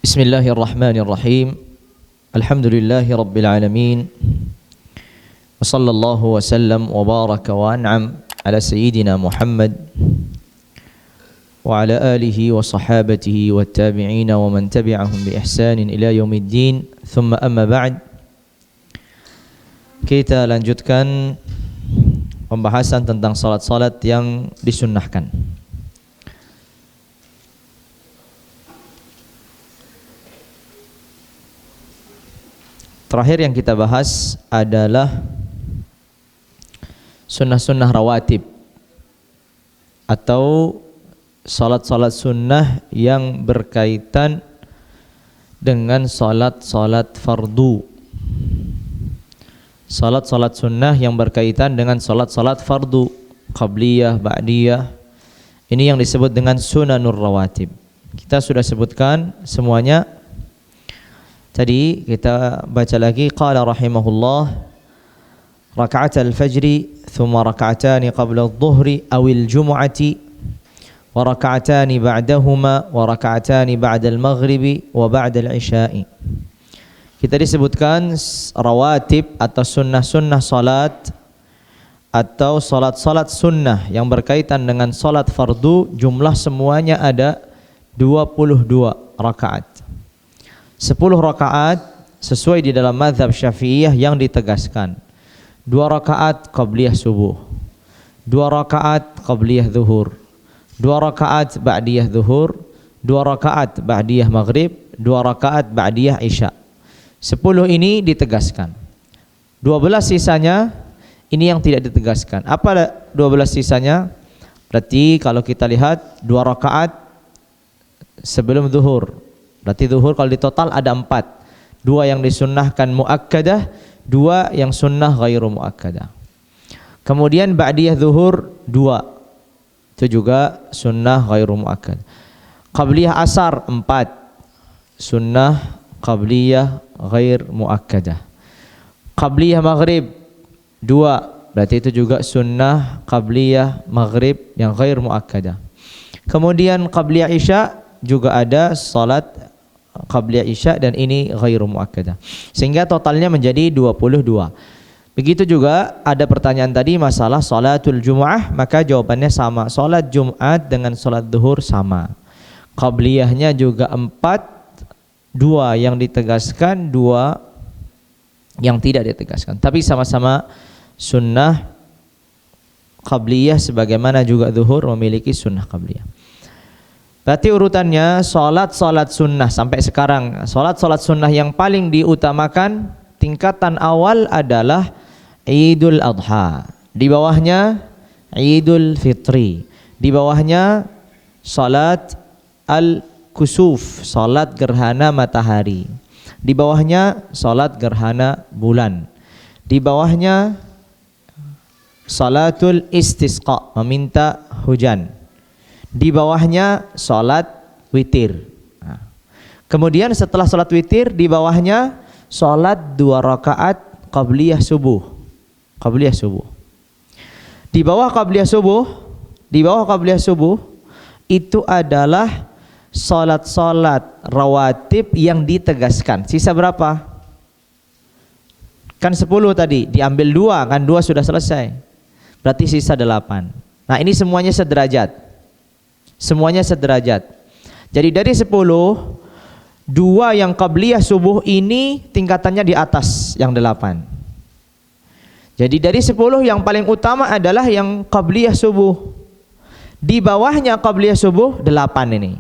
Bismillahirrahmanirrahim. Alhamdulillahi rabbil alamin. Wa sallallahu wa sallam wa baraka wa an'am ala sayyidina Muhammad wa ala alihi wa sahabatihi wa tabi'ina wa man tabi'ahum bi ihsanin ila yaumiddin. Thumma amma ba'd. Kita lanjutkan pembahasan tentang salat-salat yang disunnahkan. Terakhir yang kita bahas adalah sunnah-sunnah rawatib atau salat-salat sunnah yang berkaitan dengan salat-salat fardu. Salat-salat sunnah yang berkaitan dengan salat-salat fardu, qabliyah, ba'diyah. Ini yang disebut dengan sunanur rawatib. Kita sudah sebutkan semuanya. Tadi kita baca lagi, qala rahimahullah, raka'at al-fajri thumma raka'atani qabla adh-dhuhri awil jumu'ati wa raka'atani ba'dahuma wa raka'atani ba'da al-maghribi wa ba'da al-isya'i. Kita disebutkan rawatib atau sunnah-sunnah salat atau salat-salat sunnah yang berkaitan dengan salat fardu, jumlah semuanya ada 22 rakaat. 10 rakaat sesuai di dalam mazhab Syafi'iyah yang ditegaskan. 2 rakaat qabliyah subuh, 2 rakaat qabliyah zuhur, 2 rakaat ba'diyah zuhur, 2 rakaat ba'diyah maghrib, 2 rakaat ba'diyah isya. 10 ini ditegaskan. 12 sisanya ini yang tidak ditegaskan. Apa 12 sisanya? Berarti kalau kita lihat 2 rakaat sebelum zuhur. Berarti zuhur kalau di total ada 4. 2 yang disunnahkan muakkadah, 2 yang sunnah ghairu muakkadah. Kemudian ba'diyah zuhur 2. Itu juga sunnah ghairu muakkad. Qabliyah asar 4. Sunnah qabliyah ghair muakkadah. Qabliyah maghrib 2. Berarti itu juga sunnah qabliyah maghrib yang ghair muakkadah. Kemudian qabliyah isya juga ada salat qabliyah isya dan ini ghairu muakkadah. Sehingga totalnya menjadi 22. Begitu juga ada pertanyaan tadi masalah salatul Jumu'ah, maka jawabannya sama. Salat Jumat dengan salat zuhur sama. Qabliyahnya juga 4, 2 yang ditegaskan, 2 yang tidak ditegaskan. Tapi sama-sama sunnah qabliyah sebagaimana juga zuhur memiliki sunnah qabliyah. Berarti urutannya salat-salat sunnah sampai sekarang. Salat-salat sunnah yang paling diutamakan tingkatan awal adalah Idul Adha. Di bawahnya Idul Fitri. Di bawahnya salat Al-Kusuf, salat gerhana matahari. Di bawahnya salat gerhana bulan. Di bawahnya salatul istisqa, meminta hujan. Di bawahnya salat witir. Kemudian setelah salat witir di bawahnya salat 2 rakaat qabliyah subuh. Qabliyah subuh. Di bawah qabliyah subuh itu adalah salat-salat rawatib yang ditegaskan. Sisa berapa? Kan 10 tadi, diambil 2, kan 2 sudah selesai. Berarti sisa 8. Nah, ini semuanya sederajat. Semuanya sederajat. Jadi dari 10, 2 yang qabliyah subuh ini tingkatannya di atas yang 8. Jadi dari 10 yang paling utama adalah yang qabliyah subuh. Di bawahnya qabliyah subuh 8 ini.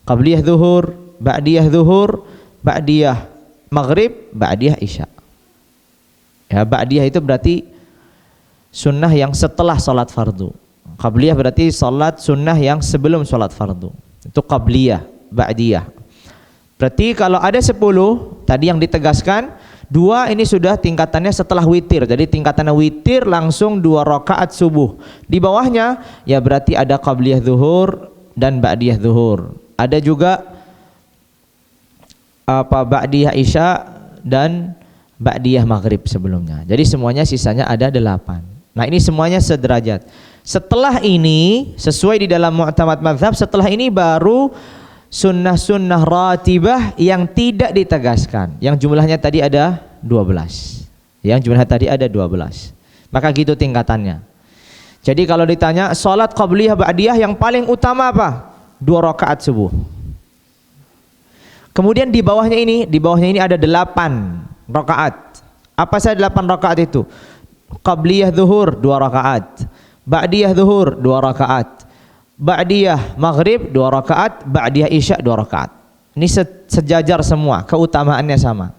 Qabliyah zuhur, ba'diyah maghrib, ba'diyah isya. Ya, ba'diyah itu berarti sunnah yang setelah salat fardu. Qabliyah berarti salat sunnah yang sebelum salat fardu. Itu qabliyah, ba'diyah. Berarti kalau ada 10 tadi yang ditegaskan, 2 ini sudah tingkatannya setelah witir. Jadi tingkatannya witir langsung 2 rakaat subuh. Di bawahnya ya berarti ada qabliyah zuhur dan ba'diyah zuhur. Ada juga ba'diyah isya dan ba'diyah maghrib sebelumnya. Jadi semuanya sisanya ada 8. Nah, ini semuanya sederajat. Setelah ini sesuai di dalam mu'tamad mazhab, setelah ini baru sunnah-sunnah ratibah yang tidak ditegaskan, yang jumlahnya tadi ada 12. Yang jumlahnya tadi ada 12. Maka gitu tingkatannya. Jadi kalau ditanya salat qabliyah ba'diyah yang paling utama apa? 2 rakaat subuh. Kemudian di bawahnya ini ada 8 rakaat. Apa saja 8 rakaat itu? Qabliyah zuhur 2 rakaat, ba'diyah zuhur 2 rakaat, ba'diyah maghrib 2 rakaat, ba'diyah isya 2 rakaat. Ini sejajar semua, keutamaannya sama.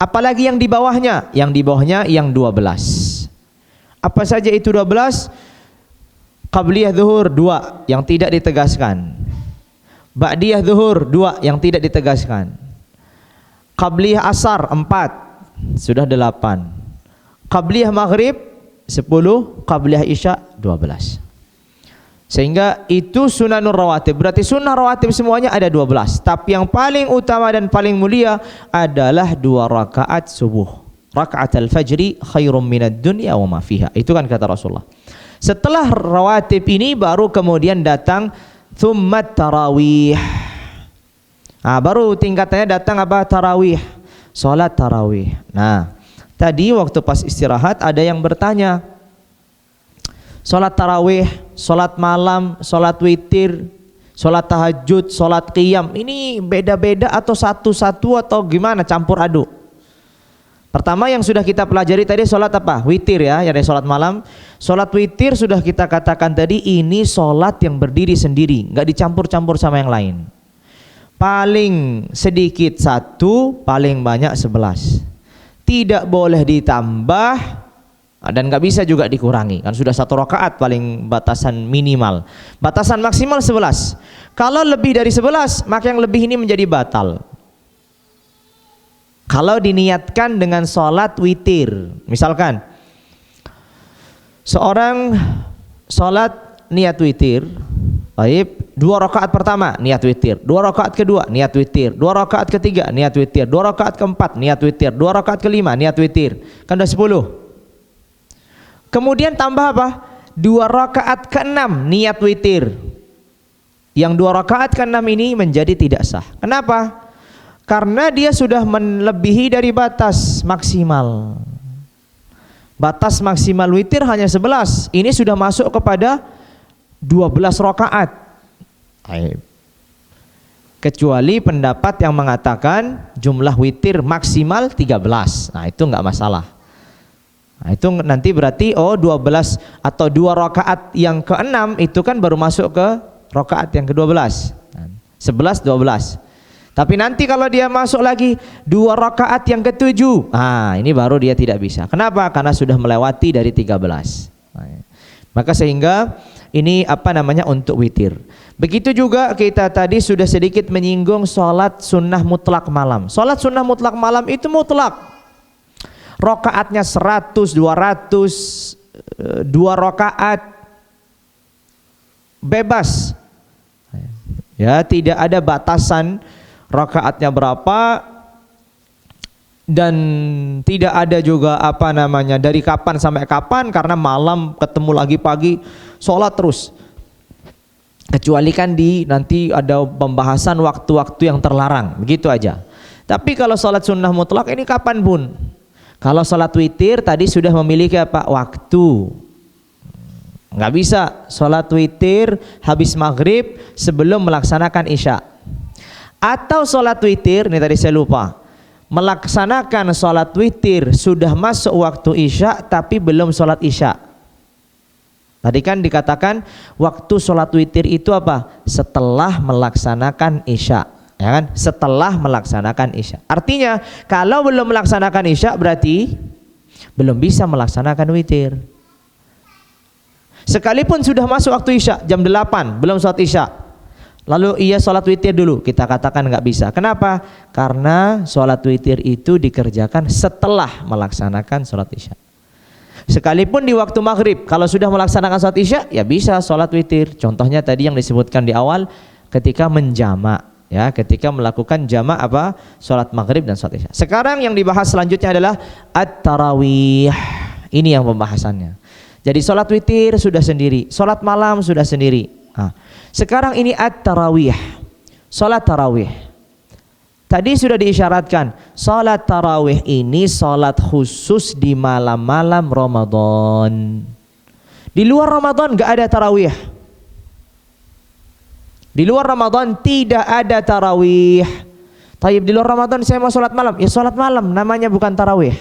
Apalagi yang di bawahnya? Yang di bawahnya yang 12. Apa saja itu 12? Qabliyah zuhur 2 yang tidak ditegaskan, ba'diyah zuhur 2 yang tidak ditegaskan, qabliyah asar 4 sudah 8, qabliyah maghrib 10, qabliyah isya 12. Sehingga itu sunanur rawatib. Berarti sunnah rawatib semuanya ada 12. Tapi yang paling utama dan paling mulia adalah 2 rakaat subuh. Raka'atul fajri khairum minad dunya wa ma fiha. Itu kan kata Rasulullah. Setelah rawatib ini baru kemudian datang tsummat tarawih. Nah, baru tingkatannya datang apa? Tarawih. Salat tarawih. Nah, tadi waktu pas istirahat ada yang bertanya, salat tarawih, salat malam, salat witir, salat tahajud, salat qiyam, ini beda-beda atau satu-satu atau gimana, campur aduk? Pertama yang sudah kita pelajari tadi salat apa? Witir ya, yang dari salat malam. Salat witir sudah kita katakan tadi ini salat yang berdiri sendiri, nggak dicampur-campur sama yang lain. Paling sedikit 1, paling banyak 11. Tidak boleh ditambah dan nggak bisa juga dikurangi. Kan sudah 1 rakaat paling batasan minimal. Batasan maksimal 11. Kalau lebih dari 11, maka yang lebih ini menjadi batal. Kalau diniatkan dengan sholat witir, misalkan seorang sholat niat witir, baik, 2 rakaat pertama niat witir, 2 rakaat kedua niat witir, 2 rakaat ketiga niat witir, 2 rakaat keempat niat witir, 2 rakaat kelima niat witir, kan udah 10. Kemudian tambah apa? 2 rakaat ke-6 niat witir. Yang 2 rakaat ke-6 ini menjadi tidak sah. Kenapa? Karena dia sudah melebihi dari batas maksimal. Batas maksimal witir hanya 11. Ini sudah masuk kepada 12 rakaat. Kecuali pendapat yang mengatakan jumlah witir maksimal 13. Nah, itu enggak masalah. Nah, itu nanti berarti 12 atau 2 rakaat yang ke-6 itu kan baru masuk ke rakaat yang ke-12. 11 12. Tapi nanti kalau dia masuk lagi 2 rakaat yang ke-7, ini baru dia tidak bisa. Kenapa? Karena sudah melewati dari 13. Maka sehingga ini untuk witir. Begitu juga kita tadi sudah sedikit menyinggung sholat sunnah mutlak malam. Sholat sunnah mutlak malam itu mutlak. Rakaatnya 100, 200, 2 rakaat bebas. Ya, tidak ada batasan rakaatnya berapa dan tidak ada juga dari kapan sampai kapan, karena malam ketemu lagi pagi sholat terus. Kecuali kan nanti ada pembahasan waktu-waktu yang terlarang, begitu aja. Tapi kalau sholat sunnah mutlak ini kapanpun. Kalau sholat witir tadi sudah memiliki waktu. Nggak bisa sholat witir habis maghrib sebelum melaksanakan isya. Atau sholat witir, ini tadi saya lupa, melaksanakan sholat witir sudah masuk waktu isya tapi belum sholat isya. Tadi kan dikatakan waktu sholat witir itu setelah melaksanakan isya, ya kan? Setelah melaksanakan isya. Artinya kalau belum melaksanakan isya berarti belum bisa melaksanakan witir. Sekalipun sudah masuk waktu isya jam 8 belum sholat isya, lalu ia sholat witir dulu, kita katakan nggak bisa. Kenapa? Karena sholat witir itu dikerjakan setelah melaksanakan sholat isya. Sekalipun di waktu maghrib, kalau sudah melaksanakan sholat isya, ya bisa sholat witir. Contohnya tadi yang disebutkan di awal, ketika menjamak, ya, ketika melakukan jamak sholat maghrib dan sholat isya. Sekarang yang dibahas selanjutnya adalah at-tarawih. Ini yang pembahasannya. Jadi sholat witir sudah sendiri, sholat malam sudah sendiri. Sekarang ini at-tarawih, Salat tarawih. Tadi sudah diisyaratkan, salat tarawih ini salat khusus di malam-malam Ramadan. Di luar Ramadan gak ada tarawih. Di luar Ramadan tidak ada tarawih. Tayyib, di luar Ramadan saya mau sholat malam. Ya sholat malam, namanya bukan tarawih.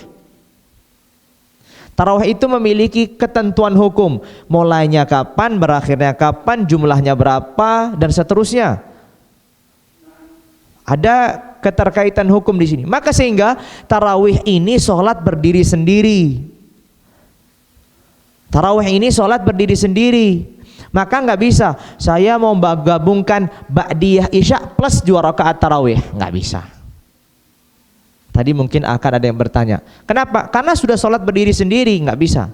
Tarawih itu memiliki ketentuan hukum. Mulainya kapan, berakhirnya kapan, jumlahnya berapa, dan seterusnya. Ada keterkaitan hukum di sini. Maka sehingga tarawih ini sholat berdiri sendiri. Tarawih ini sholat berdiri sendiri. Maka nggak bisa saya mau gabungkan ba'diyah isya plus 2 rakaat tarawih, nggak bisa. Tadi mungkin akan ada yang bertanya, kenapa? Karena sudah sholat berdiri sendiri, nggak bisa.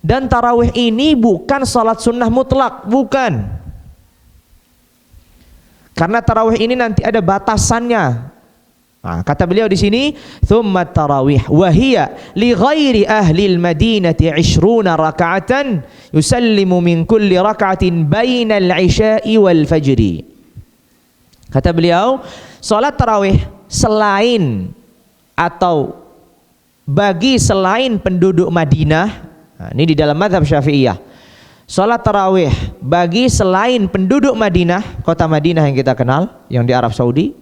Dan tarawih ini bukan sholat sunnah mutlak, bukan. Karena tarawih ini nanti ada batasannya. Nah, kata beliau di sini, "Tsumma tarawih wa hiya li ghairi ahli al-Madinati 20 raka'atan yusallimu min kulli raka'atin baina al-'isya'i wal fajri." Kata beliau, salat tarawih selain atau bagi selain penduduk Madinah, nah, ini di dalam mazhab Syafi'iyah. Salat tarawih bagi selain penduduk Madinah, kota Madinah yang kita kenal, yang di Arab Saudi,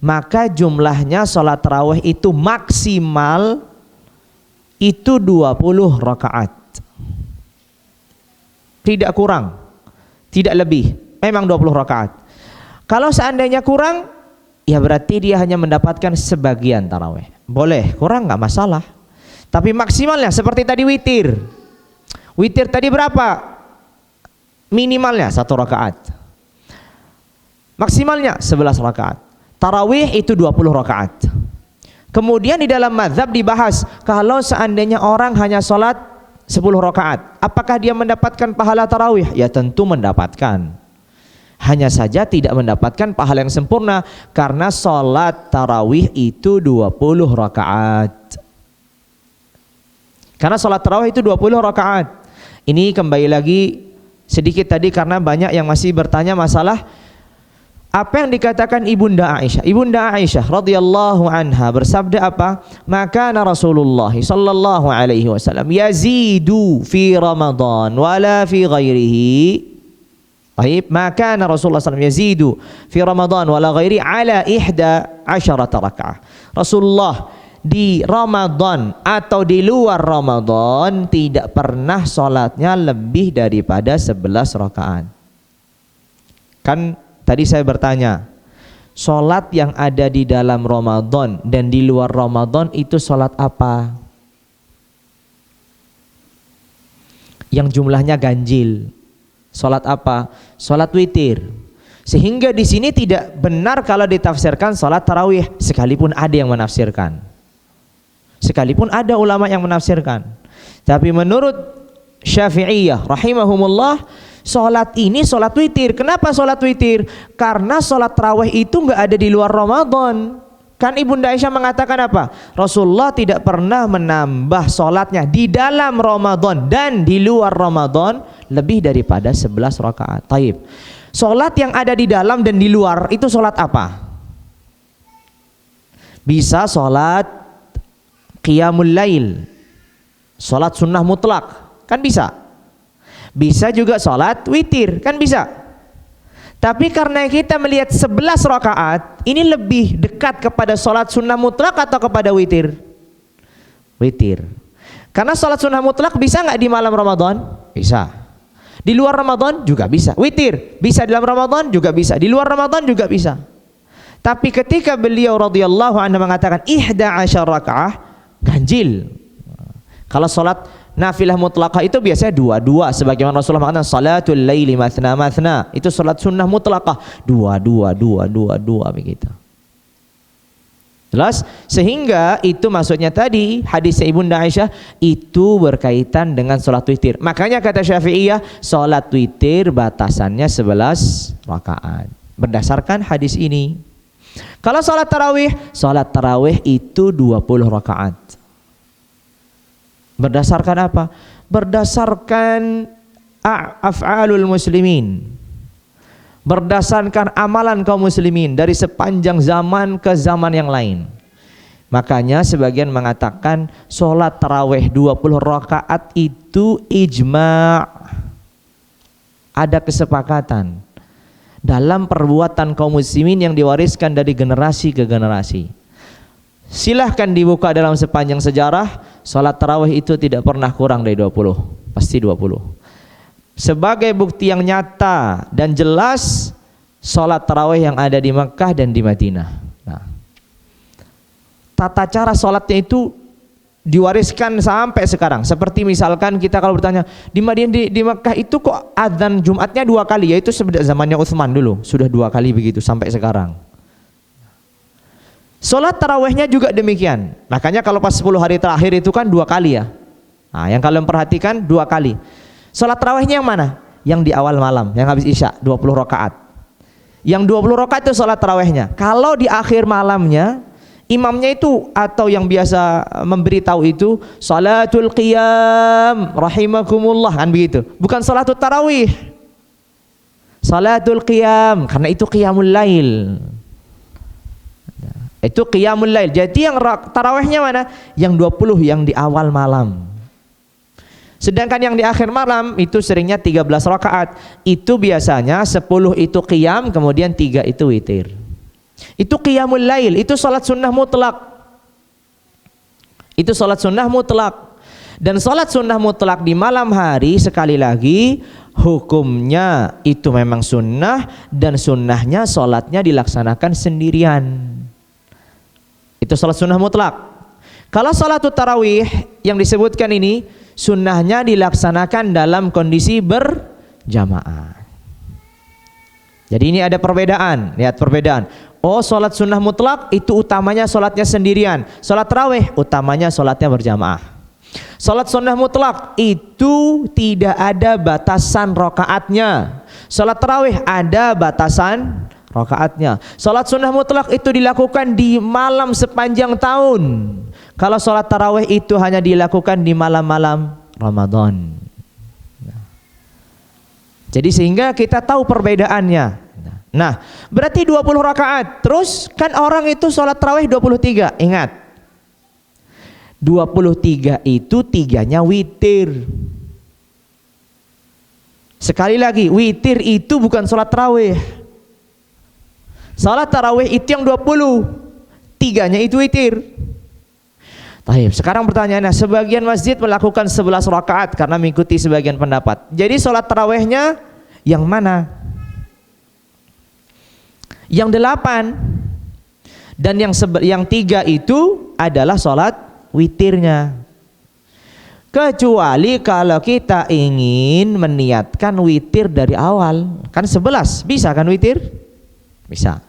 maka jumlahnya sholat tarawih itu maksimal itu 20 rakaat. Tidak kurang, tidak lebih, memang 20 rakaat. Kalau seandainya kurang, ya berarti dia hanya mendapatkan sebagian tarawih. Boleh, kurang nggak masalah. Tapi maksimalnya seperti tadi witir. Witir tadi berapa? Minimalnya 1 rakaat. Maksimalnya 11 rakaat. Tarawih itu 20 rakaat. Kemudian di dalam mazhab dibahas, kalau seandainya orang hanya sholat 10 rakaat, apakah dia mendapatkan pahala tarawih? Ya tentu mendapatkan. Hanya saja tidak mendapatkan pahala yang sempurna, karena sholat tarawih itu 20 rakaat. Karena sholat tarawih itu 20 rakaat. Ini kembali lagi sedikit tadi karena banyak yang masih bertanya masalah apa yang dikatakan Ibunda Aisyah. Ibunda Aisyah radhiyallahu anha bersabda apa? Maka Rasulullah sallallahu alaihi wasallam yazidu fi Ramadan wala fi ghairihi. Baik, maka Rasulullah sallallahu yazidu fi Ramadan wala ghairi ala 11 rakaat. Rasulullah di Ramadan atau di luar Ramadan tidak pernah salatnya lebih daripada 11 rakaat. Kan tadi saya bertanya, sholat yang ada di dalam Ramadan dan di luar Ramadan itu sholat apa? Yang jumlahnya ganjil. Sholat apa? Sholat witir. Sehingga di sini tidak benar kalau ditafsirkan sholat tarawih, sekalipun ada yang menafsirkan. Sekalipun ada ulama yang menafsirkan. Tapi menurut Syafi'iyah rahimahumullah, sholat ini sholat witir. Kenapa sholat witir? Karena sholat tarawih itu nggak ada di luar Ramadan. Kan Ibunda Aisyah mengatakan apa? Rasulullah tidak pernah menambah sholatnya di dalam Ramadan dan di luar Ramadan lebih daripada 11 rakaat. Taib. Sholat yang ada di dalam dan di luar itu sholat apa? Bisa sholat qiyamul lail, sholat sunnah mutlak, kan bisa. Bisa juga sholat witir, kan bisa. Tapi karena kita melihat 11 rakaat, ini lebih dekat kepada sholat sunnah mutlak atau kepada witir? Witir. Karena sholat sunnah mutlak bisa nggak di malam Ramadan? Bisa. Di luar Ramadan juga bisa. Witir bisa di dalam Ramadan juga bisa. Di luar Ramadan juga bisa. Tapi ketika beliau radhiyallahu anhu mengatakan 11 rakaat, ganjil. Kalau sholat nafilah mutlaqah itu biasanya dua-dua, sebagaimana Rasulullah mengatakan salatul laili mathna mathna, itu sholat sunnah mutlaqah dua begitu. Jelas? Sehingga itu maksudnya tadi hadis Ibunda Aisyah itu berkaitan dengan sholat witir. Makanya kata Syafi'iyah sholat witir batasannya 11 rakaat berdasarkan hadis ini. Kalau sholat tarawih itu 20 rakaat. Berdasarkan apa? Berdasarkan af'alul muslimin. berdasarkan amalan kaum muslimin dari sepanjang zaman ke zaman yang lain. Makanya sebagian mengatakan sholat tarawih 20 rakaat itu ijma', ada kesepakatan dalam perbuatan kaum muslimin yang diwariskan dari generasi ke generasi. Silahkan dibuka dalam sepanjang sejarah, sholat tarawih itu tidak pernah kurang dari 20, pasti 20. Sebagai bukti yang nyata dan jelas, sholat tarawih yang ada di Mekah dan di Madinah. Nah, tata cara sholatnya itu diwariskan sampai sekarang. Seperti misalkan kita kalau bertanya, di Madinah di Mekah itu kok adzan Jumatnya 2 kali, yaitu sejak zamannya Utsman dulu, sudah 2 kali begitu sampai sekarang. Sholat tarawihnya juga demikian. Makanya kalau pas 10 hari terakhir itu kan 2 kali ya. Nah, yang kalian perhatikan 2 kali. Sholat tarawihnya yang mana? Yang di awal malam, yang habis Isya, 20 rakaat. Yang 20 rakaat itu sholat tarawihnya. Kalau di akhir malamnya, imamnya itu atau yang biasa memberitahu itu salatul qiyam rahimakumullah, kan begitu. Bukan sholatul tarawih. Salatul qiyam, karena itu qiyamul lail. Itu qiyamul lail. Jadi yang tarawihnya mana? Yang 20 yang di awal malam. Sedangkan yang di akhir malam itu seringnya 13 rakaat. Itu biasanya 10 itu qiyam, kemudian 3 itu witir. Itu qiyamul lail, itu salat sunnah mutlak. Itu salat sunnah mutlak. Dan salat sunnah mutlak di malam hari sekali lagi hukumnya itu memang sunnah, dan sunnahnya salatnya dilaksanakan sendirian. Itu salat sunnah mutlak. Kalau salatul tarawih yang disebutkan ini sunnahnya dilaksanakan dalam kondisi berjamaah. Jadi ini ada perbedaan, lihat perbedaan. Oh, salat sunnah mutlak itu utamanya salatnya sendirian. Salat tarawih utamanya salatnya berjamaah. Salat sunnah mutlak itu tidak ada batasan rakaatnya. Salat tarawih ada batasan rakaatnya. Salat sunnah mutlak itu dilakukan di malam sepanjang tahun. Kalau salat tarawih itu hanya dilakukan di malam-malam Ramadan. Jadi sehingga kita tahu perbedaannya. Nah, berarti 20 rakaat. Terus kan orang itu salat tarawih 23. Ingat, 23 itu 3-nya witir. Sekali lagi, witir itu bukan salat tarawih. Salat tarawih itu yang 20, 3-nya itu witir. Baik, sekarang pertanyaannya, sebagian masjid melakukan 11 rakaat karena mengikuti sebagian pendapat. Jadi salat tarawihnya yang mana? Yang 8 dan yang 3 itu adalah salat witirnya. Kecuali kalau kita ingin meniatkan witir dari awal, kan 11, bisa kan witir? Bisa.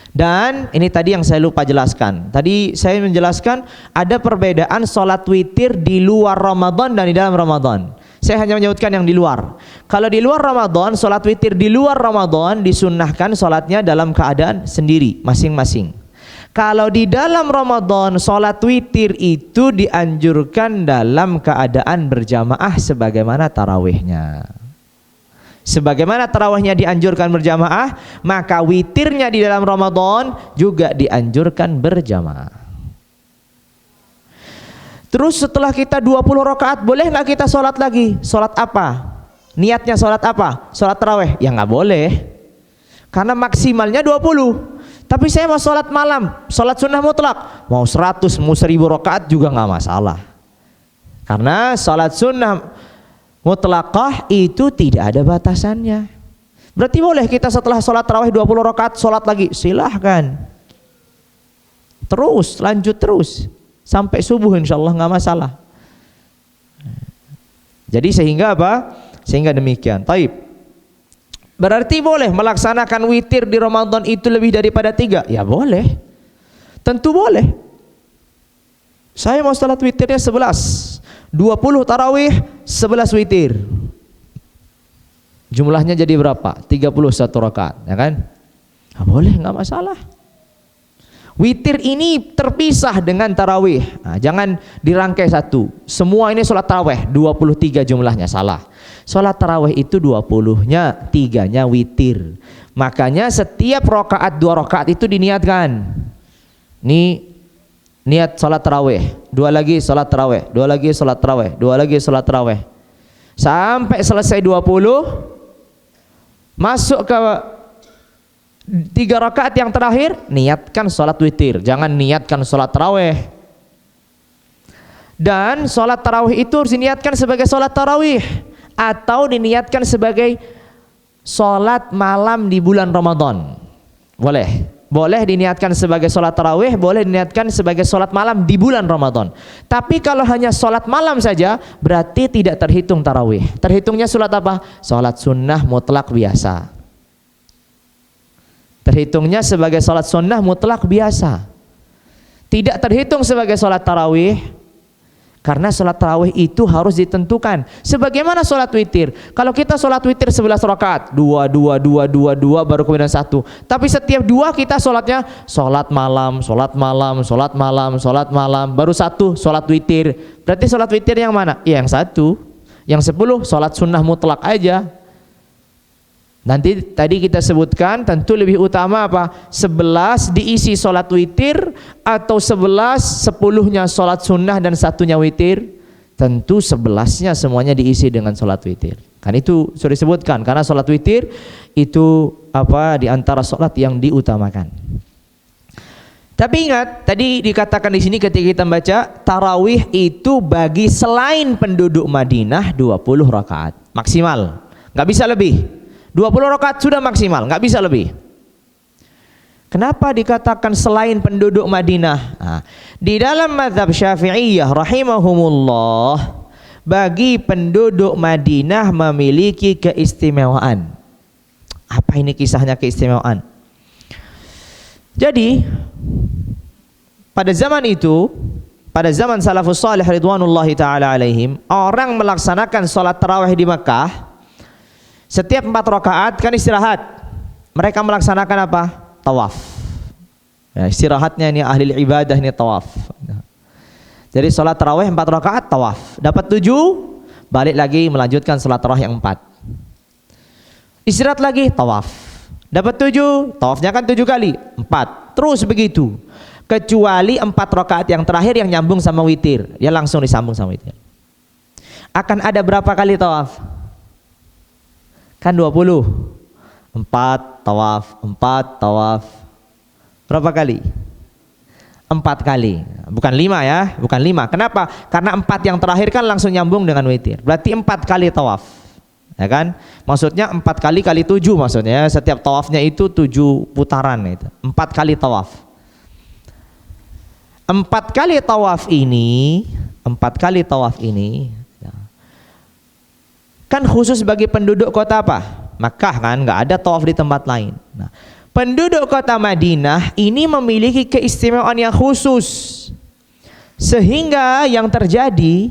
Dan ini tadi yang saya lupa jelaskan. Tadi saya menjelaskan ada perbedaan sholat witir di luar Ramadan dan di dalam Ramadan. Saya hanya menyebutkan yang di luar. Kalau di luar Ramadan, sholat witir di luar Ramadan disunnahkan sholatnya dalam keadaan sendiri, masing-masing. Kalau di dalam Ramadan, sholat witir itu dianjurkan dalam keadaan berjamaah sebagaimana tarawihnya. Sebagaimana tarawihnya dianjurkan berjamaah, maka witirnya di dalam Ramadan juga dianjurkan berjamaah. Terus setelah kita 20 rakaat, boleh nggak kita sholat lagi? Sholat apa? Niatnya sholat apa? Sholat tarawih? Ya nggak boleh, karena maksimalnya 20. Tapi saya mau sholat malam, sholat sunnah mutlak, mau 100, mau 1000 rakaat juga nggak masalah. Karena sholat sunnah mutlaqah itu tidak ada batasannya. Berarti boleh kita setelah sholat tarawih 20 rakaat sholat lagi, silahkan. Terus, lanjut terus sampai subuh, insyaallah nggak masalah. Jadi sehingga apa? Sehingga demikian. Taib. Berarti boleh melaksanakan witir di Ramadan itu lebih daripada 3? Ya boleh. Tentu boleh. Saya mau sholat witirnya 11. 20 tarawih, 11 witir. Jumlahnya jadi berapa? 31 rakaat, ya kan? Nah, boleh, nggak masalah. Witir ini terpisah dengan tarawih. Nah, jangan dirangkai satu. Semua ini sholat tarawih 23 jumlahnya, salah. Sholat tarawih itu 20-nya, 3-nya witir. Makanya setiap rakaat 2 rakaat itu diniatkan. Ini niat salat tarawih, 2 lagi salat tarawih, 2 lagi salat tarawih, 2 lagi salat tarawih. Sampai selesai 20, masuk ke 3 rakaat yang terakhir, niatkan salat witir, jangan niatkan salat tarawih. Dan salat tarawih itu harus diniatkan sebagai salat tarawih atau diniatkan sebagai salat malam di bulan Ramadan. Boleh diniatkan sebagai salat tarawih, boleh diniatkan sebagai salat malam di bulan Ramadan. Tapi kalau hanya salat malam saja, berarti tidak terhitung tarawih. Terhitungnya salat apa? Salat sunnah mutlak biasa. Terhitungnya sebagai salat sunnah mutlak biasa. Tidak terhitung sebagai salat tarawih. Karena sholat tarawih itu harus ditentukan. Sebagaimana sholat witir. Kalau kita sholat witir 11 rakaat, 2, 2, 2, 2, 2, baru kemudian 1. Tapi setiap 2 kita sholatnya sholat malam, sholat malam, sholat malam, sholat malam, baru 1 sholat witir. Berarti sholat witir yang mana? Ya, yang 1. Yang 10 sholat sunnah mutlak aja. Nanti tadi kita sebutkan tentu lebih utama apa? 11 diisi sholat witir atau 11 10-nya sholat sunnah dan 1-nya witir. Tentu 11-nya semuanya diisi dengan sholat witir. Kan itu sudah disebutkan karena sholat witir itu apa di antara sholat yang diutamakan. Tapi ingat tadi dikatakan di sini ketika kita baca tarawih itu bagi selain penduduk Madinah 20 rakaat maksimal, nggak bisa lebih. 20 rakaat sudah maksimal, nggak bisa lebih. Kenapa dikatakan selain penduduk Madinah? Nah, di dalam mazhab Syafi'iyah rahimahumullah, bagi penduduk Madinah memiliki keistimewaan. Apa ini kisahnya keistimewaan? Jadi pada zaman itu, pada zaman salafus salih ridwanullahi ta'ala alaihim, orang melaksanakan sholat tarawih di Makkah. Setiap 4 rakaat kan istirahat. Mereka melaksanakan apa? Tawaf. Ya, istirahatnya ini ahli ibadah ini tawaf. Jadi sholat tarawih 4 rakaat tawaf. Dapat 7, balik lagi melanjutkan sholat tarawih yang 4. Istirahat lagi tawaf. Dapat 7, tawafnya kan 7 kali, 4. Terus begitu. Kecuali 4 rakaat yang terakhir yang nyambung sama witir. Ya langsung disambung sama witir. Akan ada berapa kali tawaf? Kan 20. 4 tawaf, 4 tawaf. Berapa kali? 4 kali. Bukan 5 ya, bukan 5. Kenapa? Karena 4 yang terakhir kan langsung nyambung dengan witir. Berarti 4 kali tawaf. Ya kan? Maksudnya 4 kali kali 7 maksudnya. Setiap tawafnya itu 7 putaran itu. 4 kali tawaf. 4 kali tawaf ini, 4 kali tawaf ini kan khusus bagi penduduk kota apa? Makkah kan, nggak ada tawaf di tempat lain. Nah, penduduk kota Madinah ini memiliki keistimewaan yang khusus. Sehingga yang terjadi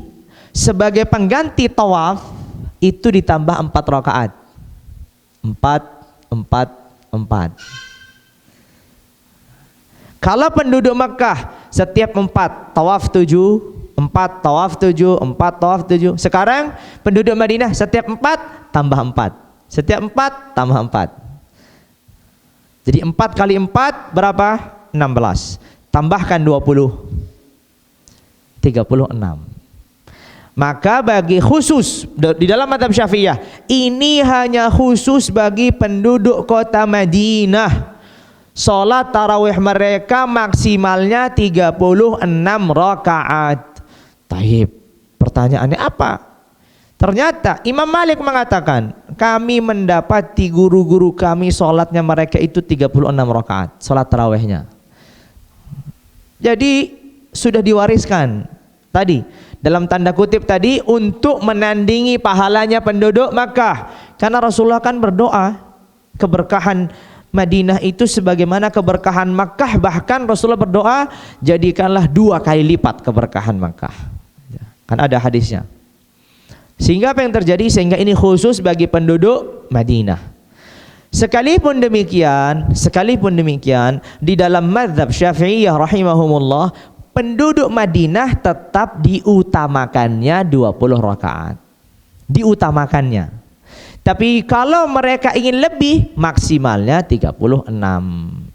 sebagai pengganti tawaf itu ditambah 4 rakaat. 4, 4, 4. Kalau penduduk Makkah setiap 4 tawaf 7, 4 tawaf 7, 4 tawaf 7. Sekarang penduduk Madinah setiap 4 tambah 4. Setiap 4 tambah 4. Jadi 4 kali 4 berapa? 16. Tambahkan 20. 36. Maka bagi khusus di dalam mazhab Syafi'iyah, ini hanya khusus bagi penduduk kota Madinah. Salat tarawih mereka maksimalnya 36 rakaat. Taib. Pertanyaannya apa? Ternyata Imam Malik mengatakan, kami mendapati guru-guru kami sholatnya mereka itu 36 rakaat, sholat tarawihnya. Jadi sudah diwariskan tadi, dalam tanda kutip tadi, untuk menandingi pahalanya penduduk Makkah. Karena Rasulullah kan berdoa, keberkahan Madinah itu sebagaimana keberkahan Makkah. Bahkan Rasulullah berdoa, jadikanlah 2 kali lipat keberkahan Makkah. Kan ada hadisnya. Sehingga apa yang terjadi? Sehingga ini khusus bagi penduduk Madinah. Sekalipun demikian, di dalam mazhab Syafi'iyah rahimahumullah, penduduk Madinah tetap diutamakannya 20 rakaat. Diutamakannya. Tapi kalau mereka ingin lebih, maksimalnya 36.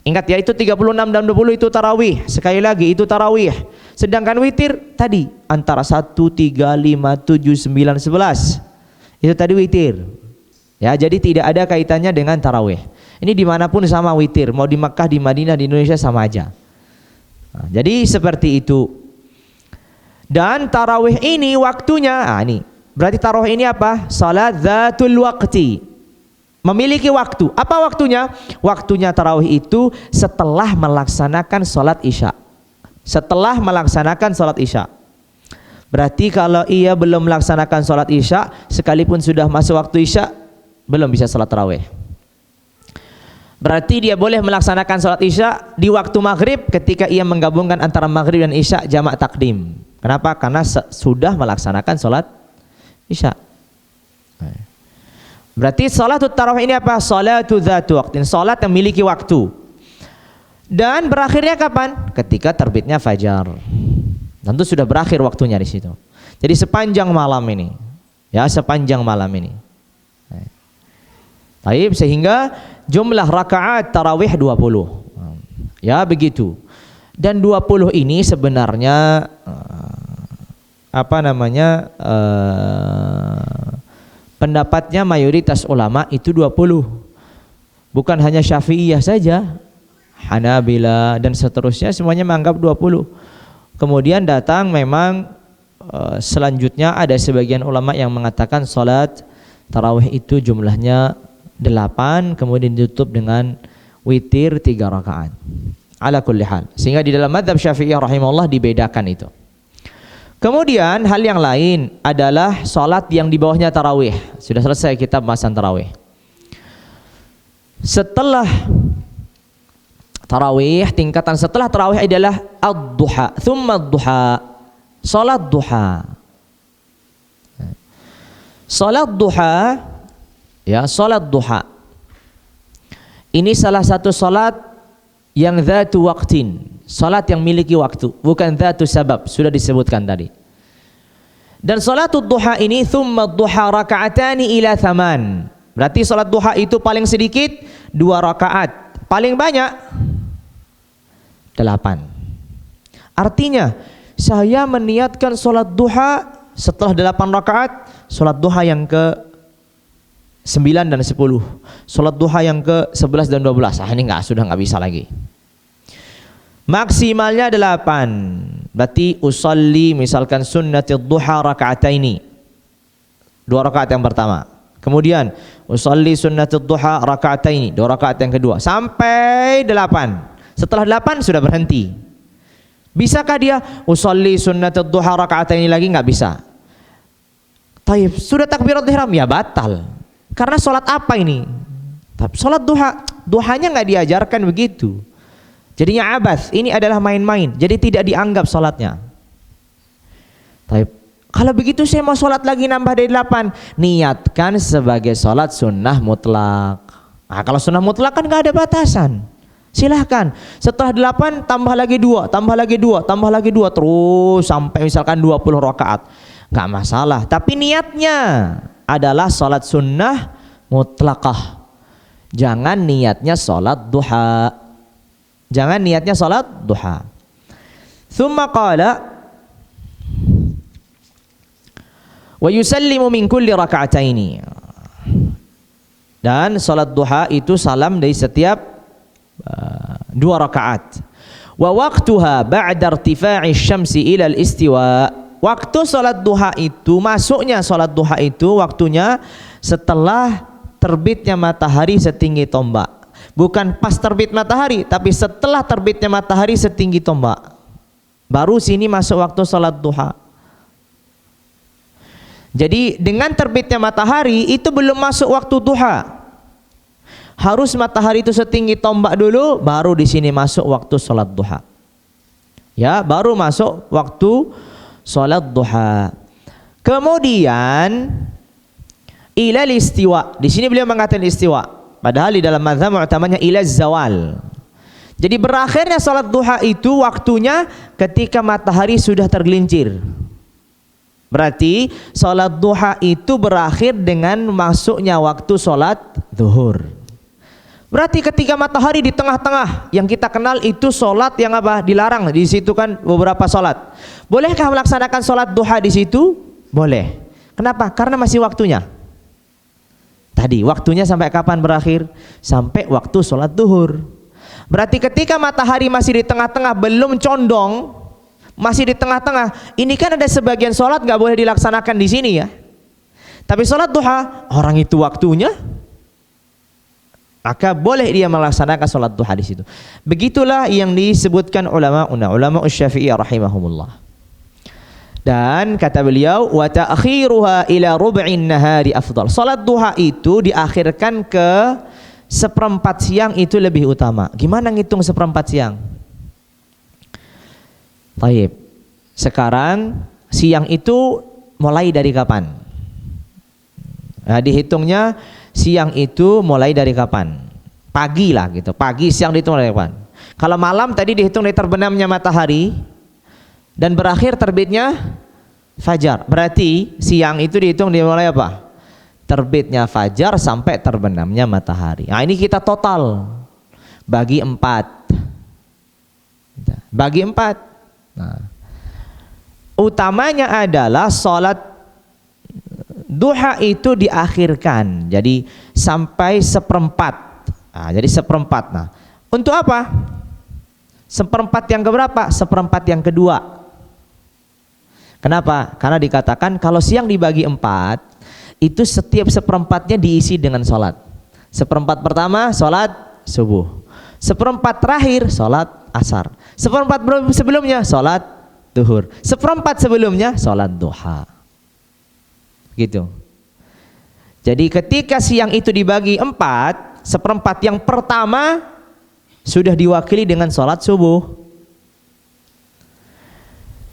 Ingat ya, itu 36 dan 20 itu tarawih. Sekali lagi itu tarawih. Sedangkan witir tadi antara 1, 3, 5, 7, 9, 11. Itu tadi witir. Ya, jadi tidak ada kaitannya dengan tarawih. Ini dimanapun sama witir. Mau di Makkah, di Madinah, di Indonesia sama aja. Nah, jadi seperti itu. Dan tarawih ini waktunya, ini berarti tarawih ini apa? Salat dzatul waqti. Memiliki waktu. Apa waktunya? Waktunya tarawih itu setelah melaksanakan sholat isya. Setelah melaksanakan sholat isya. Berarti kalau ia belum melaksanakan sholat isya, sekalipun sudah masuk waktu isya, belum bisa sholat tarawih. Berarti dia boleh melaksanakan sholat isya di waktu maghrib ketika ia menggabungkan antara maghrib dan isya jamak takdim. Kenapa? Karena sudah melaksanakan sholat isya. Berarti sholatul tarawih ini apa? Sholatul dzatu waqtin, sholat yang memiliki waktu. Dan berakhirnya kapan? Ketika terbitnya fajar. Tentu sudah berakhir waktunya di situ. Jadi sepanjang malam ini, ya sepanjang malam ini. Baik, sehingga jumlah rakaat tarawih 20. Ya begitu. Dan 20 ini sebenarnya pendapatnya mayoritas ulama itu 20. Bukan hanya Syafi'iyah saja, Hanabila dan seterusnya semuanya menganggap 20. Kemudian datang memang selanjutnya ada sebagian ulama yang mengatakan salat tarawih itu jumlahnya 8, kemudian ditutup dengan witir 3 rakaat. Ala kulli hal. Sehingga di dalam mazhab Syafi'iyah rahimahullah dibedakan itu. Kemudian hal yang lain adalah sholat yang di bawahnya tarawih. Sudah selesai kita pembahasan tarawih. Setelah tarawih, tingkatan setelah tarawih adalah ad-duha, thumma ad-duha, sholat duha. Sholat duha, ya sholat duha. Ini salah satu sholat yang dzatu waqtin, salat yang memiliki waktu, bukan dzatu sabab, sudah disebutkan tadi. Dan salatul duha ini thumma duha raka'atani ila 8. Berarti salat duha itu paling sedikit 2 rakaat, paling banyak 8. Artinya saya meniatkan salat duha setelah 8 rakaat, salat duha yang ke 9 dan 10, salat duha yang ke 11 dan 12. Ini sudah nggak bisa lagi. Maksimalnya 8. Berarti usolli misalkan sunnatid duha raka'ataini, 2 rakaat yang pertama. Kemudian usolli sunnatid duha raka'ataini, 2 rakaat yang kedua, sampai 8. Setelah 8 sudah berhenti. Bisakah dia usolli sunnatid duha raka'ataini lagi? Nggak bisa. Taib, sudah takbiratul ihram ya batal. Karena sholat apa ini? Sholat duha, duhanya nggak diajarkan begitu. Jadinya abas. Ini adalah main-main. Jadi tidak dianggap sholatnya. Taib. Kalau begitu saya mau sholat lagi nambah dari 8. Niatkan sebagai sholat sunnah mutlak. Nah, kalau sunnah mutlak kan nggak ada batasan. Silahkan. Setelah 8 tambah lagi 2, tambah lagi 2, tambah lagi 2, terus sampai misalkan 20 rakaat. Nggak masalah. Tapi niatnya adalah sholat sunnah mutlaqah. Jangan niatnya sholat duha. Jangan niatnya sholat duha. Thumma qala wa yusallimu min kulli raka'ataini. Dan sholat duha itu salam dari setiap 2 rakaat. Wa waqtuha ba'da irtifa'i syamsi ila al-istiwa. Waktu sholat duha itu, masuknya sholat duha itu waktunya setelah terbitnya matahari setinggi tombak. Bukan pas terbit matahari, tapi setelah terbitnya matahari setinggi tombak. Baru sini masuk waktu sholat duha. Jadi dengan terbitnya matahari itu belum masuk waktu duha. Harus matahari itu setinggi tombak dulu, baru di sini masuk waktu sholat duha. Ya, baru masuk waktu sholat duha. Kemudian ilal istiwa. Di sini beliau mengatakan istiwa. Padahal di dalam mazhab mu'tamadnya ilal zawal. Jadi berakhirnya sholat duha itu waktunya ketika matahari sudah tergelincir. Berarti sholat duha itu berakhir dengan masuknya waktu sholat zuhur. Berarti ketika matahari di tengah-tengah, yang kita kenal itu sholat yang apa? Dilarang. Di situ kan beberapa sholat. Bolehkah melaksanakan sholat duha di situ? Boleh. Kenapa? Karena masih waktunya. Tadi waktunya sampai kapan berakhir? Sampai waktu sholat duhur. Berarti ketika matahari masih di tengah-tengah, belum condong, masih di tengah-tengah, ini kan ada sebagian sholat nggak boleh dilaksanakan di sini ya. Tapi sholat duha, orang itu waktunya, maka boleh dia melaksanakan sholat duha di situ. Begitulah yang disebutkan ulama Syafi'iyah rahimahumullah. Dan kata beliau, wa ta'khiruha ila rub'in nahari afdal. Salat duha itu diakhirkan ke seperempat siang itu lebih utama. Gimana ngitung seperempat siang? Baik. Sekarang siang itu mulai dari kapan? Nah, dihitungnya siang itu mulai dari kapan? Pagi lah gitu. Pagi, siang dihitung dari kapan? Kalau malam tadi dihitung dari terbenamnya matahari dan berakhir terbitnya fajar. Berarti siang itu dihitung dimulai apa? Terbitnya fajar sampai terbenamnya matahari. Nah, ini kita total bagi 4. Bagi 4. Nah, utamanya adalah sholat duha itu diakhirkan. Jadi sampai seperempat. Nah, jadi seperempat. Nah, untuk apa? Seperempat yang keberapa? Seperempat yang kedua. Kenapa? Karena dikatakan kalau siang dibagi 4, itu setiap seperempatnya diisi dengan sholat. Seperempat pertama sholat subuh, seperempat terakhir sholat asar, seperempat sebelumnya sholat duhur, seperempat sebelumnya sholat duha. Gitu. Jadi ketika siang itu dibagi 4, seperempat yang pertama sudah diwakili dengan sholat subuh.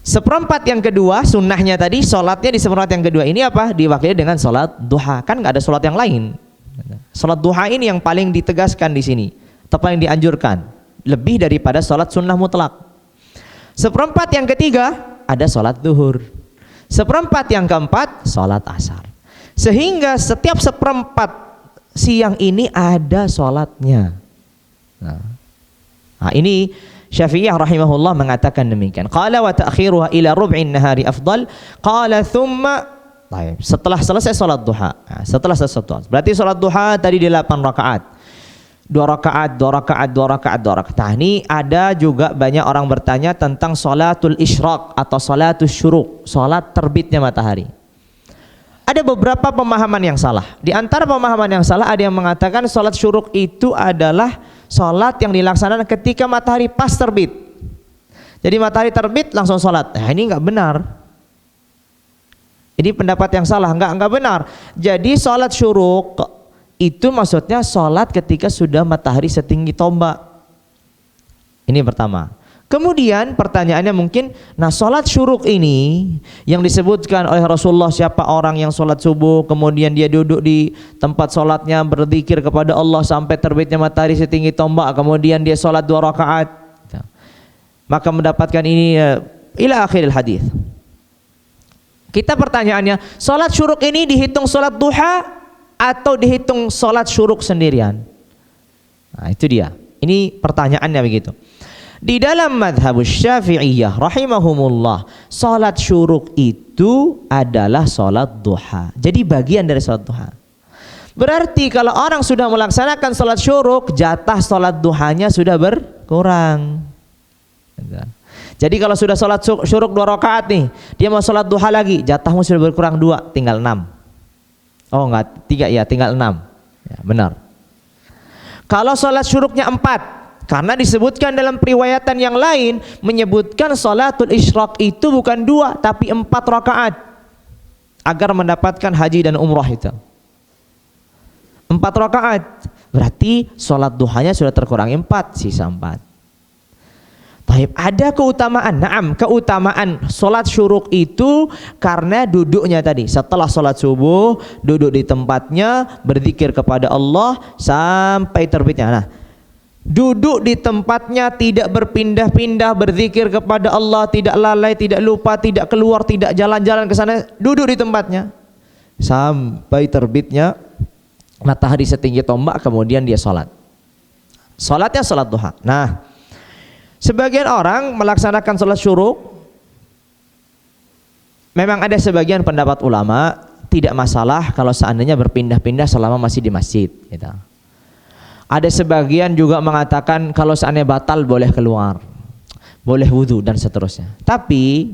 Seperempat yang kedua, sunnahnya tadi, sholatnya di seperempat yang kedua ini apa? Diwakili dengan sholat duha. Kan nggak ada sholat yang lain. Sholat duha ini yang paling ditegaskan di sini, atau paling dianjurkan, lebih daripada sholat sunnah mutlak. Seperempat yang ketiga ada sholat duhur. Seperempat yang keempat sholat asar. Sehingga setiap seperempat siang ini ada sholatnya. Nah, ini Syafi'iyah rahimahullah mengatakan demikian. Qala wa ta'khiruha ila rub'in nahari afdal. Qala thumma, baik, setelah selesai salat duha. Nah, setelah selesai salat duha. Berarti salat duha tadi 8 rakaat. 2 rakaat, 2 rakaat, 2 rakaat, 2 rakaat. Nah, ini ada juga banyak orang bertanya tentang salatul isyraq atau salatul syuruq, salat terbitnya matahari. Ada beberapa pemahaman yang salah. Di antara pemahaman yang salah ada yang mengatakan salat syuruq itu adalah salat yang dilaksanakan ketika matahari pas terbit. Jadi matahari terbit langsung salat. Nah, ini enggak benar. Ini pendapat yang salah, enggak benar. Jadi salat syuruq itu maksudnya salat ketika sudah matahari setinggi tombak. Ini pertama. Kemudian pertanyaannya mungkin, nah sholat syuruk ini yang disebutkan oleh Rasulullah, siapa orang yang sholat subuh kemudian dia duduk di tempat sholatnya berzikir kepada Allah sampai terbitnya matahari setinggi tombak, kemudian dia sholat 2 rakaat, maka mendapatkan ini ila akhiril hadis. Kita pertanyaannya, sholat syuruk ini dihitung sholat duha atau dihitung sholat syuruk sendirian? Nah itu dia, ini pertanyaannya begitu. Di dalam madhab Syafi'iyah rahimahumullah, salat syuruk itu adalah salat duha. Jadi bagian dari salat duha. Berarti kalau orang sudah melaksanakan salat syuruk, jatah salat duhanya sudah berkurang. Jadi kalau sudah salat syuruk 2 rakaat nih, dia mau salat duha lagi, jatahmu sudah berkurang 2, tinggal 6. Oh enggak, 3 ya, tinggal 6. Ya, benar. Kalau salat syuruknya 4, karena disebutkan dalam periwayatan yang lain menyebutkan salatul isyraq itu bukan 2 tapi 4 rakaat agar mendapatkan haji dan umrah itu. 4 rakaat berarti salat duhanya sudah terkurangi 4, sisa 4. Baik, ada keutamaan. Naam, keutamaan salat syuruk itu karena duduknya tadi. Setelah salat subuh, duduk di tempatnya berzikir kepada Allah sampai terbitnya. Nah, duduk di tempatnya, tidak berpindah-pindah, berzikir kepada Allah, tidak lalai, tidak lupa, tidak keluar, tidak jalan-jalan ke sana, duduk di tempatnya sampai terbitnya matahari setinggi tombak, kemudian dia sholat. Sholatnya sholat duha. Nah, sebagian orang melaksanakan sholat syuruk, memang ada sebagian pendapat ulama tidak masalah kalau seandainya berpindah-pindah selama masih di masjid gitu. Ada sebagian juga mengatakan kalau seandainya batal boleh keluar, boleh wudu dan seterusnya. Tapi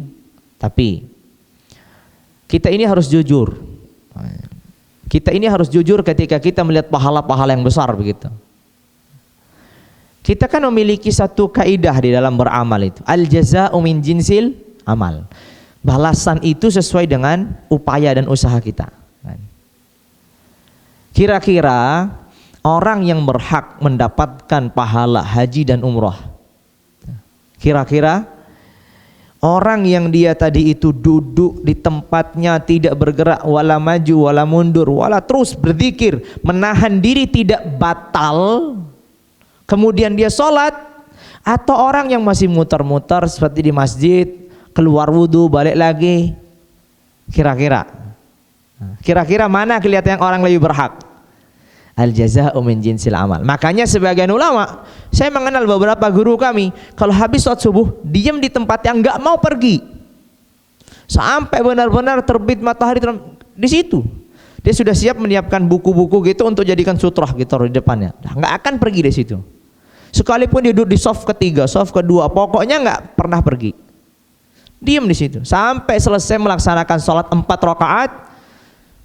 kita ini harus jujur. Kita ini harus jujur ketika kita melihat pahala-pahala yang besar begitu. Kita kan memiliki satu kaidah di dalam beramal itu. Al jazaa'u min jinsil amal. Balasan itu sesuai dengan upaya dan usaha kita. Kira-kira orang yang berhak mendapatkan pahala haji dan umrah, kira-kira orang yang dia tadi itu duduk di tempatnya, tidak bergerak, wala maju wala mundur, wala terus berzikir, menahan diri tidak batal, kemudian dia sholat, atau orang yang masih muter-muter seperti di masjid, keluar wudu balik lagi, kira-kira mana kelihatan yang orang lebih berhak? Al jazaa'u min jinsil amal. Makanya sebagian ulama, saya mengenal beberapa guru kami, kalau habis sholat subuh diam di tempat yang enggak mau pergi sampai benar-benar terbit matahari di situ. Dia sudah siap menyiapkan buku-buku gitu untuk jadikan sutrah gitu di depannya. Enggak akan pergi di situ. Sekalipun dia duduk di shaf ketiga, shaf kedua, pokoknya enggak pernah pergi. Diam di situ sampai selesai melaksanakan sholat 4 rakaat.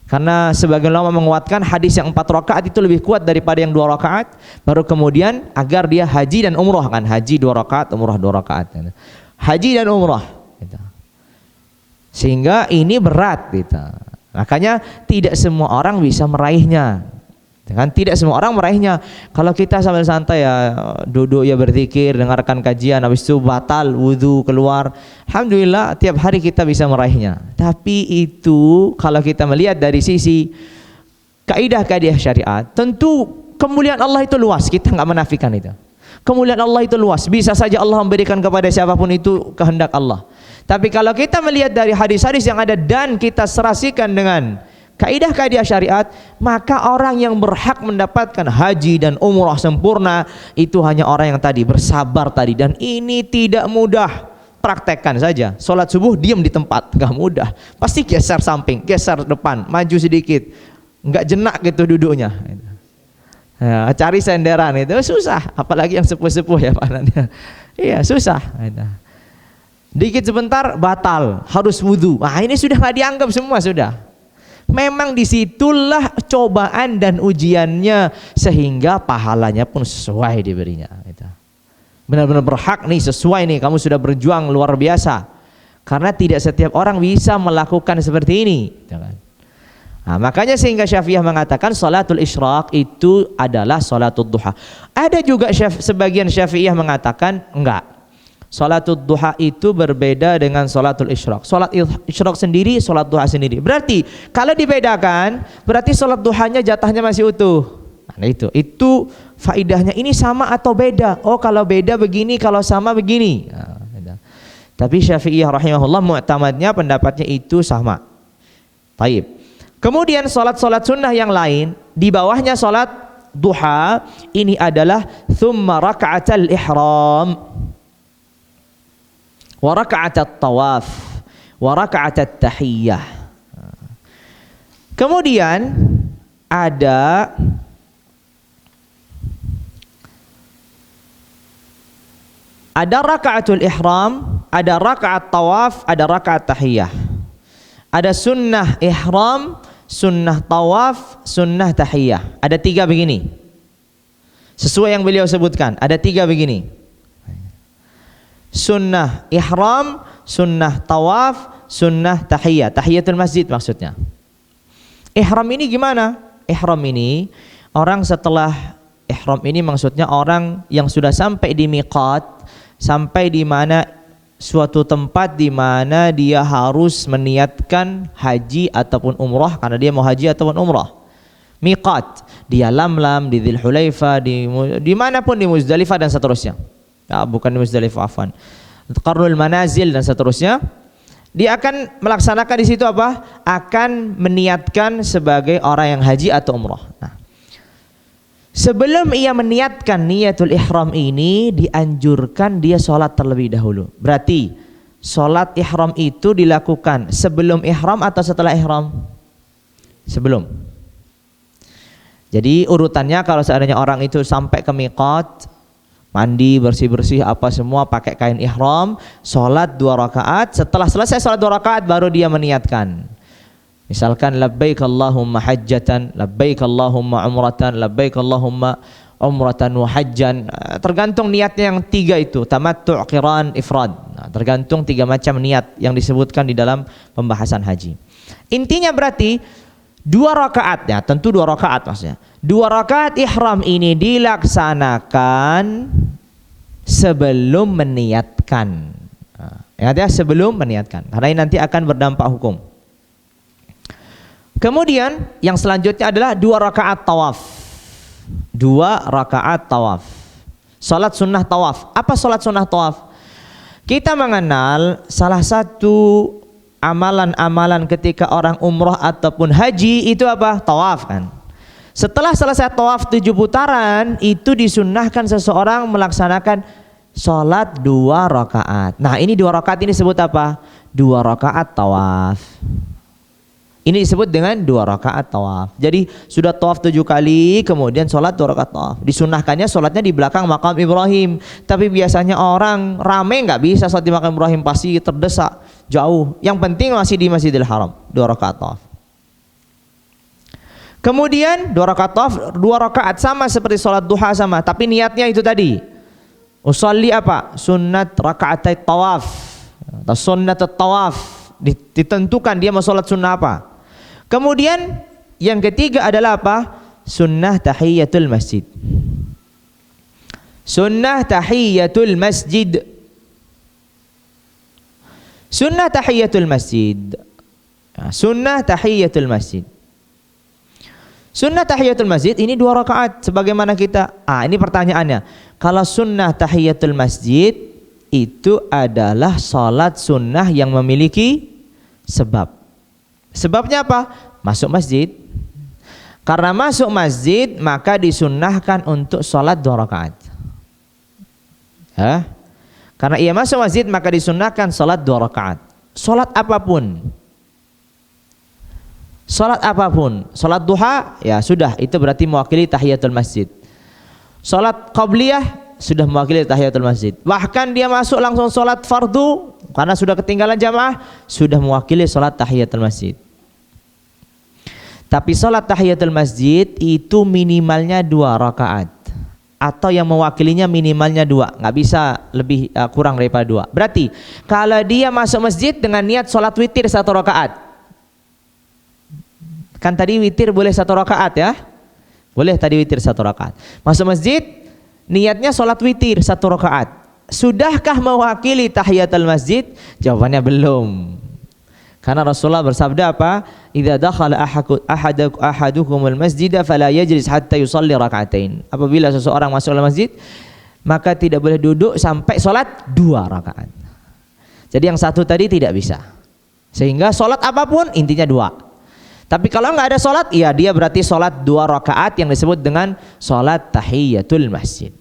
Karena sebagian ulama menguatkan hadis yang 4 rakaat itu lebih kuat daripada yang 2 rakaat. Baru kemudian agar dia haji dan umrah, kan haji 2 rakaat, umrah 2 rakaat. Haji dan umrah gitu. Sehingga ini berat gitu. Makanya tidak semua orang bisa meraihnya. Kan tidak semua orang meraihnya. Kalau kita sambil santai ya, duduk ya berzikir, dengarkan kajian, habis itu batal wudu keluar, alhamdulillah tiap hari kita bisa meraihnya. Tapi itu kalau kita melihat dari sisi kaidah-kaidah syariat, tentu kemuliaan Allah itu luas, kita nggak menafikan itu. Kemuliaan Allah itu luas, bisa saja Allah memberikan kepada siapapun itu kehendak Allah. Tapi kalau kita melihat dari hadis-hadis yang ada dan kita serasikan dengan kaidah-kaidah syariat, maka orang yang berhak mendapatkan haji dan umrah sempurna itu hanya orang yang tadi bersabar tadi, dan ini tidak mudah. Praktekkan saja, sholat subuh diam di tempat, gak mudah, pasti geser samping, geser depan, maju sedikit, nggak jenak gitu duduknya. Ya, cari senderan itu susah, apalagi yang sepuh-sepuh ya panannya, iya susah. Dikit sebentar batal, harus wudu. Nah ini sudah nggak dianggap semua sudah. Memang disitulah cobaan dan ujiannya, sehingga pahalanya pun sesuai diberinya. Benar-benar berhak nih, sesuai nih, kamu sudah berjuang luar biasa. Karena tidak setiap orang bisa melakukan seperti ini. Nah, makanya sehingga Syafi'iyah mengatakan salatul isyraq itu adalah salatul duha. Ada juga sebagian Syafi'iyah mengatakan enggak. Salatul duha itu berbeda dengan salatul isyraq. Salat isyraq sendiri, salat duha sendiri. Berarti kalau dibedakan, berarti salat duhanya jatahnya masih utuh. Nah, itu faidahnya. Ini sama atau beda? Oh, kalau beda begini, kalau sama begini. Nah, tapi Syafi'iyah rahimahullah mu'tamadnya pendapatnya itu sama. Taib. Kemudian salat-salat sunnah yang lain di bawahnya salat duha ini adalah thumma raka'atal ihram, wa raka'atat tawaf, wa raka'atat tahiyyah. Kemudian ada raka'atul ihram, ada raka'at tawaf, ada raka'at tahiyyah. Ada sunnah ihram, sunnah tawaf, sunnah tahiyyah. Ada 3 begini. Sesuai yang beliau sebutkan, ada 3 begini. Sunnah ihram, sunnah tawaf, sunnah tahiyyah. Tahiyatul masjid maksudnya. Ihram ini gimana? Ihram ini orang setelah ihram ini maksudnya orang yang sudah sampai di miqat, sampai di mana suatu tempat di mana dia harus meniatkan haji ataupun umrah, karena dia mau haji ataupun umrah. miqat, di Lamlam, di Dzul Hulaifah, di manapun, di Muzdalifah dan seterusnya. Ya, bukan di Muzdalifah, afwan. Qarnul Manazil dan seterusnya. Dia akan melaksanakan di situ apa? Akan meniatkan sebagai orang yang haji atau umrah. Nah, sebelum ia meniatkan niyatul ihram ini, dianjurkan dia sholat terlebih dahulu. Berarti sholat ihram itu dilakukan sebelum ihram atau setelah ihram? Sebelum. Jadi urutannya kalau seandainya orang itu sampai ke miqat, mandi, bersih-bersih apa semua, pakai kain ihram, sholat 2 rakaat. Setelah selesai sholat 2 rakaat baru dia meniatkan. Misalkan labbaik Allahumma hajjatan, labbaik Allahumma umratan, labbaik Allahumma umratan wa hajjan. Tergantung niatnya yang 3 itu, tamattu', qiran, ifrad. Nah, tergantung 3 macam niat yang disebutkan di dalam pembahasan haji. Intinya berarti 2 rakaat, ya tentu 2 rakaat maksudnya. 2 rakaat ihram ini dilaksanakan sebelum meniatkan. Ingat ya, sebelum meniatkan. Karena ini nanti akan berdampak hukum. Kemudian yang selanjutnya adalah 2 rakaat tawaf. 2 rakaat tawaf. Salat sunnah tawaf. Apa salat sunnah tawaf? Kita mengenal salah satu amalan-amalan ketika orang umroh ataupun haji itu apa? Tawaf kan. Setelah selesai tawaf 7 putaran, itu disunnahkan seseorang melaksanakan sholat 2 rakaat. Nah, ini 2 rakaat ini disebut apa? 2 rakaat tawaf. Ini disebut dengan 2 rakaat tawaf. Jadi sudah tawaf 7 kali, kemudian sholat 2 rakaat tawaf. Disunnahkannya sholatnya di belakang makam Ibrahim. Tapi biasanya orang rame nggak bisa sholat di makam Ibrahim, pasti terdesak jauh. Yang penting masih di Masjidil Haram, 2 rakaat tawaf. Kemudian 2 rakaat tawaf, 2 rakaat sama seperti sholat duha sama, tapi niatnya itu tadi. Usolli apa? Sunnat rakaatai tawaf atau sunnat tawaf. Ditentukan dia mau sholat sunnah apa. Kemudian yang ketiga adalah apa? Sunnah tahiyatul masjid. Sunnah tahiyatul masjid. Sunnah tahiyatul masjid. Sunnah tahiyatul masjid. Sunnah tahiyatul masjid ini 2 rakaat sebagaimana kita. Ini pertanyaannya. Kalau sunnah tahiyatul masjid itu adalah salat sunnah yang memiliki sebab. Sebabnya apa? Masuk masjid. Karena masuk masjid maka disunnahkan untuk salat 2 rakaat. Karena ia masuk masjid maka disunnahkan salat 2 rakaat. Salat apapun. Salat apapun. Salat duha ya sudah, itu berarti mewakili tahiyatul masjid. Salat qabliyah sudah mewakili tahiyatul masjid. Bahkan dia masuk langsung salat fardu karena sudah ketinggalan jamaah, sudah mewakili salat tahiyatul masjid. Tapi salat tahiyatul masjid itu minimalnya 2 rakaat. Atau yang mewakilinya minimalnya 2, nggak bisa lebih kurang daripada 2. Berarti kalau dia masuk masjid dengan niat salat witir 1 rakaat. Kan tadi witir boleh 1 rakaat ya? Boleh tadi witir 1 rakaat. Masuk masjid niatnya salat witir 1 rakaat. Sudahkah mewakili tahiyatul masjid? Jawabannya belum. Karena Rasulullah bersabda apa? Idza dakhala ahadukumul masjida fala yajlis hatta yusalli raka'atain. Apabila seseorang masuk ke masjid, maka tidak boleh duduk sampai salat 2 rakaat. Jadi yang satu tadi tidak bisa. Sehingga salat apapun intinya 2. Tapi kalau enggak ada salat, ya dia berarti salat 2 rakaat yang disebut dengan salat tahiyatul masjid.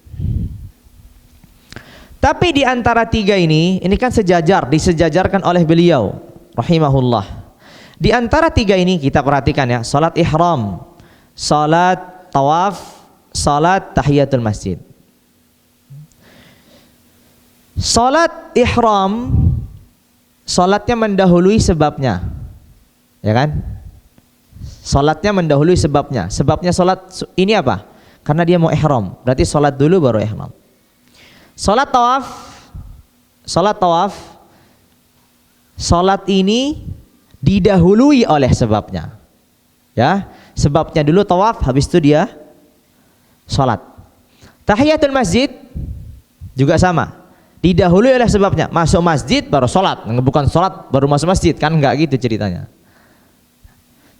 Tapi di antara 3 ini kan disejajarkan oleh beliau rahimahullah. Di antara 3 ini kita perhatikan ya, salat ihram, salat tawaf, salat tahiyatul masjid. Salat ihram, salatnya mendahului sebabnya, ya kan? Salatnya mendahului sebabnya. Sebabnya salat ini apa? Karena dia mau ihram, berarti salat dulu baru ihram. Salat tawaf, salat ini didahului oleh sebabnya. Ya, sebabnya dulu tawaf, habis itu dia salat. Tahiyatul masjid juga sama. Didahului oleh sebabnya. Masuk masjid baru salat, bukan salat baru masuk masjid, kan enggak gitu ceritanya.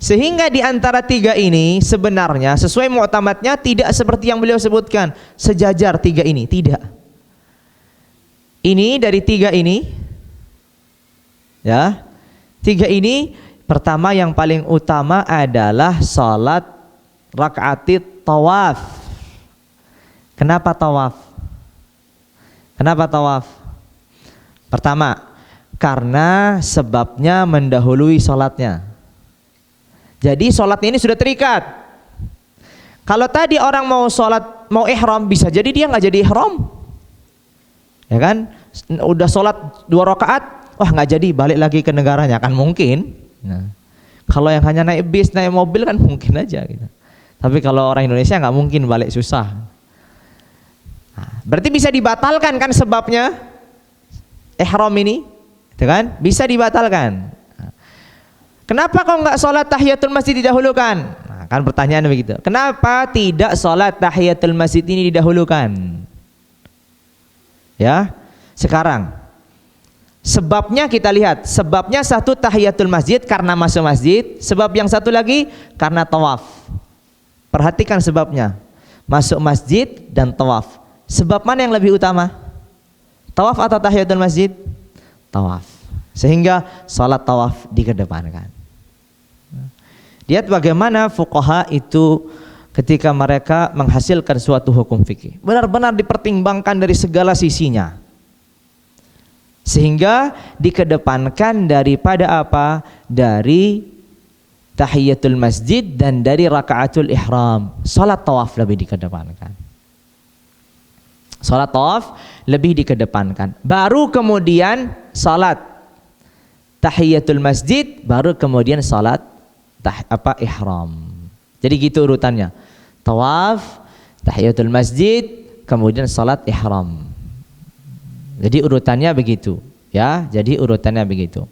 Sehingga di antara tiga ini sebenarnya sesuai mu'tamadnya tidak seperti yang beliau sebutkan sejajar tiga ini, tidak. Ini dari tiga ini, ya, tiga ini pertama yang paling utama adalah salat rakaatit tawaf. Kenapa tawaf? Kenapa tawaf? Pertama, karena sebabnya mendahului salatnya. Jadi sholatnya ini sudah terikat. Kalau tadi orang mau sholat, mau ihram, bisa jadi dia nggak jadi ihram, ya kan? Udah sholat 2 rakaat, wah nggak jadi, balik lagi ke negaranya, kan mungkin. Nah, kalau yang hanya naik bis, naik mobil kan mungkin aja gitu. Tapi kalau orang Indonesia nggak mungkin, balik susah. Nah, berarti bisa dibatalkan kan sebabnya ihram ini, gitu kan? Bisa dibatalkan. Kenapa kau nggak sholat tahiyatul masjid didahulukan? Nah, kan pertanyaan begitu. Kenapa tidak sholat tahiyatul masjid ini didahulukan? Ya, sekarang sebabnya kita lihat. Sebabnya satu tahiyatul masjid karena masuk masjid. Sebab yang satu lagi karena tawaf. Perhatikan sebabnya. Masuk masjid dan tawaf. Sebab mana yang lebih utama? Tawaf atau tahiyatul masjid? Tawaf. Sehingga salat tawaf dikedepankan. Lihat bagaimana fuqaha itu ketika mereka menghasilkan suatu hukum fikih, benar-benar dipertimbangkan dari segala sisinya, sehingga dikedepankan daripada apa? Dari tahiyatul masjid dan dari rakaatul ihram. Salat tawaf lebih dikedepankan. Salat tawaf lebih dikedepankan. Baru kemudian salat tahiyatul masjid, baru kemudian salat ihram. Jadi gitu urutannya. Tawaf, tahiyatul masjid, kemudian salat ihram. Jadi urutannya begitu, ya. Jadi urutannya begitu.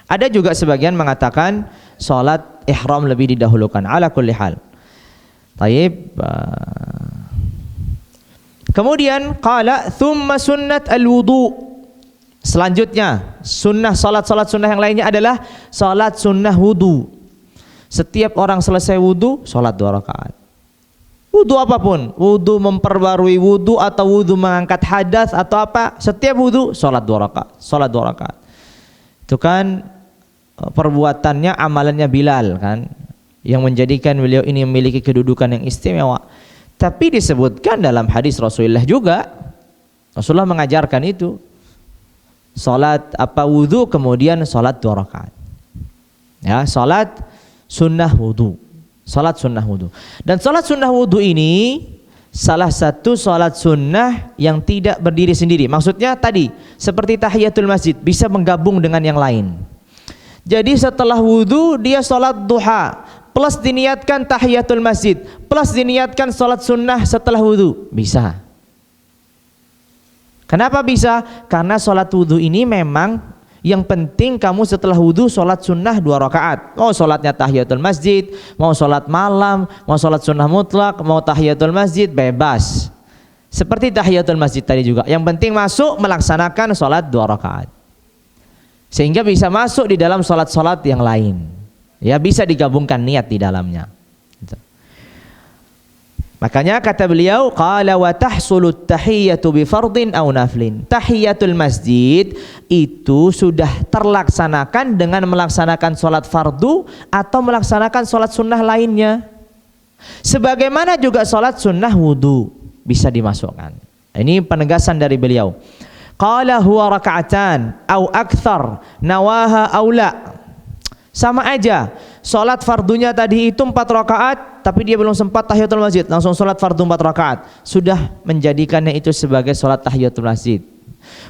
Ada juga sebagian mengatakan salat ihram lebih didahulukan. Ala kulli hal. Taib. Kemudian qala thumma sunnat al-wudu. Selanjutnya sunnah salat sunnah yang lainnya adalah salat sunnah wudu. Setiap orang selesai wudu, salat 2 rakaat. Wudu apapun, wudu memperbarui wudu atau wudu mengangkat hadas atau apa, setiap wudu salat 2 rakaat, salat 2 rakaat. Itu kan perbuatannya, amalannya Bilal kan, yang menjadikan beliau ini memiliki kedudukan yang istimewa. Tapi disebutkan dalam hadis Rasulullah juga, Rasulullah mengajarkan itu. Salat wudu kemudian salat 2 rakaat. Ya, salat sunnah wudu. Salat sunnah wudu. Dan salat sunnah wudu ini salah satu salat sunnah yang tidak berdiri sendiri. Maksudnya tadi seperti tahiyatul masjid bisa menggabung dengan yang lain. Jadi setelah wudu dia salat duha plus diniatkan tahiyatul masjid plus diniatkan salat sunnah setelah wudu, bisa. Kenapa bisa? Karena salat wudu ini memang yang penting kamu setelah wudu sholat sunnah 2 rakaat. Mau sholatnya tahiyatul masjid, mau sholat malam, mau sholat sunnah mutlak, mau tahiyatul masjid, bebas. Seperti tahiyatul masjid tadi juga. Yang penting masuk melaksanakan sholat 2 rakaat. Sehingga bisa masuk di dalam sholat-sholat yang lain. Ya, bisa digabungkan niat di dalamnya. Makanya kata beliau, qala wa tahsulut tahiyyatu bi fardhin aw naflin. Tahiyatul masjid itu sudah terlaksanakan dengan melaksanakan salat fardu atau melaksanakan salat sunnah lainnya. Sebagaimana juga salat sunnah wudu bisa dimasukkan. Ini penegasan dari beliau. Qala huwa raka'atan aw akthar nawaha aw la. Sama aja. Salat fardunya tadi itu 4 rakaat, tapi dia belum sempat tahiyatul masjid, langsung salat fardu 4 rakaat. Sudah menjadikannya itu sebagai salat tahiyatul masjid.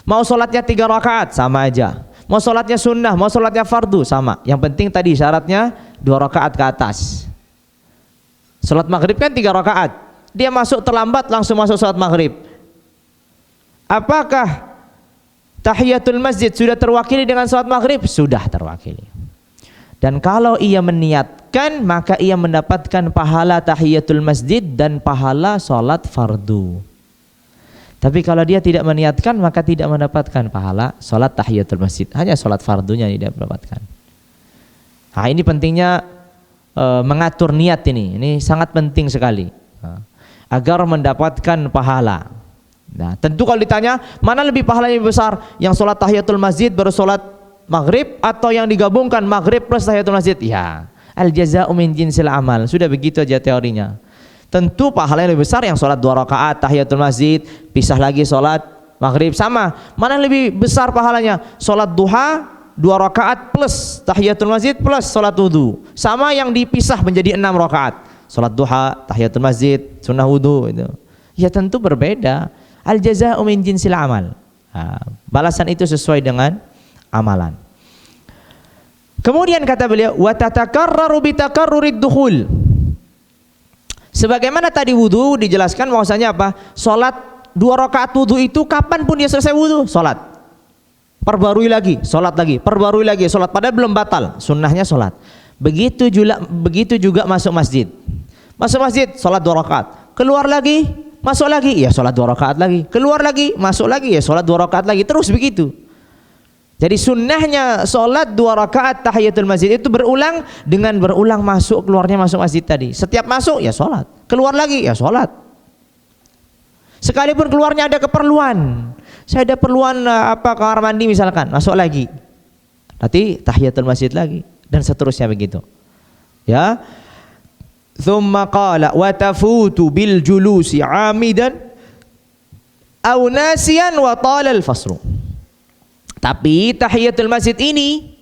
Mau salatnya 3 rakaat, sama aja. Mau salatnya sunnah, mau salatnya fardu, sama. Yang penting tadi syaratnya 2 rakaat ke atas. Salat maghrib kan 3 rakaat. Dia masuk terlambat, langsung masuk salat maghrib. Apakah tahiyatul masjid sudah terwakili dengan salat maghrib? Sudah terwakili. Dan kalau ia meniatkan, maka ia mendapatkan pahala tahiyatul masjid dan pahala salat fardu. Tapi kalau dia tidak meniatkan, maka tidak mendapatkan pahala salat tahiyatul masjid. Hanya salat fardunya yang dia dapatkan. Nah, ini pentingnya mengatur niat ini sangat penting sekali agar mendapatkan pahala. Nah, tentu kalau ditanya mana lebih pahalanya lebih besar, yang sholat tahiyatul masjid baru sholat maghrib atau yang digabungkan maghrib plus tahiyatul masjid? Ya, al jaza'u min jinsil amal, sudah begitu aja teorinya. Tentu pahalanya lebih besar yang sholat 2 rakaat tahiyatul masjid pisah lagi sholat maghrib. Sama, mana lebih besar pahalanya? Sholat duha 2 rakaat plus tahiyatul masjid plus sholat wudu, sama yang dipisah menjadi 6 rakaat, sholat duha, tahiyatul masjid, sunnah wudu itu. Ya tentu berbeda. Al jazaa'u min jinsil amal. Balasan itu sesuai dengan amalan. Kemudian kata beliau, wa tatakarraru bi takarrurid dukhul. Sebagaimana tadi wudu dijelaskan bahwasanya apa? Salat 2 rakaat wudu itu kapan pun dia selesai wudu, salat. Perbarui lagi, salat lagi, perbarui lagi, salat, padahal belum batal, sunnahnya salat. Begitu juga masuk masjid. Masuk masjid, salat 2 rakaat. Keluar lagi, masuk lagi, ya salat 2 rakaat lagi. Keluar lagi, masuk lagi, ya salat 2 rakaat lagi. Terus begitu. Jadi sunnahnya salat 2 rakaat tahiyatul masjid itu berulang dengan berulang masuk keluarnya masuk masjid tadi. Setiap masuk ya salat, keluar lagi ya salat. Sekalipun keluarnya ada keperluan, saya ada perluan apa kamar mandi misalkan, masuk lagi. Nanti tahiyatul masjid lagi dan seterusnya begitu. Ya. Tsumma qala wa tafutu bil julusi 'amidan aw nasiyan wa tala al fasru. Tapi tahiyatul masjid ini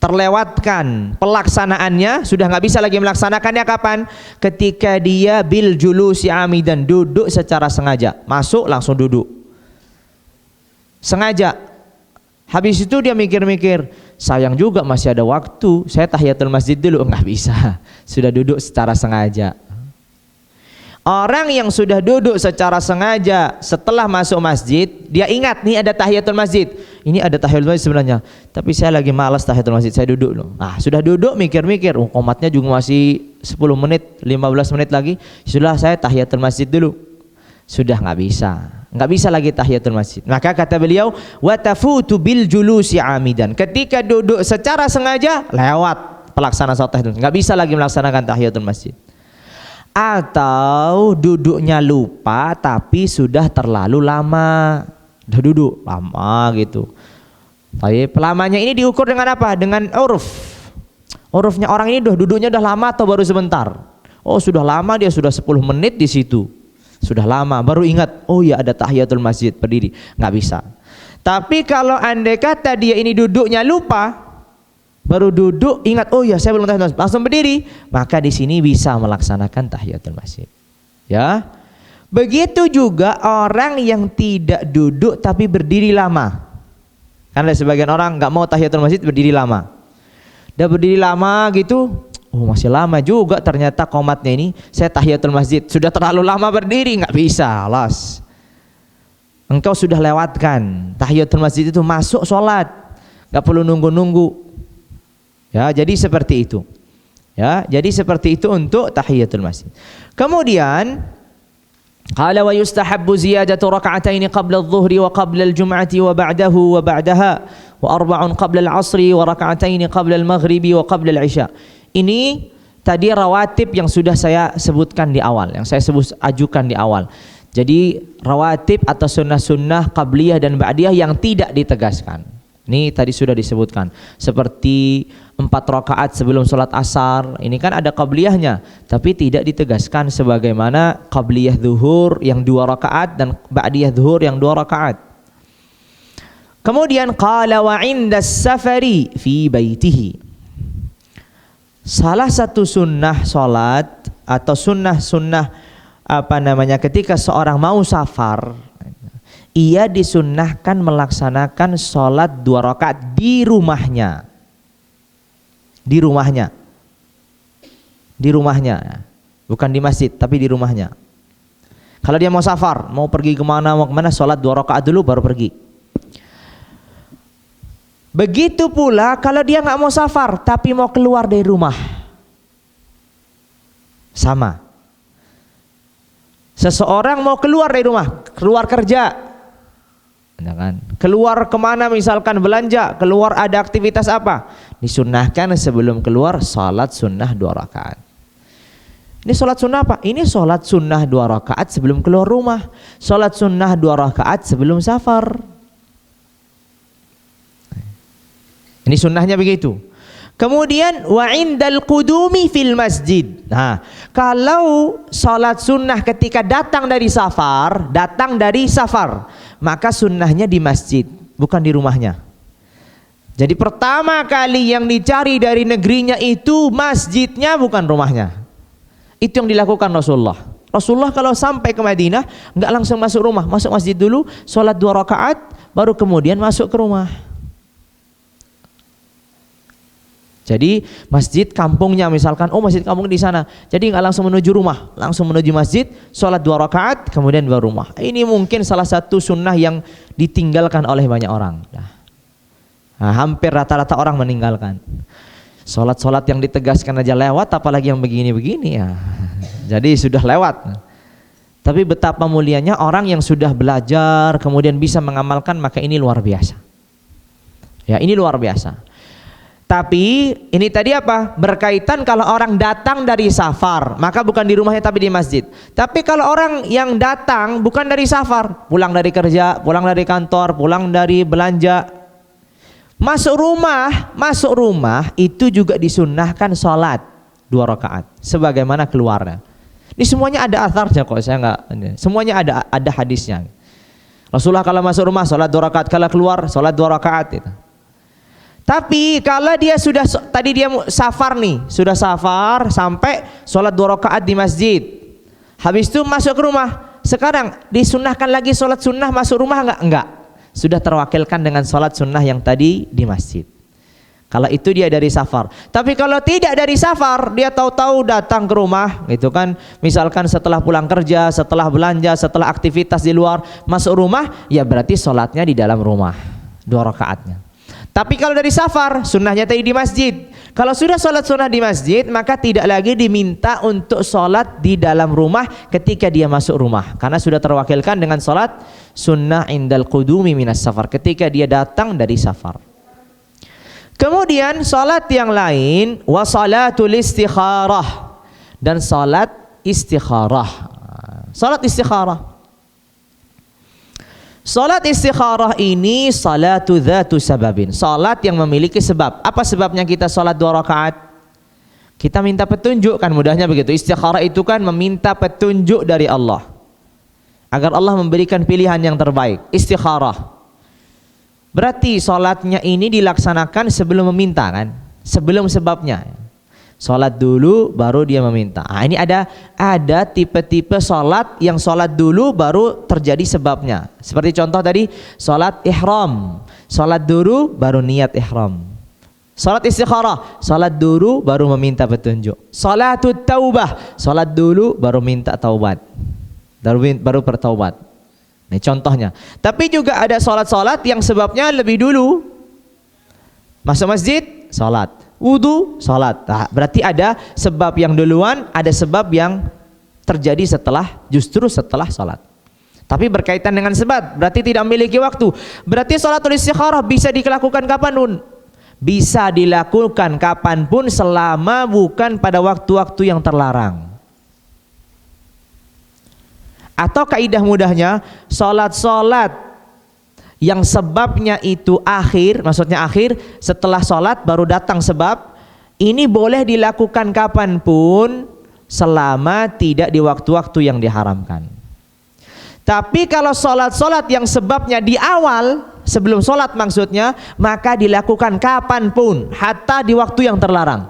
terlewatkan pelaksanaannya, sudah nggak bisa lagi melaksanakannya kapan? Ketika dia bil julusi amidan, duduk secara sengaja, masuk langsung duduk sengaja. Habis itu dia mikir-mikir, sayang juga masih ada waktu, saya tahiyatul masjid dulu. Nggak bisa, sudah duduk secara sengaja. Orang yang sudah duduk secara sengaja setelah masuk masjid, dia ingat nih ada tahiyatul masjid. Ini ada tahiyatul masjid sebenarnya, tapi saya lagi malas tahiyatul masjid, saya duduk loh. Nah, sudah duduk mikir-mikir, qomatnya juga masih 10 menit, 15 menit lagi. Sudah saya tahiyatul masjid dulu. Sudah nggak bisa lagi tahiyatul masjid. Maka kata beliau, wa tafutu bil julusi amidan. Ketika duduk secara sengaja, lewat pelaksanaan salat tahiyatul masjid. Nggak bisa lagi melaksanakan tahiyatul masjid. Atau duduknya lupa tapi sudah terlalu lama, udah duduk lama gitu. Tapi pelamanya ini diukur dengan apa? Dengan urufnya orang ini duduknya udah lama atau baru sebentar. Oh sudah lama, dia sudah 10 menit di situ, sudah lama, baru ingat, oh ya ada tahiyatul masjid, berdiri. Nggak bisa. Tapi kalau andai kata dia ini duduknya lupa, baru duduk ingat, oh ya saya belum tahiyatul masjid, langsung berdiri, maka di sini bisa melaksanakan tahiyatul masjid. Ya, begitu juga orang yang tidak duduk tapi berdiri lama. Karena sebagian orang nggak mau tahiyatul masjid berdiri lama. Dia berdiri lama gitu, oh masih lama juga ternyata qomatnya ini, saya tahiyatul masjid, sudah terlalu lama berdiri, nggak bisa, alas. Engkau sudah lewatkan tahiyatul masjid itu, masuk sholat, nggak perlu nunggu-nunggu. Ya, jadi seperti itu. Ya, jadi seperti itu untuk tahiyatul masjid. Kemudian qala wa yustahabbu ziyadatu rak'ataini qabla adh-dhuhri wa qabla al-jum'ati wa ba'dahu wa ba'daha wa arba'un qabla al-'ashri wa rak'ataini qabla al-maghribi wa qabla al-'isha. Ini tadi rawatib yang sudah saya sebutkan di awal, yang saya ajukan di awal. Jadi rawatib atau sunnah-sunnah qabliyah dan ba'diyah yang tidak ditegaskan. Ini tadi sudah disebutkan, seperti 4 rakaat sebelum sholat asar, ini kan ada qabliyahnya, tapi tidak ditegaskan sebagaimana qabliyah zuhur yang 2 rakaat dan ba'diyah zuhur yang 2 rakaat. Kemudian qala wa 'inda as-safari fi baitihi. Salah satu sunnah sholat atau sunnah ketika seorang mau safar, ia disunnahkan melaksanakan sholat 2 rakaat di rumahnya. Di rumahnya, bukan di masjid, tapi di rumahnya. Kalau dia mau safar, mau pergi kemana, sholat 2 rakaat dulu baru pergi. Begitu pula kalau dia nggak mau safar, tapi mau keluar dari rumah, sama. Seseorang mau keluar dari rumah, keluar kerja, keluar kemana misalkan belanja, keluar ada aktivitas apa, Disunnahkan sebelum keluar salat sunnah 2 rakaat. Ini salat sunnah apa? Ini salat sunnah 2 rakaat sebelum keluar rumah. Salat sunnah 2 rakaat sebelum safar. Ini sunnahnya begitu. Kemudian wa indal qudumi fil masjid. Nah, kalau salat sunnah ketika datang dari safar, maka sunnahnya di masjid, bukan di rumahnya. Jadi pertama kali yang dicari dari negerinya itu masjidnya, bukan rumahnya. Itu yang dilakukan Rasulullah. Rasulullah kalau sampai ke Madinah enggak langsung masuk rumah, masuk masjid dulu, salat 2 rakaat, baru kemudian masuk ke rumah. Jadi masjid kampungnya misalkan, oh masjid kampung di sana, jadi nggak langsung menuju rumah, langsung menuju masjid, sholat 2 rakaat, kemudian baru rumah. Ini mungkin salah satu sunnah yang ditinggalkan oleh banyak orang. Nah, hampir rata-rata orang meninggalkan. Sholat-sholat yang ditegaskan aja lewat, apalagi yang begini-begini ya. Jadi sudah lewat. Tapi betapa mulianya orang yang sudah belajar, kemudian bisa mengamalkan, maka ini luar biasa. Ya, ini luar biasa. Tapi ini tadi apa? Berkaitan kalau orang datang dari safar, maka bukan di rumahnya tapi di masjid. Tapi kalau orang yang datang bukan dari safar, pulang dari kerja, pulang dari kantor, pulang dari belanja, masuk rumah itu juga disunnahkan sholat 2 rakaat sebagaimana keluarnya. Ini semuanya ada atharnya kok, saya enggak, semuanya ada hadisnya. Rasulullah kalau masuk rumah sholat 2 rakaat, kalau keluar sholat 2 rakaat itu. Tapi kalau dia sudah tadi dia safar nih, sudah safar sampai sholat 2 rakaat di masjid, habis itu masuk ke rumah, sekarang disunnahkan lagi sholat sunnah masuk rumah enggak? Sudah terwakilkan dengan sholat sunnah yang tadi di masjid. Kalau itu dia dari safar. Tapi kalau tidak dari safar, dia tahu-tahu datang ke rumah, gitu kan? Misalkan setelah pulang kerja, setelah belanja, setelah aktivitas di luar, masuk rumah, ya berarti sholatnya di dalam rumah 2 rakaatnya. Tapi kalau dari safar, sunnahnya tadi di masjid. Kalau sudah sholat sunnah di masjid, maka tidak lagi diminta untuk sholat di dalam rumah ketika dia masuk rumah, karena sudah terwakilkan dengan sholat sunnah indal qudumi minas safar, ketika dia datang dari safar. Kemudian sholat yang lain, wa sholatul istikharah, dan sholat istikharah. Sholat istikharah. Salat istikharah ini salatu dzatu sababin, salat yang memiliki sebab. Apa sebabnya kita salat 2 rakaat? Kita minta petunjuk, kan mudahnya begitu. Istikharah itu kan meminta petunjuk dari Allah, agar Allah memberikan pilihan yang terbaik. Istikharah berarti salatnya ini dilaksanakan sebelum meminta, kan? Sebelum sebabnya. Salat dulu baru dia meminta. Nah, ini ada tipe-tipe salat yang salat dulu baru terjadi sebabnya. Seperti contoh tadi, salat ihram. Salat dulu baru niat ihram. Salat istikharah, salat dulu baru meminta petunjuk. Salatut taubah, salat dulu baru minta taubat. Baru bertaubat. Ini contohnya. Tapi juga ada salat-salat yang sebabnya lebih dulu. Masuk masjid, salat. Wudu, salat. Nah, berarti ada sebab yang duluan, ada sebab yang terjadi justru setelah salat. Tapi berkaitan dengan sebab, berarti tidak memiliki waktu. Berarti salatul istikharah bisa dilakukan kapanpun. Bisa dilakukan kapanpun selama bukan pada waktu-waktu yang terlarang. Atau kaidah mudahnya, salat-salat yang sebabnya itu akhir, maksudnya akhir setelah sholat baru datang sebab, ini boleh dilakukan kapanpun selama tidak di waktu-waktu yang diharamkan. Tapi kalau sholat-sholat yang sebabnya di awal, sebelum sholat maksudnya, maka dilakukan kapanpun, hatta di waktu yang terlarang.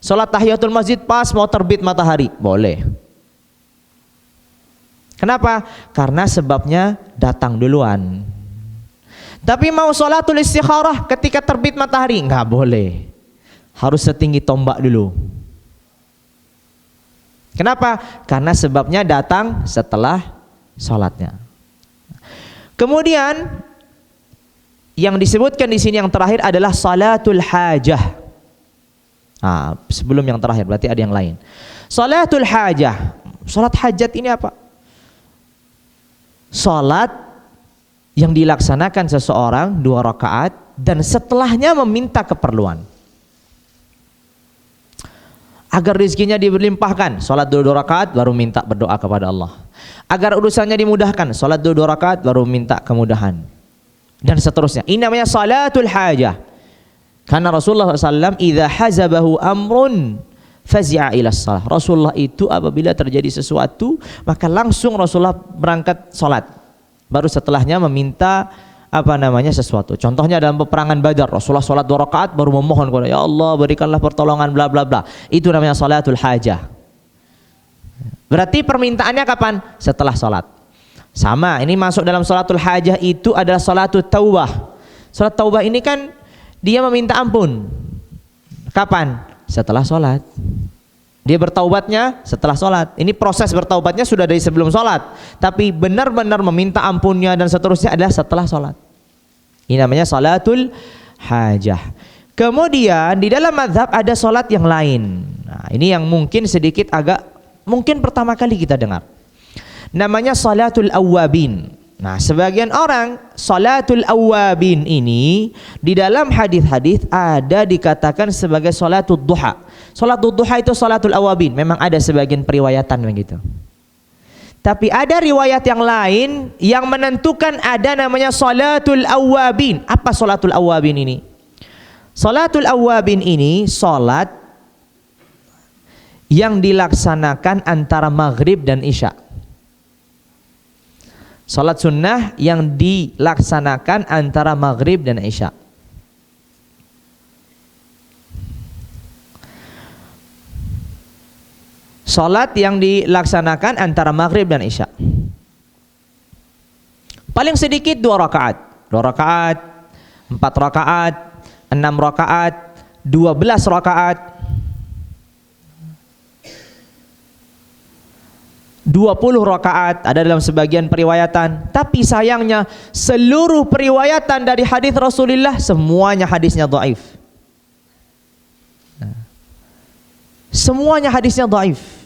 Sholat tahiyatul masjid pas mau terbit matahari, boleh. Kenapa? Karena sebabnya datang duluan. Tapi mau sholatul istikharah ketika terbit matahari, enggak boleh. Harus setinggi tombak dulu. Kenapa? Karena sebabnya datang setelah sholatnya. Kemudian yang disebutkan di sini yang terakhir adalah salatul hajah. Nah, sebelum yang terakhir berarti ada yang lain. Salatul hajah. Salat hajat ini apa? Salat yang dilaksanakan seseorang 2 rakaat dan setelahnya meminta keperluan. Agar rezekinya dilimpahkan, salat dulu 2 rakaat baru minta berdoa kepada Allah. Agar urusannya dimudahkan, salat dulu 2 rakaat baru minta kemudahan. Dan seterusnya. Ini namanya salatul hajah. Karena Rasulullah SAW idza hazabahu amrun fazi'a ila shalah. Rasulullah itu apabila terjadi sesuatu, maka langsung Rasulullah berangkat salat. Baru setelahnya meminta sesuatu. Contohnya dalam peperangan Badar, Rasulullah salat 2 rakaat baru memohon kepada ya Allah berikanlah pertolongan bla bla bla. Itu namanya salatul hajah. Berarti permintaannya kapan? Setelah salat. Sama, ini masuk dalam salatul hajah itu adalah salatul taubah. Salat taubah ini kan dia meminta ampun. Kapan? Setelah salat. Dia bertaubatnya setelah salat. Ini proses bertaubatnya sudah dari sebelum salat, tapi benar-benar meminta ampunnya dan seterusnya adalah setelah salat. Ini namanya salatul hajah. Kemudian di dalam mazhab ada salat yang lain. Nah, ini yang mungkin sedikit mungkin pertama kali kita dengar. Namanya salatul awwabin. Nah, sebagian orang salatul awwabin ini di dalam hadis-hadis ada dikatakan sebagai salatul duha. Salatul duha itu salatul awwabin. Memang ada sebagian periwayatan begitu. Tapi ada riwayat yang lain yang menentukan ada namanya salatul awwabin. Apa salatul awwabin ini? Salatul awwabin ini salat yang dilaksanakan antara maghrib dan isya. Salat sunnah yang dilaksanakan antara maghrib dan isya. Salat yang dilaksanakan antara maghrib dan isya. Paling sedikit 2 rakaat. 2 rakaat, 4 rakaat, 6 rakaat, 12 rakaat, 20 rakaat ada dalam sebagian periwayatan. Tapi sayangnya seluruh periwayatan dari hadis Rasulullah semuanya hadisnya dhaif. Semuanya hadisnya dhaif.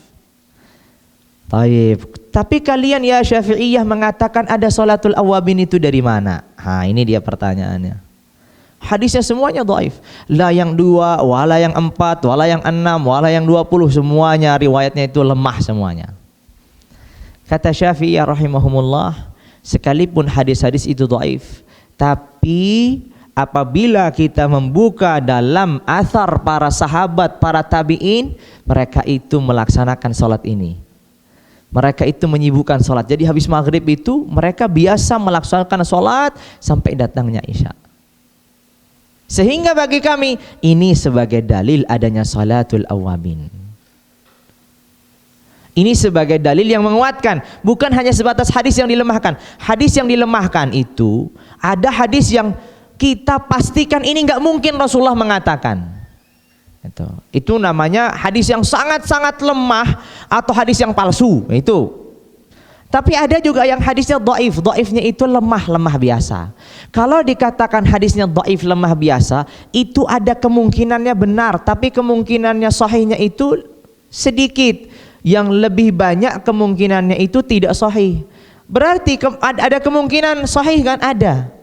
Taib. Tapi kalian ya Syafi'iyah mengatakan ada salatul awwabin itu dari mana? Ini dia pertanyaannya. Hadisnya semuanya dhaif. La yang 2, wala yang 4, wala yang 6, wala yang 20, semuanya riwayatnya itu lemah semuanya. Kata Syafi'iyah rahimahumullah, sekalipun hadis-hadis itu dhaif, tapi apabila kita membuka dalam athar para sahabat, para tabi'in, mereka itu melaksanakan salat ini. Mereka itu menyibukkan salat. Jadi habis maghrib itu mereka biasa melaksanakan salat sampai datangnya isya. Sehingga bagi kami ini sebagai dalil adanya salatul awwabin. Ini sebagai dalil yang menguatkan, bukan hanya sebatas hadis yang dilemahkan. Hadis yang dilemahkan itu ada hadis yang kita pastikan ini nggak mungkin Rasulullah mengatakan. Itu namanya hadis yang sangat-sangat lemah atau hadis yang palsu itu. Tapi ada juga yang hadisnya dhaif. Dhaifnya itu lemah biasa. Kalau dikatakan hadisnya dhaif lemah biasa, itu ada kemungkinannya benar, tapi kemungkinannya sahihnya itu sedikit. Yang lebih banyak kemungkinannya itu tidak sahih. Berarti ada kemungkinan sahih kan? Ada.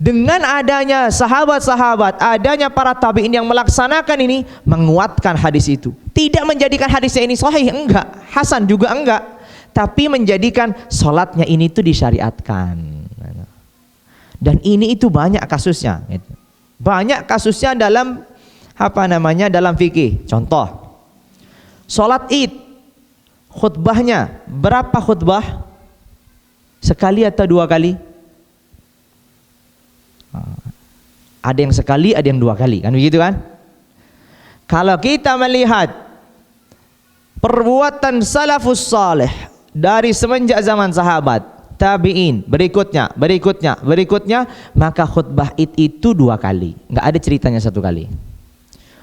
Dengan adanya sahabat-sahabat, adanya para tabi'in yang melaksanakan ini, menguatkan hadis itu. Tidak menjadikan hadisnya ini sahih, enggak. Hasan juga enggak. Tapi menjadikan salatnya ini tuh disyariatkan. Dan ini itu banyak kasusnya. Banyak kasusnya dalam dalam fikih. Contoh, salat Id, khutbahnya berapa khutbah? Sekali atau 2 kali? Ada yang sekali, ada yang 2 kali, kan begitu kan? Kalau kita melihat perbuatan salafus saleh dari semenjak zaman sahabat, tabi'in, berikutnya, maka khutbah Id itu 2 kali. Enggak ada ceritanya 1 kali.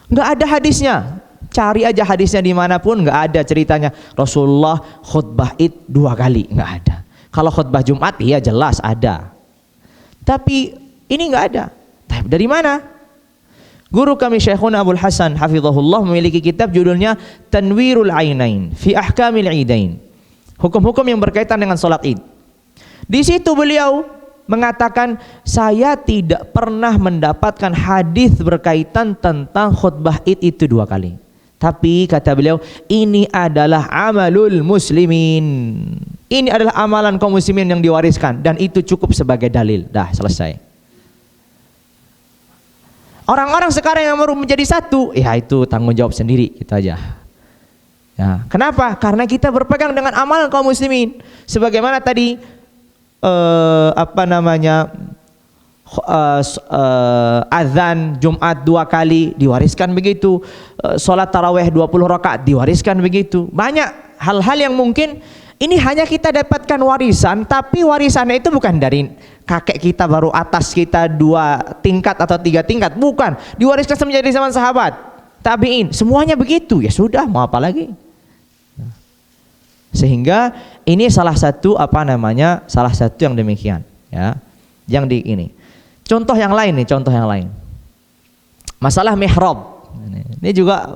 Enggak ada hadisnya. Cari aja hadisnya dimanapun, enggak ada ceritanya Rasulullah khutbah Id 2 kali, enggak ada. Kalau khutbah Jumat, iya jelas ada. Tapi ini enggak ada. Dari mana? Guru kami Syekhuna Abdul Hasan hafizahullah memiliki kitab judulnya Tanwirul Ainain fi Ahkamil Idain. Hukum-hukum yang berkaitan dengan salat Id. Di situ beliau mengatakan, saya tidak pernah mendapatkan hadis berkaitan tentang khutbah Id itu 2 kali. Tapi kata beliau, ini adalah amalul muslimin. Ini adalah amalan kaum muslimin yang diwariskan, dan itu cukup sebagai dalil. Dah selesai. Orang-orang sekarang yang baru menjadi satu, ya itu tanggung jawab sendiri, gitu aja. Ya, kenapa? Karena kita berpegang dengan amalan kaum muslimin. Sebagaimana tadi azan Jumat 2 kali diwariskan begitu, sholat tarawih 20 rakaat diwariskan begitu. Banyak hal-hal yang mungkin ini hanya kita dapatkan warisan, tapi warisannya itu bukan dari kakek kita baru atas kita 2 tingkat atau 3 tingkat, bukan, diwariskan menjadi zaman sahabat, tabi'in, semuanya begitu. Ya sudah, mau apa lagi? Sehingga ini salah satu salah satu yang demikian, ya, yang di ini. Contoh yang lain nih, masalah mihrab. Ini juga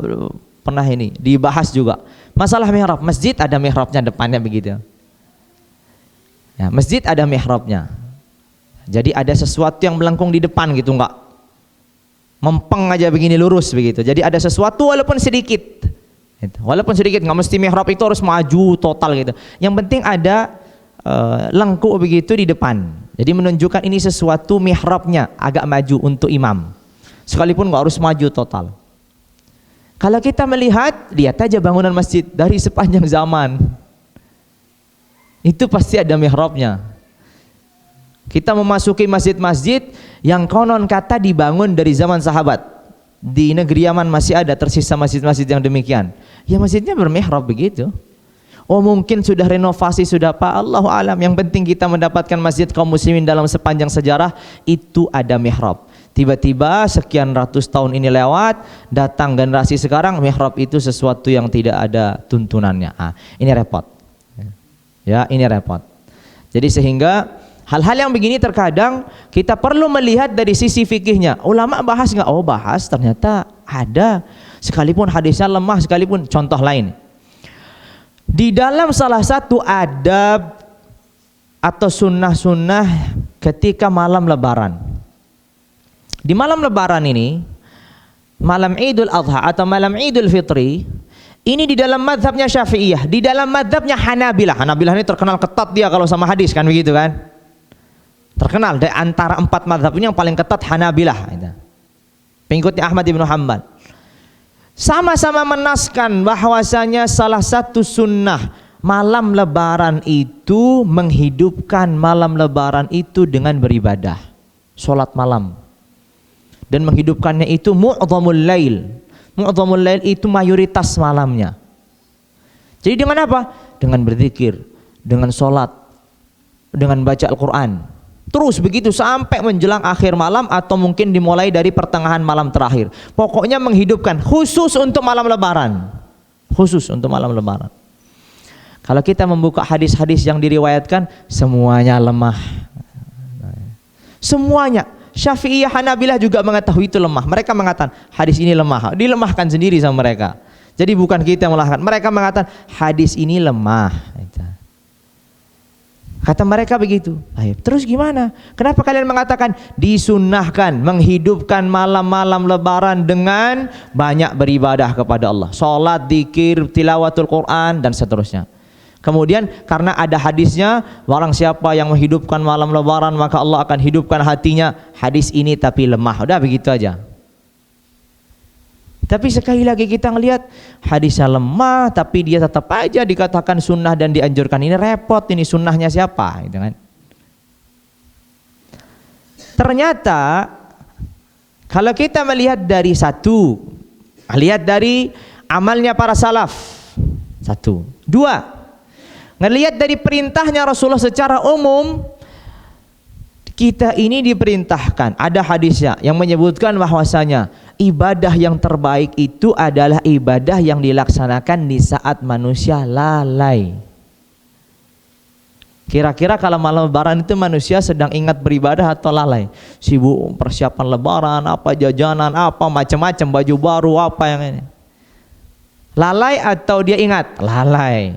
pernah ini dibahas juga. Masalah mihrab, masjid ada mihrabnya depannya begitu. Ya, masjid ada mihrabnya. Jadi ada sesuatu yang melengkung di depan gitu, enggak mempeng aja begini lurus begitu. Jadi ada sesuatu walaupun sedikit. Walaupun sedikit, nggak mesti mihrab itu harus maju total gitu. Yang penting ada lengkung begitu di depan. Jadi menunjukkan ini sesuatu mihrabnya agak maju untuk imam. Sekalipun nggak harus maju total. Kalau kita melihat, lihat aja bangunan masjid dari sepanjang zaman. Itu pasti ada mihrabnya. Kita memasuki masjid-masjid yang konon kata dibangun dari zaman sahabat. Di negeri Yaman masih ada tersisa masjid-masjid yang demikian. Ya masjidnya bermihrab begitu. Oh mungkin sudah renovasi, sudah apa, Allahu alam. Yang penting kita mendapatkan masjid kaum muslimin dalam sepanjang sejarah itu ada mihrab. Tiba-tiba sekian ratus tahun ini lewat, datang generasi sekarang, mihrab itu sesuatu yang tidak ada tuntunannya. Ini repot. Ya, ini repot. Jadi sehingga hal-hal yang begini terkadang kita perlu melihat dari sisi fikihnya. Ulama bahas nggak? Oh bahas, ternyata ada. Sekalipun hadisnya lemah, sekalipun. Contoh lain. Di dalam salah satu adab atau sunnah-sunnah ketika malam lebaran. Di malam lebaran ini, malam Idul Adha atau malam Idul Fitri, ini di dalam mazhabnya Syafi'iyah, di dalam mazhabnya Hanabilah. Hanabilah ini terkenal ketat dia kalau sama hadis kan begitu kan? Terkenal dari antara 4 mazhab ini yang paling ketat Hanabilah. Pengikutnya Ahmad bin Hanbal. Sama-sama menaskan bahwasanya salah satu sunnah malam lebaran itu menghidupkan malam lebaran itu dengan beribadah, sholat malam, dan menghidupkannya itu mu'dhamul lail. Mu'dhamul lail itu mayoritas malamnya. Jadi dengan apa? Dengan berzikir, dengan sholat, dengan baca Al-Quran. Terus begitu sampai menjelang akhir malam atau mungkin dimulai dari pertengahan malam terakhir. Pokoknya menghidupkan khusus untuk malam lebaran. Khusus untuk malam lebaran. Kalau kita membuka hadis-hadis yang diriwayatkan, semuanya lemah. Semuanya. Syafi'iyah, Hanabilah juga mengetahui itu lemah. Mereka mengatakan hadis ini lemah. Dilemahkan sendiri sama mereka. Jadi bukan kita yang melahkan. Mereka mengatakan hadis ini lemah. Kata mereka begitu. Terus gimana? Kenapa kalian mengatakan disunnahkan menghidupkan malam-malam lebaran dengan banyak beribadah kepada Allah, salat, zikir, tilawatul Quran dan seterusnya. Kemudian karena ada hadisnya, barang siapa yang menghidupkan malam lebaran maka Allah akan hidupkan hatinya. Hadis ini tapi lemah. Udah begitu aja. Tapi sekali lagi kita ngelihat hadisnya lemah, tapi dia tetap aja dikatakan sunnah dan dianjurkan. Ini repot, ini sunnahnya siapa? Gitu kan? Ternyata kalau kita melihat dari lihat dari amalnya para salaf, 1, 2, ngelihat dari perintahnya Rasulullah secara umum, kita ini diperintahkan, ada hadisnya yang menyebutkan bahwasanya ibadah yang terbaik itu adalah ibadah yang dilaksanakan di saat manusia lalai. Kira-kira kalau malam lebaran itu manusia sedang ingat beribadah atau lalai? Sibuk persiapan lebaran, apa jajanan, apa macam-macam, baju baru, apa yang ini. Lalai atau dia ingat? Lalai.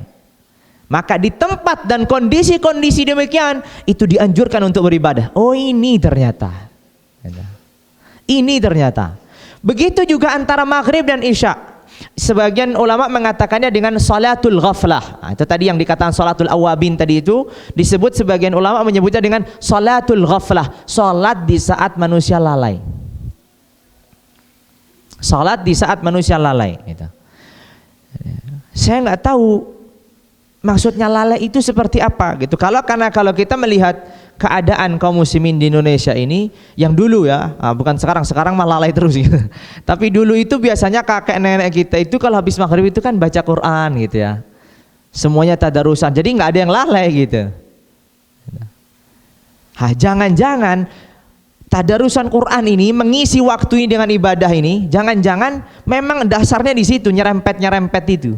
Maka di tempat dan kondisi-kondisi demikian itu dianjurkan untuk beribadah. Oh ini ternyata. Ini ternyata. Begitu juga antara maghrib dan isya. Sebagian ulama mengatakannya dengan salatul ghaflah. Nah, itu tadi yang dikatakan salatul awabin tadi itu disebut, sebagian ulama menyebutnya dengan salatul ghaflah, salat di saat manusia lalai. Salat di saat manusia lalai gitu. Saya nggak tahu maksudnya lalai itu seperti apa gitu. Karena kalau kita melihat keadaan kaum muslimin di Indonesia ini yang dulu ya, bukan sekarang mah lalai terus gitu. Tapi dulu itu biasanya kakek nenek kita itu kalau habis maghrib itu kan baca Quran gitu ya. Semuanya tadarusan, jadi nggak ada yang lalai gitu. Jangan-jangan tadarusan Quran ini mengisi waktu ini dengan ibadah ini, jangan-jangan memang dasarnya di situ, nyerempet itu.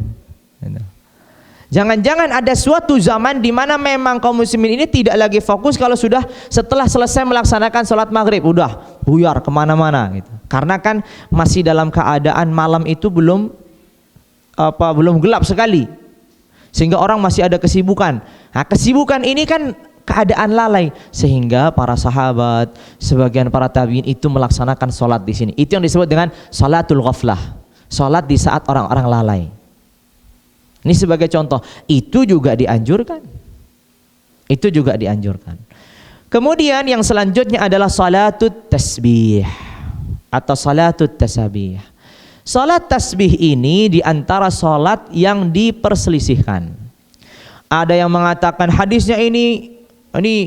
Jangan-jangan ada suatu zaman di mana memang kaum muslimin ini tidak lagi fokus kalau sudah setelah selesai melaksanakan sholat maghrib udah buyar kemana-mana gitu. Karena kan masih dalam keadaan malam itu belum gelap sekali, sehingga orang masih ada kesibukan. Nah, kesibukan ini kan keadaan lalai, sehingga para sahabat, sebagian para tabi'in itu melaksanakan sholat di sini. Itu yang disebut dengan salatul ghaflah, sholat di saat orang-orang lalai. Ini sebagai contoh, itu juga dianjurkan. Itu juga dianjurkan. Kemudian yang selanjutnya adalah salatut tasbih atau salatut tasbih. Salat tasbih ini diantara salat yang diperselisihkan. Ada yang mengatakan hadisnya ini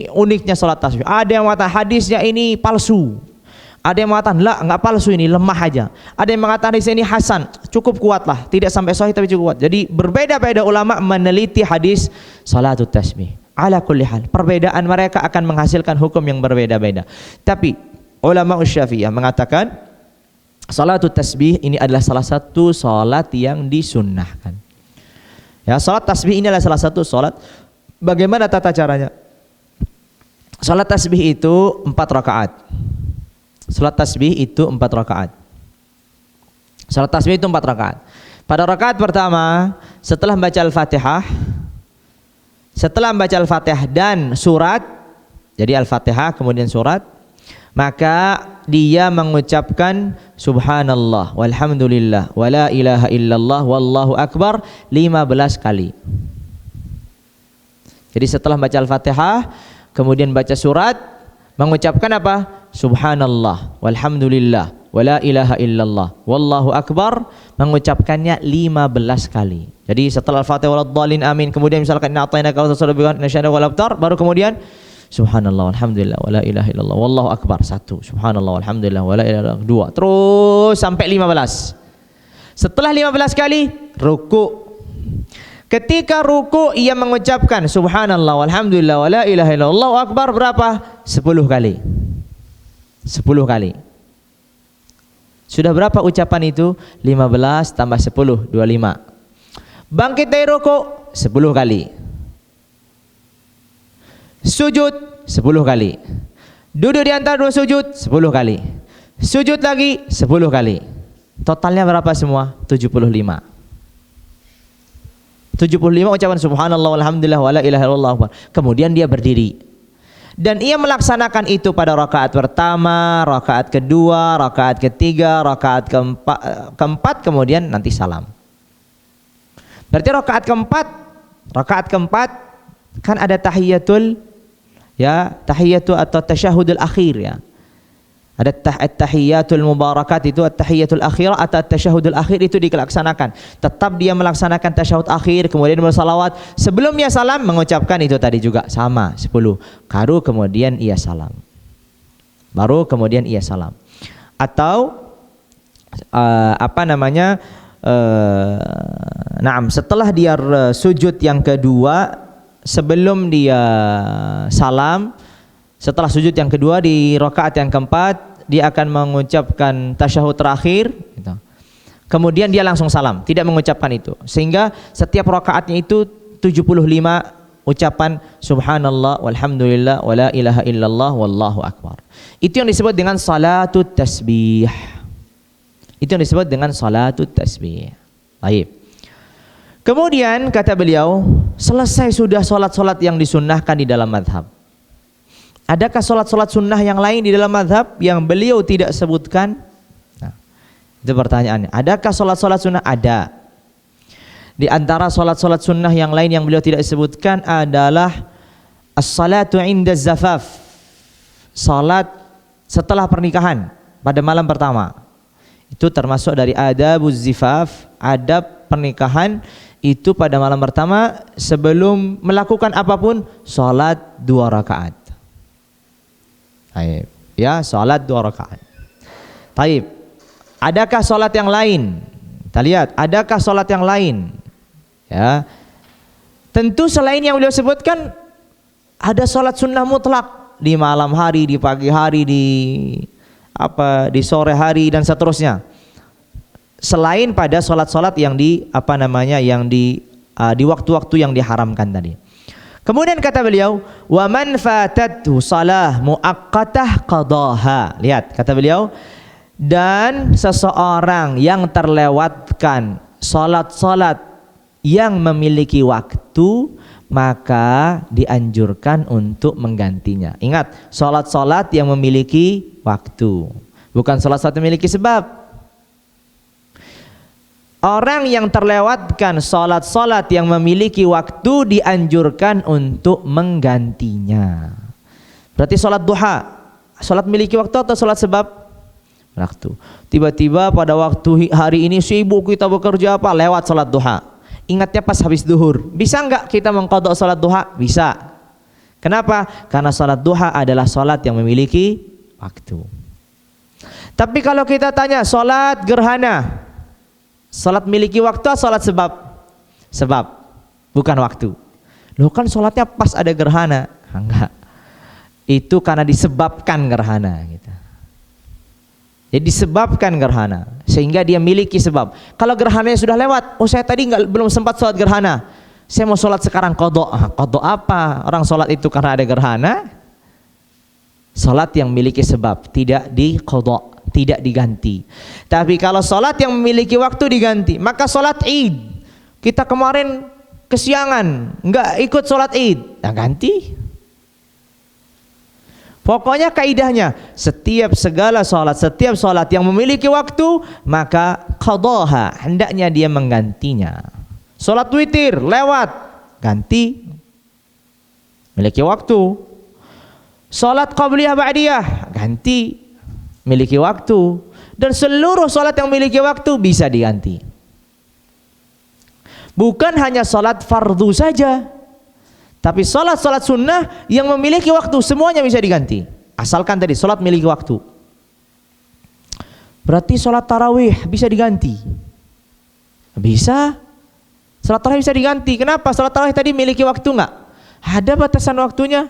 uniknya salat tasbih. Ada yang mengatakan hadisnya ini palsu. Ada yang mengatakan enggak palsu, ini lemah aja. Ada yang mengatakan hadis ini hasan, cukup kuat lah, tidak sampai sahih tapi cukup kuat. Jadi berbeda-beda ulama meneliti hadis salatut tasbih. Ala kulli hal, perbedaan mereka akan menghasilkan hukum yang berbeda-beda. Tapi ulama Syafi'iyah mengatakan salatut tasbih ini adalah salah satu salat yang disunnahkan. Ya, salat tasbih ini adalah salah satu salat. Bagaimana tata caranya? Salat tasbih itu 4 rakaat. Salat tasbih itu 4 rakaat. Salat tasbih itu 4 rakaat. Pada rakaat pertama, setelah membaca Al-Fatihah, dan surat, jadi Al-Fatihah kemudian surat, maka dia mengucapkan subhanallah walhamdulillah wala ilaha illallah wallahu akbar 15 kali. Jadi setelah baca Al-Fatihah, kemudian baca surat, mengucapkan apa? Subhanallah walhamdulillah wala ilaha illallah wallahu akbar, mengucapkannya 15 kali. Jadi setelah Al-Fatihah waladhdallin amin, kemudian misalkan inna a'tainaka kautsar wal abtar, baru kemudian subhanallah walhamdulillah wala ilaha illallah wallahu akbar 1, subhanallah walhamdulillah wala ilaha illallah 2, terus sampai 15. Setelah 15 kali ruku. Ketika ruku ia mengucapkan subhanallah walhamdulillah wala ilaha illallah wallahu akbar berapa? 10 kali. 10 kali. Sudah berapa ucapan itu? 15 tambah 10, 25. Bangkit dari ruku 10 kali. Sujud 10 kali. Duduk di antara 2 sujud 10 kali. Sujud lagi 10 kali. Totalnya berapa semua? 75. 75 ucapan subhanallah walhamdulillah wala ilaha illallah. Kemudian dia berdiri. Dan ia melaksanakan itu pada rakaat pertama, rakaat kedua, rakaat ketiga, rakaat keempat, kemudian nanti salam. Berarti rakaat keempat kan ada tahiyatul atau tasyahudul akhir ya. Ada tahiyatul mubarakat itu, tahiyatul akhir atau tasyahudul akhir itu dilaksanakan. Tetap dia melaksanakan tasyahud akhir, kemudian bersalawat. Sebelumnya salam mengucapkan itu tadi juga sama 10. Baru kemudian ia salam. Atau setelah dia sujud yang kedua, sebelum dia salam, setelah sujud yang kedua di rakaat yang keempat, dia akan mengucapkan tasyahud terakhir gitu. Kemudian dia langsung salam, tidak mengucapkan itu. Sehingga setiap rakaatnya itu 75 ucapan subhanallah walhamdulillah wala ilaha illallah wallahu akbar. Itu yang disebut dengan salatut tasbih. Baik. Kemudian kata beliau, selesai sudah salat-salat yang disunnahkan di dalam mazhab. Adakah salat-salat sunnah yang lain di dalam mazhab yang beliau tidak sebutkan? Nah, Itu pertanyaannya. Adakah solat-solat sunnah? Ada. Di antara solat-solat sunnah yang lain yang beliau tidak sebutkan adalah as-salatu inda zafaf, salat setelah pernikahan pada malam pertama. Itu termasuk dari adabuz zifaf, adab pernikahan itu pada malam pertama sebelum melakukan apapun, salat 2 rakaat. Baik, ya, salat 2 rakaat. Baik. Adakah salat yang lain? Kita lihat, adakah salat yang lain? Ya. Tentu selain yang beliau sebutkan ada salat sunnah mutlak di malam hari, di pagi hari, di sore hari dan seterusnya. Selain pada salat-salat yang di waktu-waktu yang diharamkan tadi. Kemudian kata beliau, wa man fatathu shalah muaqqatah qadaha. Lihat kata beliau, dan seseorang yang terlewatkan salat-salat yang memiliki waktu, maka dianjurkan untuk menggantinya. Ingat, salat-salat yang memiliki waktu, bukan salat-salat yang memiliki sebab. Orang yang terlewatkan salat-salat yang memiliki waktu dianjurkan untuk menggantinya. Berarti salat duha, salat memiliki waktu atau salat sebab? Waktu. Tiba-tiba pada waktu hari ini sibuk kita bekerja lewat salat duha. Ingatnya pas habis duhur. Bisa enggak kita mengqadha salat duha? Bisa. Kenapa? Karena salat duha adalah salat yang memiliki waktu. Tapi kalau kita tanya salat gerhana, salat memiliki waktu atau salat sebab? Sebab, bukan waktu. Loh kan salatnya pas ada gerhana. Enggak. Itu karena disebabkan gerhana gitu. Jadi disebabkan gerhana sehingga dia miliki sebab. Kalau gerhananya sudah lewat, saya tadi belum sempat sholat gerhana, saya mau sholat sekarang qadha. Qadha apa? Orang sholat itu karena ada gerhana. Sholat yang memiliki sebab tidak diqadha, tidak diganti. Tapi kalau sholat yang memiliki waktu diganti, maka sholat Id, kita kemarin kesiangan nggak ikut sholat Id, ganti. Pokoknya kaidahnya, setiap salat yang memiliki waktu, maka qadhaha, hendaknya dia menggantinya. Salat witir lewat, ganti, miliki waktu. Salat qabliyah ba'diyah, ganti, miliki waktu. Dan seluruh salat yang memiliki waktu bisa diganti. Bukan hanya salat fardu saja, tapi salat-salat sunnah yang memiliki waktu semuanya bisa diganti. Asalkan tadi salat memiliki waktu. Berarti salat tarawih bisa diganti? Bisa. Salat tarawih bisa diganti. Kenapa? Salat tarawih tadi memiliki waktu enggak? Ada batasan waktunya.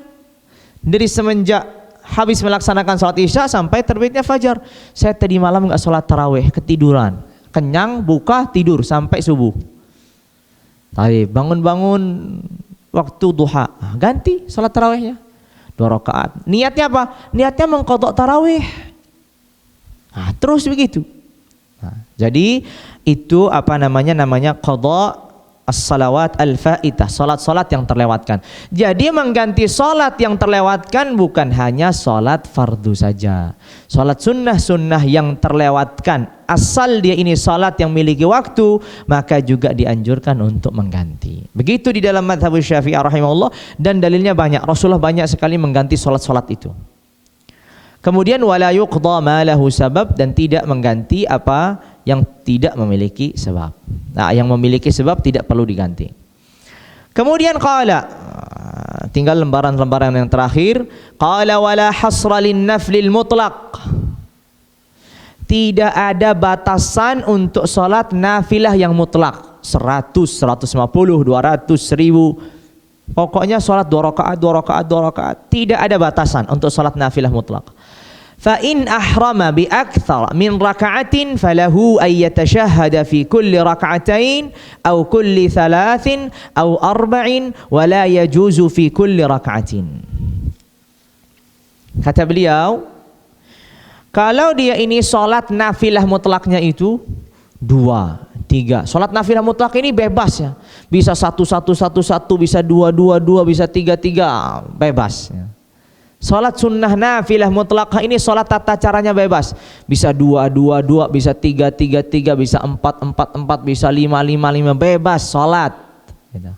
Dari semenjak habis melaksanakan salat isya sampai terbitnya fajar. Saya tadi malam enggak salat tarawih, ketiduran. Kenyang, buka, tidur sampai subuh. Tapi bangun-bangun waktu duha, ganti salat tarawihnya 2 rakaat. Niatnya apa? Niatnya mengqadha tarawih. Terus begitu. Jadi itu namanya qadha as-salawat al-faitah, salat-salat yang terlewatkan. Jadi mengganti salat yang terlewatkan bukan hanya salat fardu saja. Salat sunnah yang terlewatkan, asal dia ini salat yang memiliki waktu, maka juga dianjurkan untuk mengganti. Begitu di dalam mazhab Syafi'iyah rahimahullah, dan dalilnya banyak. Rasulullah banyak sekali mengganti salat-salat itu. Kemudian wala yuqdha ma lahu sabab, dan tidak mengganti apa yang tidak memiliki sebab. Yang memiliki sebab tidak perlu diganti. Kemudian qala, tinggal lembaran-lembaran yang terakhir, qala wala hasra lin naflil mutlaq. Tidak ada batasan untuk salat nafilah yang mutlak. 100, 150, 200, 1000. Pokoknya salat 2 rakaat. Tidak ada batasan untuk salat nafilah mutlak. Fa in ahrama bi akthar min raka'atin falahu ay yatashahhada fi kulli raka'atain aw kulli thalathin aw arba'in wa la yajuzu fi kulli raka'atin. Kata beliau, kalau dia ini salat nafilah mutlaknya itu 2, 3. Salat nafilah mutlak ini bebas ya. Bisa 1, 1, 1, 1, bisa 2, 2, 2, bisa 3, 3, bebas ya. Salat sunnah nafilah mutlaqah ini salat tata caranya bebas. Bisa 2, 2, 2, bisa 3, 3, 3, bisa 4, 4, 4, bisa 5, 5, 5, bebas salat. Gitu.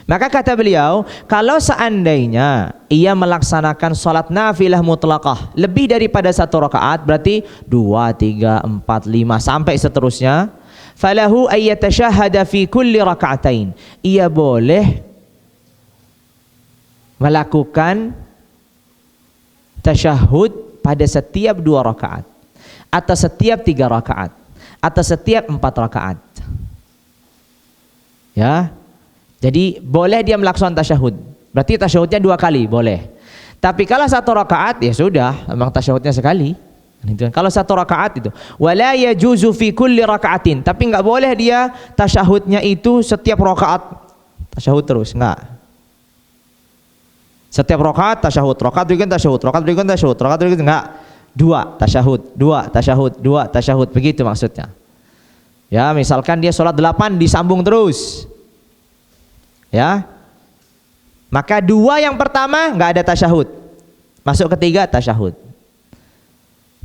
Maka kata beliau, kalau seandainya ia melaksanakan salat nafilah mutlaqah lebih daripada 1 rakaat, berarti 2, 3, 4, 5 sampai seterusnya, falahu ayyatashahhada fi kulli raka'atain. Ia boleh melakukan tasyahud pada setiap 2 rakaat, atau setiap 3 rakaat, atau setiap 4 rakaat. Ya, jadi boleh dia melaksanakan tasyahud. Berarti tasyahudnya 2 kali boleh. Tapi kalau 1 rakaat ya sudah, memang tasyahudnya sekali. Kalau 1 rakaat itu, wala yajuzu fi kulli rakaatin. Tapi nggak boleh dia tasyahudnya itu setiap rakaat tasyahud terus, nggak. Setiap rakaat tasyahud, rakaat berikutnya tasyahud, rakaat berikutnya tasyahud, rakaat berikutnya enggak. 2 tasyahud, 2 tasyahud, 2 tasyahud, begitu maksudnya. Ya, misalkan dia sholat 8 disambung terus. Ya. Maka 2 yang pertama enggak ada tasyahud. Masuk ketiga tasyahud.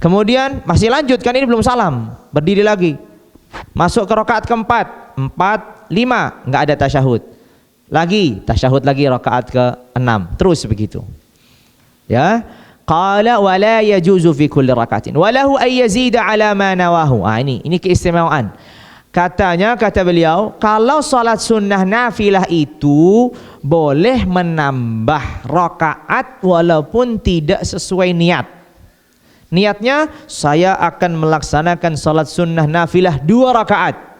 Kemudian masih lanjut kan, ini belum salam, berdiri lagi. Masuk ke rakaat keempat, 4, 5 enggak ada tasyahud. Lagi tasyahud lagi rakaat ke-6, terus begitu. Ya, qala wala yajuzu fi kulli rakaatin walahu ay yazida ala ma nawahu. Ini keistimewaan. Katanya, kata beliau, kalau salat sunnah nafilah itu boleh menambah rakaat walaupun tidak sesuai niat. Niatnya saya akan melaksanakan salat sunnah nafilah 2 rakaat.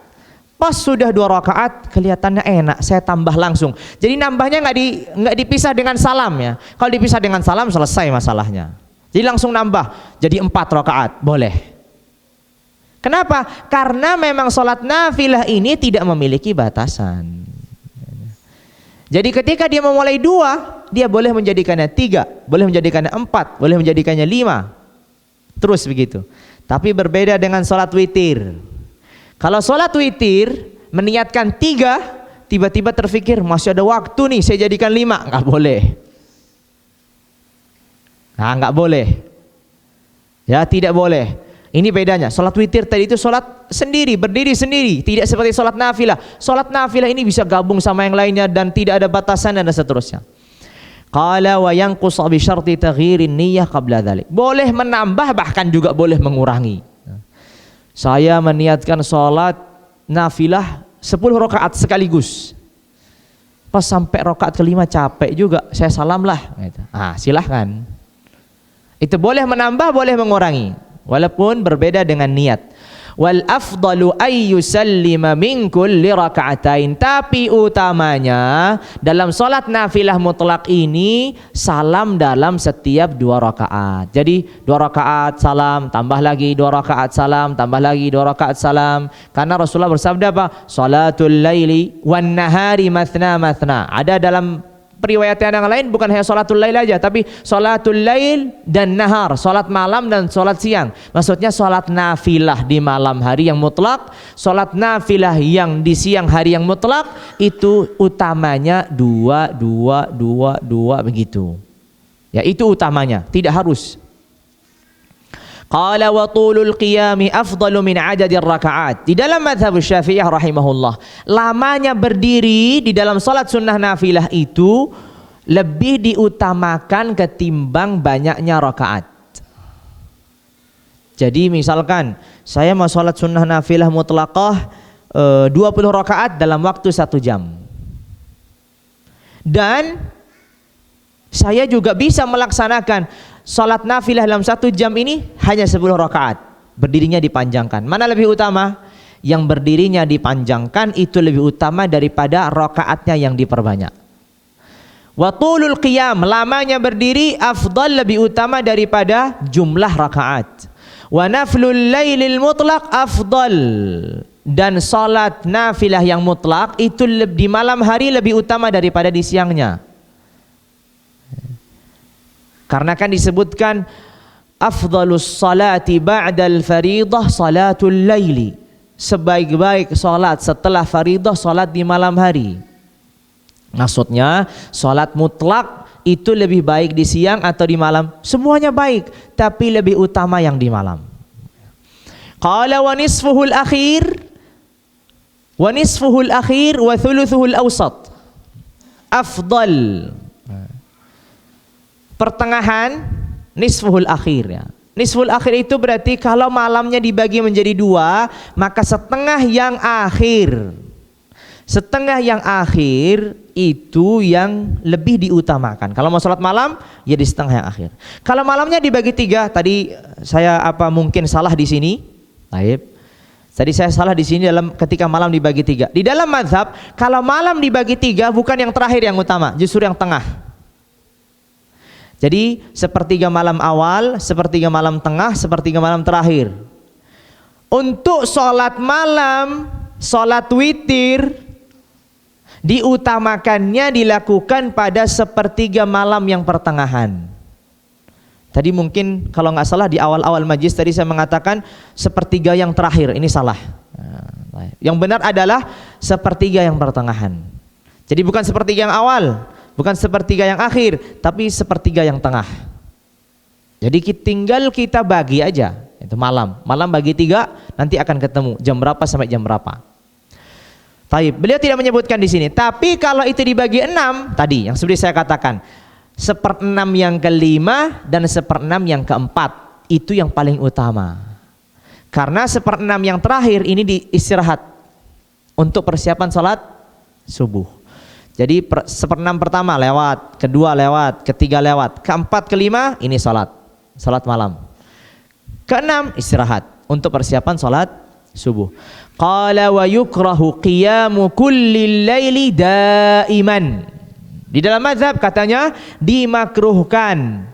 Pas sudah 2 rakaat kelihatannya enak, saya tambah langsung. Jadi nambahnya nggak dipisah dengan salam ya. Kalau dipisah dengan salam selesai masalahnya. Jadi langsung nambah jadi 4 rakaat boleh. Kenapa? Karena memang sholat nafilah ini tidak memiliki batasan. Jadi ketika dia memulai 2, dia boleh menjadikannya 3, boleh menjadikannya 4, boleh menjadikannya 5, terus begitu. Tapi berbeda dengan sholat witir. Kalau sholat witir meniatkan 3, tiba-tiba terfikir masih ada waktu nih, saya jadikan 5, nggak boleh. Nah, nggak boleh. Ya, tidak boleh. Ini bedanya. Sholat witir tadi itu sholat sendiri, berdiri sendiri, tidak seperti sholat nafilah. Sholat nafilah ini bisa gabung sama yang lainnya dan tidak ada batasan dan seterusnya. Qala wa yanqus bi syarti taghyirin niyyah qabla dzalik. Boleh menambah, bahkan juga boleh mengurangi. Saya meniatkan sholat nafilah 10 rakaat sekaligus. Pas sampai rakaat ke-5 capek juga, saya salam lah. Silahkan. Itu boleh menambah, boleh mengurangi, walaupun berbeda dengan niat. Wal afdalu ay yusallima min kulli raka'atain. Tapi utamanya dalam salat nafilah mutlak ini salam dalam setiap 2 rakaat. Jadi 2 rakaat salam, tambah lagi 2 rakaat salam, tambah lagi 2 rakaat salam. Karena Rasulullah bersabda apa? Salatul laili wan nahari mathna mathna. Ada dalam periwayatan yang lain bukan hanya salatul lail aja, tapi salatul lail dan nahar, salat malam dan salat siang. Maksudnya salat nafilah di malam hari yang mutlak, salat nafilah yang di siang hari yang mutlak, itu utamanya 2, 2, 2, 2 begitu. Ya, itu utamanya, tidak harus. Qala wa tulul qiyami afdalu min adadir rakaat. Di dalam mazhab Syafi'iyah rahimahullah, lamanya berdiri di dalam salat sunnah nafilah itu lebih diutamakan ketimbang banyaknya rakaat. Jadi misalkan saya mau salat sunnah nafilah mutlaqah 20 rakaat dalam waktu 1 jam. Dan saya juga bisa melaksanakan salat nafilah dalam 1 jam ini hanya 10 rakaat. Berdirinya dipanjangkan. Mana lebih utama? Yang berdirinya dipanjangkan itu lebih utama daripada rakaatnya yang diperbanyak. Wa tulul qiyam, lamanya berdiri afdal, lebih utama daripada jumlah rakaat. Wa naflul lailil mutlaq afdal, dan salat nafilah yang mutlak itu di malam hari lebih utama daripada di siangnya. Karena kan disebutkan afdhalus salati ba'dal faridah salatul laili. Sebaik-baik salat setelah faridah salat di malam hari. Maksudnya salat mutlak itu lebih baik di siang atau di malam? Semuanya baik, tapi lebih utama yang di malam. Qala wa nisfuhul akhir wa thuluthuhul awsat afdal. Pertengahan, nisfuhul akhir ya. Nisful akhir itu berarti kalau malamnya dibagi menjadi dua, maka setengah yang akhir. Setengah yang akhir itu yang lebih diutamakan. Kalau mau sholat malam, ya di setengah yang akhir. Kalau malamnya dibagi tiga, tadi saya mungkin salah di sini. Baik. Tadi saya salah di sini ketika malam dibagi tiga. Di dalam mazhab, kalau malam dibagi tiga bukan yang terakhir yang utama, justru yang tengah. Jadi sepertiga malam awal, sepertiga malam tengah, sepertiga malam terakhir. Untuk sholat malam, sholat witir diutamakannya dilakukan pada sepertiga malam yang pertengahan. Tadi mungkin kalau nggak salah di awal-awal majlis tadi saya mengatakan sepertiga yang terakhir, ini salah. Yang benar adalah sepertiga yang pertengahan. Jadi bukan sepertiga yang awal, bukan sepertiga yang akhir, tapi sepertiga yang tengah. Jadi tinggal kita bagi aja, itu malam bagi tiga, nanti akan ketemu jam berapa sampai jam berapa. Taib. Beliau tidak menyebutkan di sini. Tapi kalau itu dibagi 6 tadi yang seperti saya katakan, 1/6 yang kelima dan 1/6 yang keempat itu yang paling utama. Karena 1/6 yang terakhir ini diistirahat untuk persiapan sholat subuh. Jadi 1/6 pertama lewat, kedua lewat, ketiga lewat, keempat, kelima ini sholat malam. Keenam istirahat untuk persiapan sholat subuh. Qala wa yukrahu qiyamu kullil laili daiman. Di dalam mazhab katanya dimakruhkan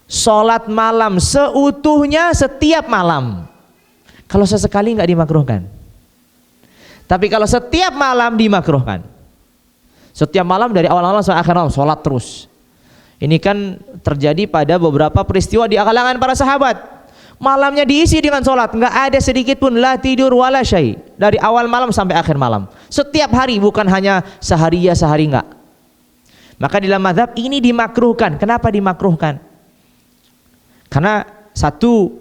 sholat malam seutuhnya setiap malam. Kalau sesekali nggak dimakruhkan. Tapi kalau setiap malam dimakruhkan. Setiap malam dari awal-awal sampai akhir malam sholat terus. Ini kan terjadi pada beberapa peristiwa di kalangan para sahabat. Malamnya diisi dengan sholat, nggak ada sedikit pun la tidur wala syai, dari awal malam sampai akhir malam. Setiap hari, bukan hanya sehari ya sehari enggak. Maka dalam mazhab ini dimakruhkan. Kenapa dimakruhkan? Karena satu,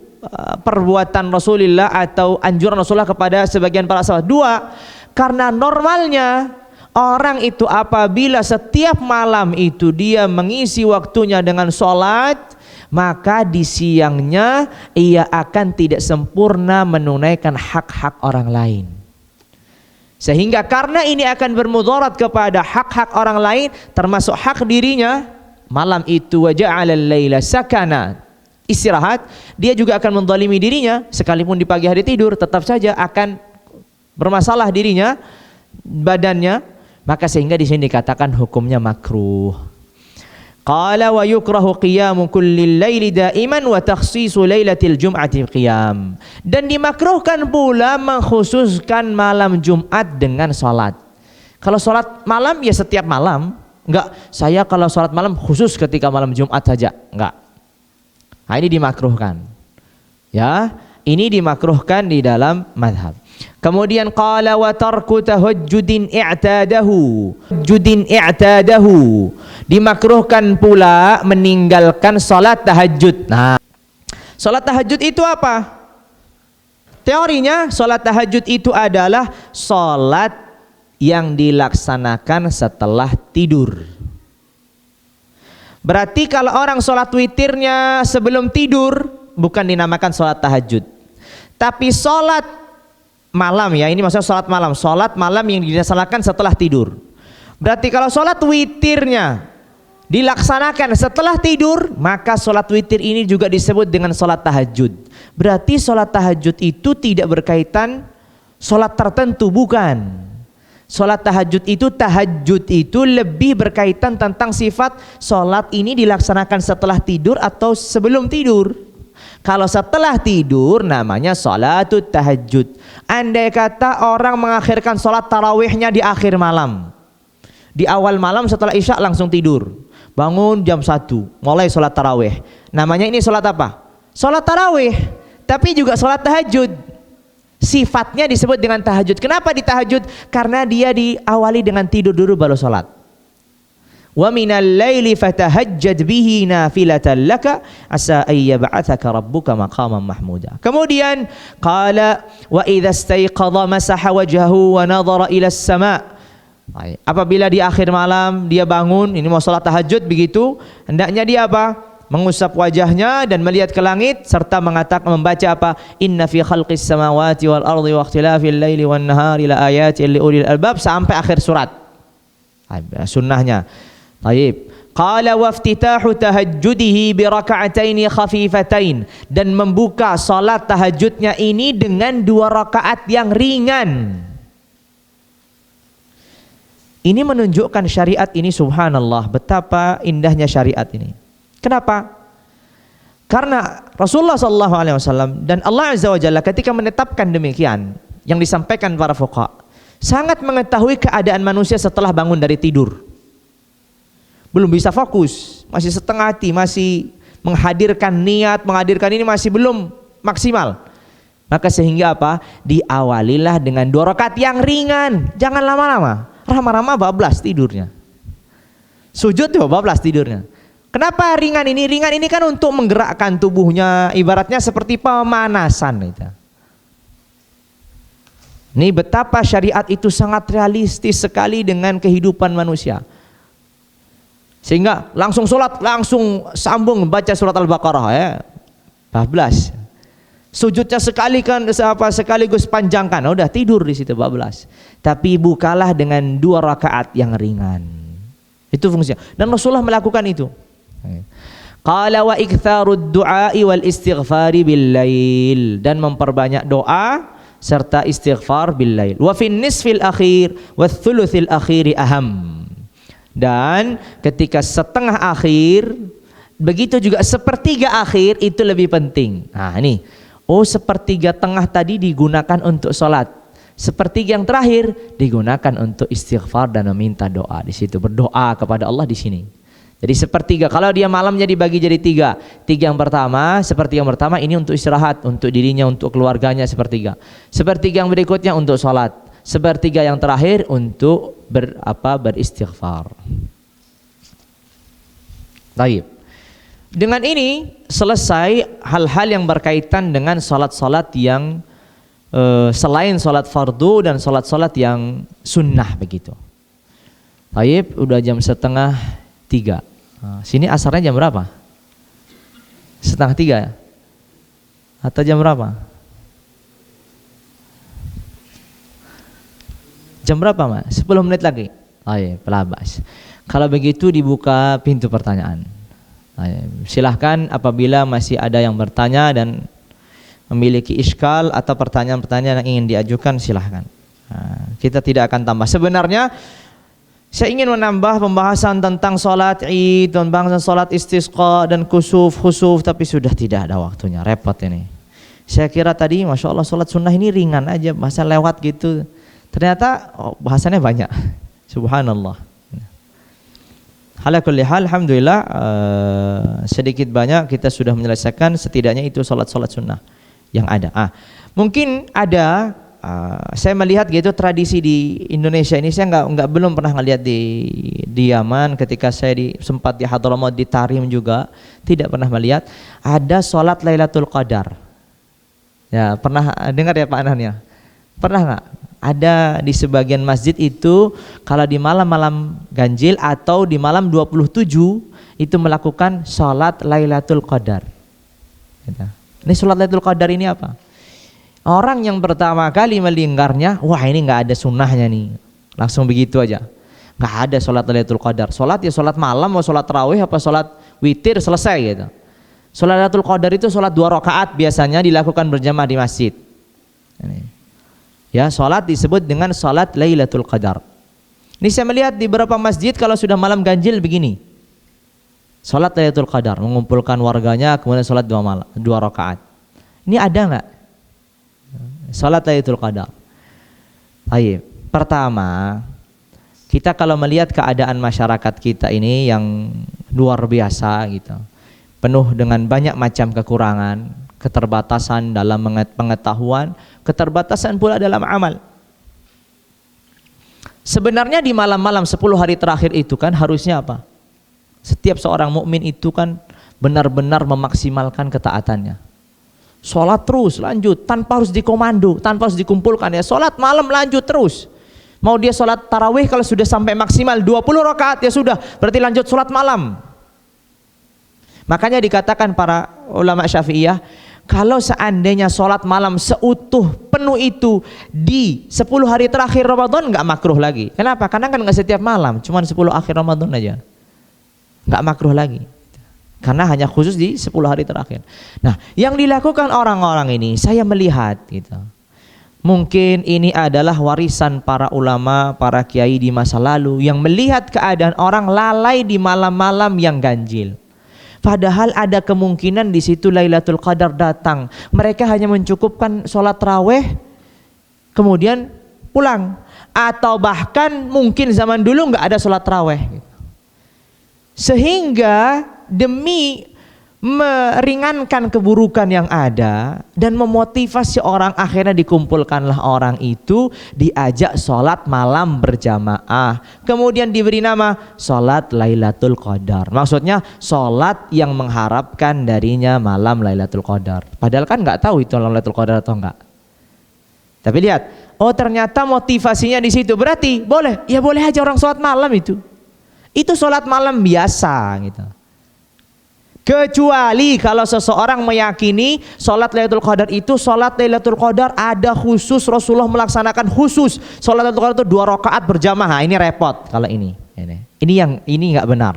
perbuatan Rasulullah atau anjuran Rasulullah kepada sebagian para sahabat. Dua, karena normalnya orang itu apabila setiap malam itu dia mengisi waktunya dengan sholat, maka di siangnya ia akan tidak sempurna menunaikan hak-hak orang lain. Sehingga karena ini akan bermudarat kepada hak-hak orang lain, termasuk hak dirinya, malam itu wa ja'alal laila sakana, istirahat, dia juga akan menzalimi dirinya. Sekalipun di pagi hari tidur, tetap saja akan bermasalah dirinya, badannya. Maka sehingga di sini dikatakan hukumnya makruh. Qala wa yukrahu qiyamu kullil laili daiman wa takhsisu lailatil jum'ati qiyam. Dan dimakruhkan pula mengkhususkan malam Jumat dengan salat. Kalau salat malam ya setiap malam, enggak saya kalau salat malam khusus ketika malam Jumat saja, enggak. Nah, ini dimakruhkan. Ya, ini dimakruhkan di dalam mazhab. Kemudian qala wa tarku tahajjudin i'tadahu. Dimakruhkan pula meninggalkan salat tahajud. Nah, salat tahajud itu apa? Teorinya salat tahajud itu adalah salat yang dilaksanakan setelah tidur. Berarti kalau orang salat witirnya sebelum tidur bukan dinamakan salat tahajud. Tapi salat malam, ya ini maksudnya salat malam yang dilaksanakan setelah tidur. Berarti kalau salat witirnya dilaksanakan setelah tidur, maka salat witir ini juga disebut dengan salat tahajud. Berarti salat tahajud itu tidak berkaitan salat tertentu, bukan. Salat tahajud itu lebih berkaitan tentang sifat salat ini dilaksanakan setelah tidur atau sebelum tidur. Kalau setelah tidur namanya salatut tahajud. Andai kata orang mengakhirkan salat tarawihnya di akhir malam, di awal malam setelah isya langsung tidur, bangun jam 1 mulai salat tarawih, namanya ini salat apa? Salat tarawih, tapi juga salat tahajud. Sifatnya disebut dengan tahajud. Kenapa ditahajud? Karena dia diawali dengan tidur dulu baru salat. wa minal laili fatahajjad bihi nafilatan laka asa ay yab'atsaka rabbuka maqaman mahmuda. Kemudian qala wa idza istayqadha masaha wajhahu wa nadhara ila as-sama'. Apabila di akhir malam dia bangun, ini mau salat tahajud begitu, hendaknya dia apa? Mengusap wajahnya dan melihat ke langit serta mengatakan, membaca apa? Inna fi khalqis samawati wal ardi wa ikhtilafil laili wan nahari la ayatin li ulil albab sampai akhir surat. Sunnahnya. Baik. Qala waftitahu tahajjudihi bi raka'ataini khafifatain, dan membuka salat tahajudnya ini dengan 2 rakaat yang ringan. Ini menunjukkan syariat ini, subhanallah, betapa indahnya syariat ini. Kenapa? Karena Rasulullah SAW dan Allah Azza wa Jalla ketika menetapkan demikian, yang disampaikan para fuqaha, sangat mengetahui keadaan manusia setelah bangun dari tidur. Belum bisa fokus, masih setengah hati, masih menghadirkan niat, menghadirkan ini masih belum maksimal. Maka sehingga apa? Diawalilah dengan 2 rakaat yang ringan, jangan lama-lama. Ramah-ramah bablas tidurnya. Sujud tuh bablas tidurnya. Kenapa ringan ini? Ringan ini kan untuk menggerakkan tubuhnya, ibaratnya seperti pemanasan itu. Ini betapa syariat itu sangat realistis sekali dengan kehidupan manusia. Sehingga langsung sholat, langsung sambung baca surat Al-Baqarah ya. 14. Sujudnya sekali kan sekaligus panjangkan, udah tidur di situ 14. Tapi bukalah dengan 2 rakaat yang ringan. Itu fungsinya. Dan Rasulullah melakukan itu. Qala wa iktsarud du'a'i wal istighfari bil lail, dan memperbanyak doa serta istighfar bil lail. Wa fin nisfil akhir wa thuluthil akhiri aham. Dan ketika setengah akhir, begitu juga sepertiga akhir itu lebih penting. Nah, ini. Oh, sepertiga tengah tadi digunakan untuk salat. Sepertiga yang terakhir digunakan untuk istighfar dan meminta doa. Di situ berdoa kepada Allah di sini. Jadi sepertiga, kalau dia malamnya dibagi jadi 3. 3 yang pertama, sepertiga yang pertama ini untuk istirahat, untuk dirinya, untuk keluarganya sepertiga. Sepertiga yang berikutnya untuk salat. Sepertiga yang terakhir untuk beristighfar. Baik. Dengan ini selesai hal-hal yang berkaitan dengan salat-salat yang selain salat fardu dan salat-salat yang sunnah begitu. Baik, udah jam 2:30. Nah, sini asarnya jam berapa? 2:30 ya? Atau jam berapa? Jam berapa, Mas? 10 menit lagi. Baik, pelabas. Kalau begitu dibuka pintu pertanyaan. Silahkan apabila masih ada yang bertanya dan memiliki iskal atau pertanyaan-pertanyaan yang ingin diajukan, silahkan. Kita tidak akan tambah. Sebenarnya saya ingin menambah pembahasan tentang sholat id, pembahasan sholat istisqa dan khusuf, tapi sudah tidak ada waktunya, repot ini. Saya kira tadi Masya Allah sholat sunnah ini ringan aja, bahasa lewat gitu. Ternyata bahasannya banyak. Subhanallah. Ala kulli hal, alhamdulillah, sedikit banyak kita sudah menyelesaikan setidaknya itu sholat-sholat sunnah yang ada. Mungkin ada, saya melihat gitu tradisi di Indonesia ini, saya belum pernah ngelihat di Yaman. Ketika saya sempat di Hadramaut, di Tarim juga tidak pernah melihat ada sholat Lailatul Qadar. Ya, pernah dengar ya Pak Anan ya? Pernah nggak? Ada di sebagian masjid itu kalau di malam-malam ganjil atau di malam 27 itu melakukan sholat Lailatul Qadar. Ini sholat Lailatul Qadar ini apa? Orang yang pertama kali melingkarnya, wah ini nggak ada sunnahnya nih, langsung begitu aja. Nggak ada sholat Lailatul Qadar. Sholat ya sholat malam, mau sholat tarawih apa sholat witir, selesai gitu. Sholat Lailatul Qadar itu sholat 2 rakaat biasanya dilakukan berjamaah di masjid. Ini. Ya, sholat disebut dengan sholat Lailatul Qadar. Ini saya melihat di beberapa masjid kalau sudah malam ganjil begini, sholat Lailatul Qadar, mengumpulkan warganya kemudian sholat 2 rakaat. Ini ada nggak? Sholat Lailatul Qadar. Baik, pertama kita kalau melihat keadaan masyarakat kita ini yang luar biasa gitu, penuh dengan banyak macam kekurangan, keterbatasan dalam pengetahuan, keterbatasan pula dalam amal. Sebenarnya di malam-malam 10 hari terakhir itu kan harusnya apa? Setiap seorang mukmin itu kan benar-benar memaksimalkan ketaatannya. Sholat terus lanjut tanpa harus dikomando, tanpa harus dikumpulkan ya. Sholat malam lanjut terus. Mau dia sholat tarawih kalau sudah sampai maksimal 20 rakaat ya sudah, berarti lanjut sholat malam. Makanya dikatakan para ulama Syafi'iyah, kalau seandainya sholat malam seutuh penuh itu di 10 hari terakhir Ramadan nggak makruh lagi. Kenapa? Karena kan nggak setiap malam, cuma 10 akhir Ramadan aja. Nggak makruh lagi. Karena hanya khusus di 10 hari terakhir. Nah, yang dilakukan orang-orang ini saya melihat gitu. Mungkin ini adalah warisan para ulama, para kiai di masa lalu yang melihat keadaan orang lalai di malam-malam yang ganjil. Padahal ada kemungkinan di situ Lailatul Qadar datang. Mereka hanya mencukupkan sholat tarawih, kemudian pulang. Atau bahkan mungkin zaman dulu nggak ada sholat tarawih. Sehingga demi meringankan keburukan yang ada dan memotivasi orang, akhirnya dikumpulkanlah orang itu, diajak sholat malam berjamaah, kemudian diberi nama sholat Lailatul Qadar. Maksudnya sholat yang mengharapkan darinya malam Lailatul Qadar. Padahal kan nggak tahu itu malam Lailatul Qadar atau enggak. Tapi lihat, oh ternyata motivasinya di situ. Berarti boleh, ya boleh aja orang sholat malam itu. Itu sholat malam biasa gitu. Kecuali kalau seseorang meyakini sholat Lailatul Qadar itu sholat Lailatul Qadar ada khusus, Rasulullah melaksanakan khusus. Sholat Lailatul Qadar itu 2 rakaat berjamaah. Ini repot kalau ini. Ini nggak benar.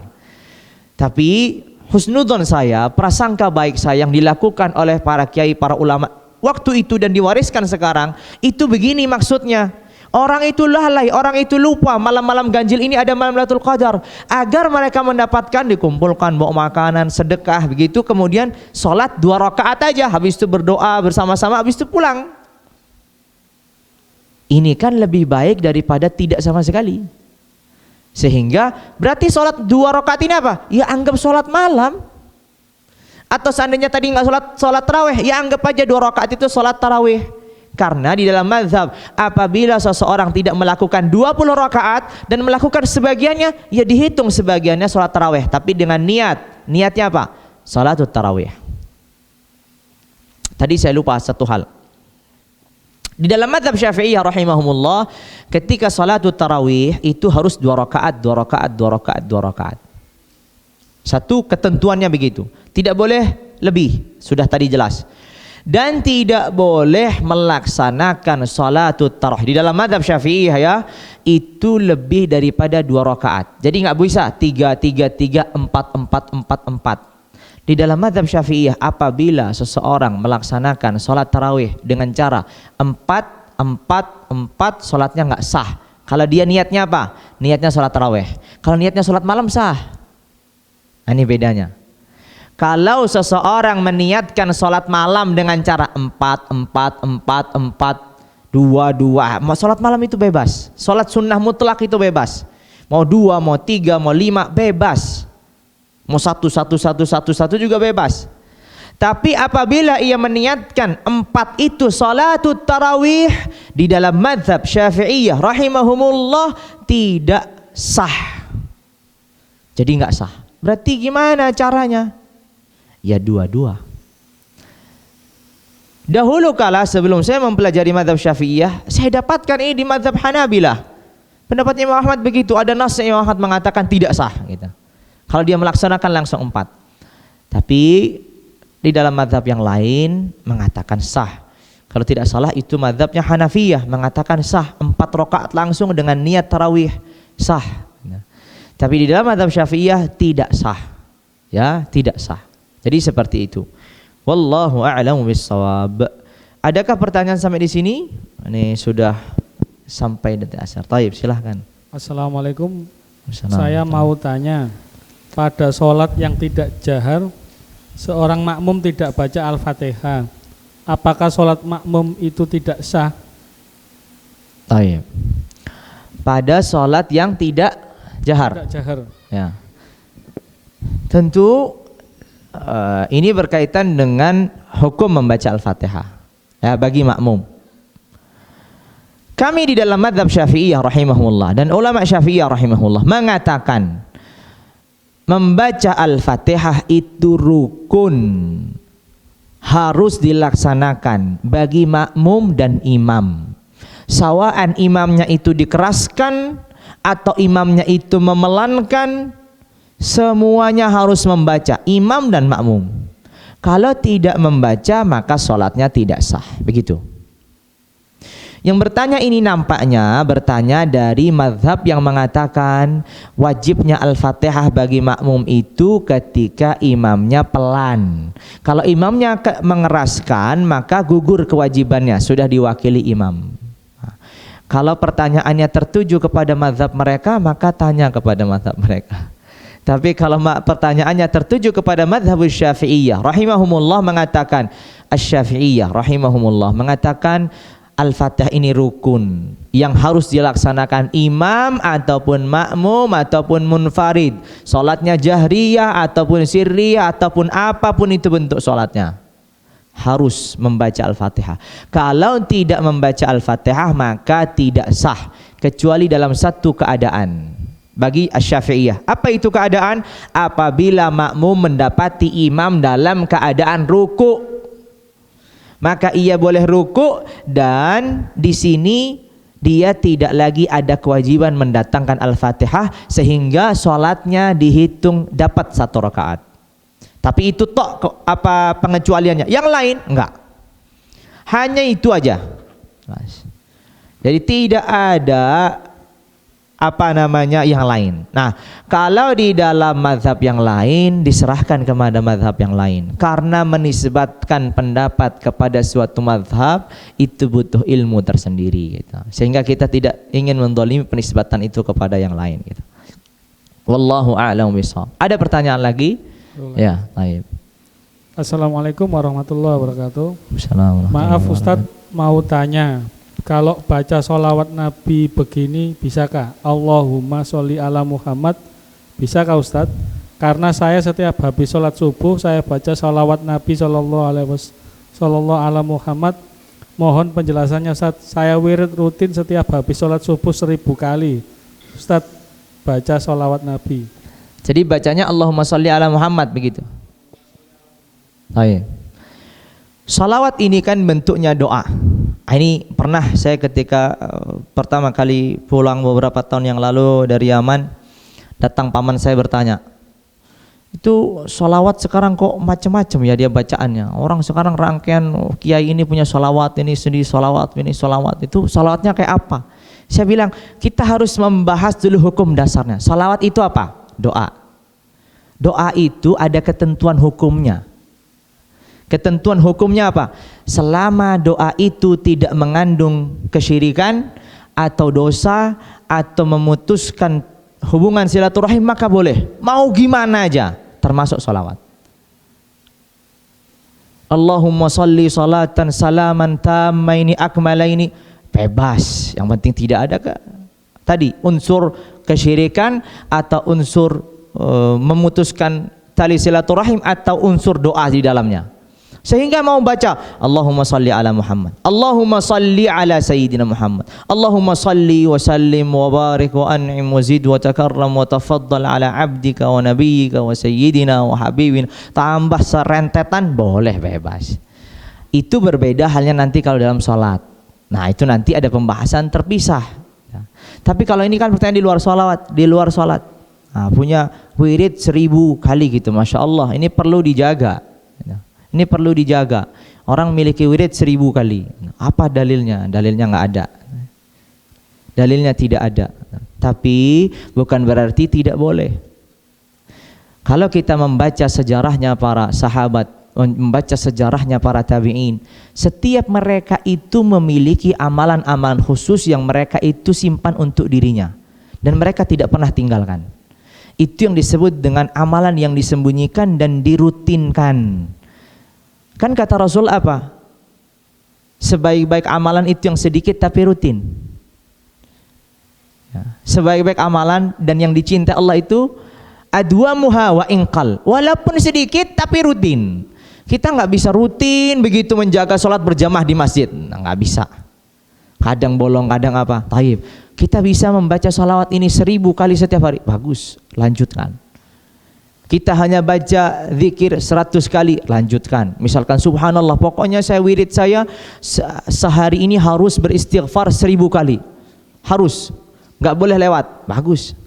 Tapi husnudzon saya, prasangka baik saya yang dilakukan oleh para kiai, para ulama waktu itu dan diwariskan sekarang itu begini maksudnya. Orang itu lalai, orang itu lupa malam-malam ganjil ini ada malam Lailatul Qadar, agar mereka mendapatkan, dikumpulkan bawa makanan, sedekah begitu, kemudian sholat 2 rakaat aja, habis itu berdoa bersama-sama, habis itu pulang. Ini kan lebih baik daripada tidak sama sekali. Sehingga berarti sholat 2 rakaat ini apa? Ya anggap sholat malam. Atau seandainya tadi nggak sholat tarawih, ya anggap aja 2 rakaat itu sholat tarawih. Karena di dalam mazhab apabila seseorang tidak melakukan 20 rakaat dan melakukan sebagiannya, ya dihitung sebagiannya sholat tarawih, tapi dengan niatnya apa? Sholatul tarawih. Tadi saya lupa satu hal. Di dalam mazhab Syafi'iyah rahimahumullah, ketika sholatul tarawih itu harus 2 rakaat, 2 rakaat, 2 rakaat, 2 rakaat. Satu ketentuannya begitu. Tidak boleh lebih, sudah tadi jelas. Dan tidak boleh melaksanakan sholatul tarawih di dalam mazhab Syafi'iyah ya, itu lebih daripada 2 rakaat. Jadi nggak bisa 3, 3, 3, 4, 4, 4, 4. Di dalam mazhab Syafi'iyah apabila seseorang melaksanakan sholat tarawih dengan cara 4, 4, 4, sholatnya nggak sah. Kalau dia niatnya apa? Niatnya sholat tarawih. Kalau niatnya sholat malam sah. Nah, ini bedanya. Kalau seseorang meniatkan sholat malam dengan cara 4, 4, 4, 4, 2, 2, mau sholat malam itu bebas. Sholat sunnah mutlak itu bebas. Mau 2, mau 3, mau 5, bebas. Mau 1, 1, 1, 1, 1 juga bebas. Tapi apabila ia meniatkan 4 itu sholatul tarawih, di dalam mazhab Syafi'iyah rahimahumullah tidak sah. Jadi nggak sah. Berarti gimana caranya? Ya 2-2. Dahulu kala sebelum saya mempelajari mazhab Syafi'iyah, saya dapatkan ini di mazhab Hanabilah. Pendapat Imam Ahmad begitu, ada nas Imam Ahmad mengatakan tidak sah gitu. Kalau dia melaksanakan langsung 4. Tapi di dalam mazhab yang lain mengatakan sah. Kalau tidak salah itu mazhabnya Hanafiyah, mengatakan sah 4 rakaat langsung dengan niat tarawih, sah. Tapi di dalam mazhab Syafi'iyah tidak sah. Ya, tidak sah. Jadi seperti itu. Wallahu a'lamu bissawab. Adakah pertanyaan sampai di sini? Ini sudah sampai detik asar. Taib, silahkan. Assalamualaikum. Saya mau tanya, pada sholat yang tidak jahar, seorang makmum tidak baca Al-Fatihah, apakah sholat makmum itu tidak sah? Taib. Pada sholat yang tidak jahar. Tidak jahar. Ya. Tentu ini berkaitan dengan hukum membaca Al-Fatihah ya bagi makmum. Kami di dalam mazhab Syafi'iyah rahimahullah dan ulama Syafi'iyah rahimahullah mengatakan membaca Al-Fatihah itu rukun, harus dilaksanakan bagi makmum dan imam. Sawaan imamnya itu dikeraskan atau imamnya itu memelankan, semuanya harus membaca, imam dan makmum. Kalau tidak membaca maka sholatnya tidak sah. Begitu. Yang bertanya ini nampaknya bertanya dari mazhab yang mengatakan wajibnya Al-Fatihah bagi makmum itu ketika imamnya pelan. Kalau imamnya mengeraskan maka gugur kewajibannya, sudah diwakili imam. Kalau pertanyaannya tertuju kepada mazhab mereka, maka tanya kepada mazhab mereka. Tapi kalau pertanyaannya tertuju kepada mazhab Syafi'iyah rahimahumullah mengatakan, Asy-Syafi'iyah rahimahumullah mengatakan Al-Fatihah ini rukun yang harus dilaksanakan imam ataupun makmum ataupun munfarid, salatnya jahriyah ataupun sirriyah ataupun apapun itu bentuk salatnya, harus membaca Al-Fatihah. Kalau tidak membaca Al-Fatihah maka tidak sah kecuali dalam satu keadaan bagi Asy-Syafi'iyah. Apa itu keadaan? Apabila makmum mendapati imam dalam keadaan ruku', maka ia boleh ruku' dan di sini dia tidak lagi ada kewajiban mendatangkan Al-Fatihah sehingga sholatnya dihitung dapat 1 rakaat. Tapi itu tok apa pengecualiannya? Yang lain enggak. Hanya itu aja. Jadi tidak ada yang lain. Nah, kalau di dalam mazhab yang lain diserahkan kepada mazhab yang lain, karena menisbatkan pendapat kepada suatu mazhab itu butuh ilmu tersendiri gitu. Sehingga kita tidak ingin mendolimi penisbatan itu kepada yang lain gitu. Wallahu a'lam bishawab. Ada pertanyaan lagi? Ya, baik. Assalamualaikum warahmatullahi wabarakatuh. Assalamualaikum. Maaf Ustadz, mau tanya, kalau baca sholawat Nabi begini bisakah? Allahumma sholli ala Muhammad, bisakah Ustadz? Karena saya setiap habis sholat subuh saya baca sholawat Nabi sallallahu alaihi Muhammad. Mohon penjelasannya Ustadz. Saya wirid rutin setiap habis sholat subuh 1000 kali. Ustadz, baca sholawat Nabi. Jadi bacanya Allahumma sholli ala Muhammad begitu. Baik. Sholawat ini kan bentuknya doa. Ini pernah saya ketika pertama kali pulang beberapa tahun yang lalu dari Yaman, datang paman saya bertanya, itu sholawat sekarang kok macam-macam ya dia bacaannya. Orang sekarang rangkaian kiai ini punya sholawat, ini sendiri sholawat, ini sholawat. Itu sholawatnya kayak apa? Saya bilang kita harus membahas dulu hukum dasarnya. Sholawat itu apa? Doa. Doa itu ada ketentuan hukumnya. Ketentuan hukumnya apa? Selama doa itu tidak mengandung kesyirikan atau dosa atau memutuskan hubungan silaturahim maka boleh. Mau gimana aja termasuk salawat. Allahumma sholli salatan salaman tammaini akmalaini, bebas. Yang penting tidak ada tadi unsur kesyirikan atau unsur memutuskan tali silaturahim atau unsur doa di dalamnya. Sehingga mau baca Allahumma salli ala Muhammad, Allahumma salli ala Sayyidina Muhammad, Allahumma salli wa sallim wa barik wa an'im wa zid wa takarram wa tafaddal ala abdika wa nabiyyika wa sayyidina wa habibina, tambah serentetan boleh, bebas. Itu berbeda halnya nanti kalau dalam sholat. Nah itu nanti ada pembahasan terpisah ya. Tapi kalau ini kan pertanyaan di luar sholat, nah, punya wirid 1000 kali gitu, Masya Allah, ini perlu dijaga. Ini perlu dijaga. Orang memiliki wirid 1000 kali. Apa dalilnya? Dalilnya nggak ada. Dalilnya tidak ada. Tapi bukan berarti tidak boleh. Kalau kita membaca sejarahnya para sahabat, membaca sejarahnya para tabi'in, setiap mereka itu memiliki amalan-amalan khusus yang mereka itu simpan untuk dirinya. Dan mereka tidak pernah tinggalkan. Itu yang disebut dengan amalan yang disembunyikan dan dirutinkan. Kan kata Rasul apa? Sebaik-baik amalan itu yang sedikit tapi rutin. Ya. Sebaik-baik amalan dan yang dicintai Allah itu adwamuha wa inqal, walaupun sedikit tapi rutin. Kita nggak bisa rutin begitu menjaga sholat berjamaah di masjid, nggak bisa. kadang bolong, kadang apa. Taib. Kita bisa membaca salawat ini 1000 kali setiap hari. Bagus, lanjutkan. Kita hanya baca zikir 100 kali, lanjutkan. Misalkan subhanallah, pokoknya saya wirid saya sehari ini harus beristighfar 1000 kali. Harus. Nggak boleh lewat. Bagus.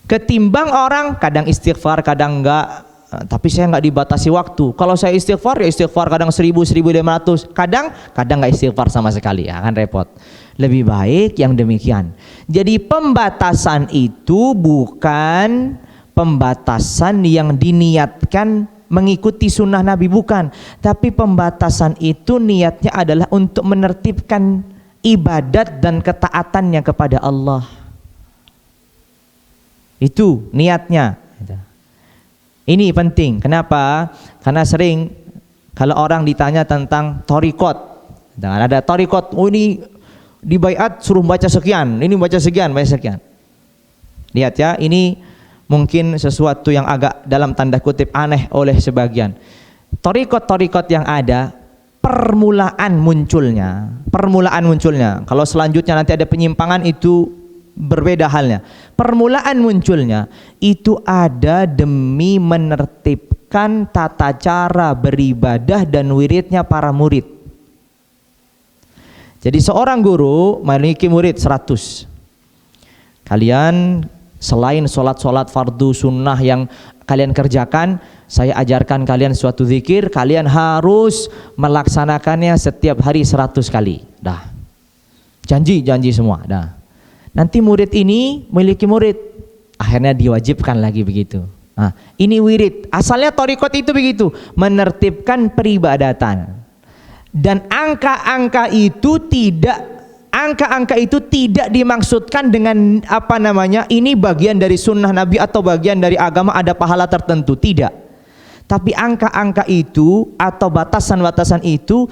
Ketimbang orang kadang istighfar, kadang enggak, tapi saya enggak dibatasi waktu. Kalau saya istighfar, ya istighfar kadang 1000, 1500, kadang enggak istighfar sama sekali, ya kan repot. Lebih baik yang demikian. Jadi pembatasan itu bukan pembatasan yang diniatkan mengikuti sunnah Nabi, bukan. Tapi pembatasan itu niatnya adalah untuk menertibkan ibadat dan ketaatannya kepada Allah. Itu niatnya. Ini penting. Kenapa? Karena sering kalau orang ditanya tentang thariqat, ada thariqat, oh ini di baiat suruh baca sekian, ini baca sekian, baca sekian. Lihat ya, ini mungkin sesuatu yang agak dalam tanda kutip aneh oleh sebagian. Thariqat yang ada, permulaan munculnya. Kalau selanjutnya nanti ada penyimpangan, itu berbeda halnya. Permulaan munculnya itu ada demi menertibkan tata cara beribadah dan wiridnya para murid. Jadi seorang guru memiliki murid 100. Kalian selain sholat fardu sunnah yang kalian kerjakan, saya ajarkan kalian suatu zikir, kalian harus melaksanakannya setiap hari 100 kali. Dah. Janji semua. Dah. Nanti murid ini memiliki murid, akhirnya diwajibkan lagi begitu. Nah, ini wirid. Asalnya thariqat itu begitu, menertibkan peribadatan. Dan angka-angka itu tidak dimaksudkan dengan apa namanya, ini bagian dari sunnah Nabi atau bagian dari agama ada pahala tertentu, tidak. Tapi angka-angka itu atau batasan-batasan itu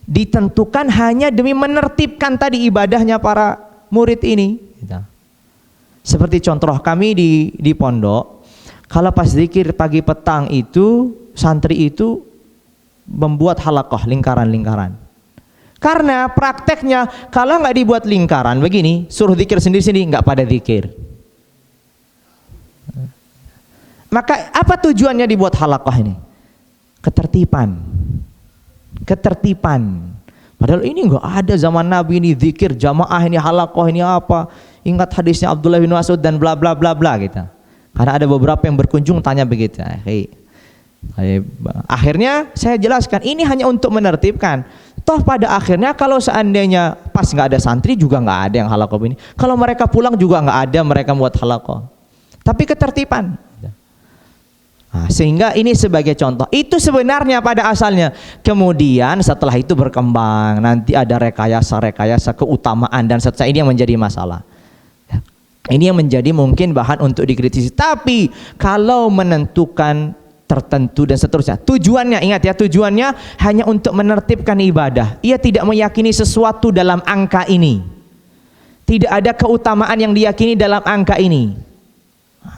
ditentukan hanya demi menertibkan tadi ibadahnya para murid ini. Seperti contoh kami di pondok, kalau pas zikir pagi petang itu santri itu membuat halaqah, lingkaran. Karena prakteknya kalau nggak dibuat lingkaran begini, suruh zikir sendiri-sendiri, nggak pada zikir. Maka apa tujuannya dibuat halaqah ini? Ketertiban. Padahal ini enggak ada zaman Nabi ini zikir jamaah, ini halaqah, ini apa. Ingat hadisnya Abdullah bin Mas'ud dan bla bla bla bla gitu. Karena ada beberapa yang berkunjung tanya begitu. Akhirnya saya jelaskan ini hanya untuk menertibkan. Toh pada akhirnya kalau seandainya pas nggak ada santri juga nggak ada yang halaqah ini. Kalau mereka pulang juga nggak ada mereka buat halaqah. Tapi ketertiban. Nah, sehingga ini sebagai contoh. Itu sebenarnya pada asalnya. Kemudian setelah itu berkembang, nanti ada rekayasa keutamaan dan seterusnya. Ini yang menjadi masalah. Ini yang menjadi mungkin bahan untuk dikritisi. Tapi kalau menentukan tertentu dan seterusnya, tujuannya, ingat ya, tujuannya hanya untuk menertibkan ibadah. Ia tidak meyakini sesuatu dalam angka ini. Tidak ada keutamaan yang diyakini dalam angka ini.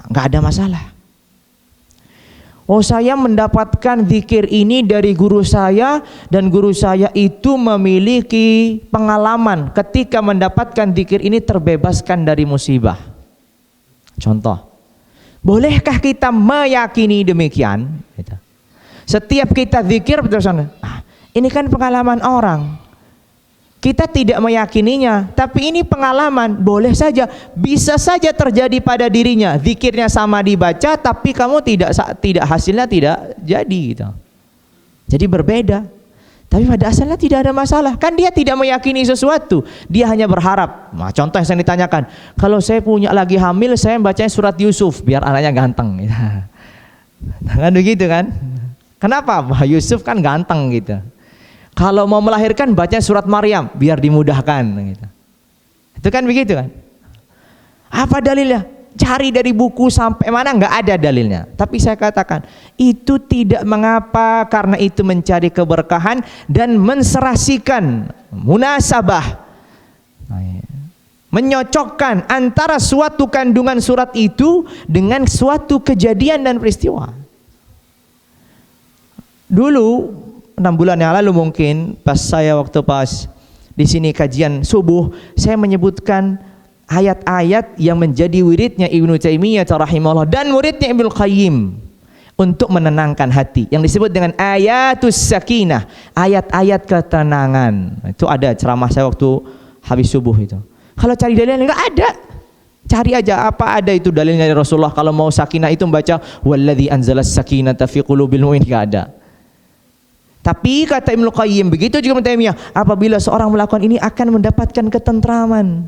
Nggak ada masalah. Oh, saya mendapatkan zikir ini dari guru saya dan guru saya itu memiliki pengalaman ketika mendapatkan zikir ini terbebaskan dari musibah. Contoh, bolehkah kita meyakini demikian? Setiap kita zikir betul sana. Ini kan pengalaman orang. Kita tidak meyakininya, tapi ini pengalaman, boleh saja, bisa saja terjadi pada dirinya. Zikirnya sama dibaca, tapi kamu tidak hasilnya tidak jadi gitu. Jadi berbeda. Tapi pada asalnya tidak ada masalah. Kan dia tidak meyakini sesuatu, dia hanya berharap. Nah, contoh yang saya ditanyakan, kalau saya punya lagi hamil, saya bacanya surat Yusuf biar anaknya ganteng. Kan begitu kan? Kenapa? Yusuf kan ganteng gitu. Kalau mau melahirkan baca surat Maryam biar dimudahkan gitu. Itu kan begitu kan? Apa dalilnya? Cari dari buku sampai mana, nggak ada dalilnya. Tapi saya katakan itu tidak mengapa, karena itu mencari keberkahan dan menserasikan munasabah, menyocokkan antara suatu kandungan surat itu dengan suatu kejadian dan peristiwa. Dulu 6 bulan yang lalu mungkin pas di sini kajian subuh, saya menyebutkan ayat-ayat yang menjadi wiridnya Ibnu Taimiyah rahimahullah dan muridnya Ibnu Qayyim untuk menenangkan hati, yang disebut dengan ayatus sakinah, ayat-ayat ketenangan. Itu ada ceramah saya waktu habis subuh itu. Kalau cari dalilnya enggak ada. Cari aja apa ada itu dalilnya dari Rasulullah kalau mau sakinah itu membaca walladzi anzalas sakinata fi qulubil mu'min, enggak ada. Tapi kata Ibnu Qayyim, begitu juga Ibnu Taimiyah, apabila seorang melakukan ini akan mendapatkan ketentraman.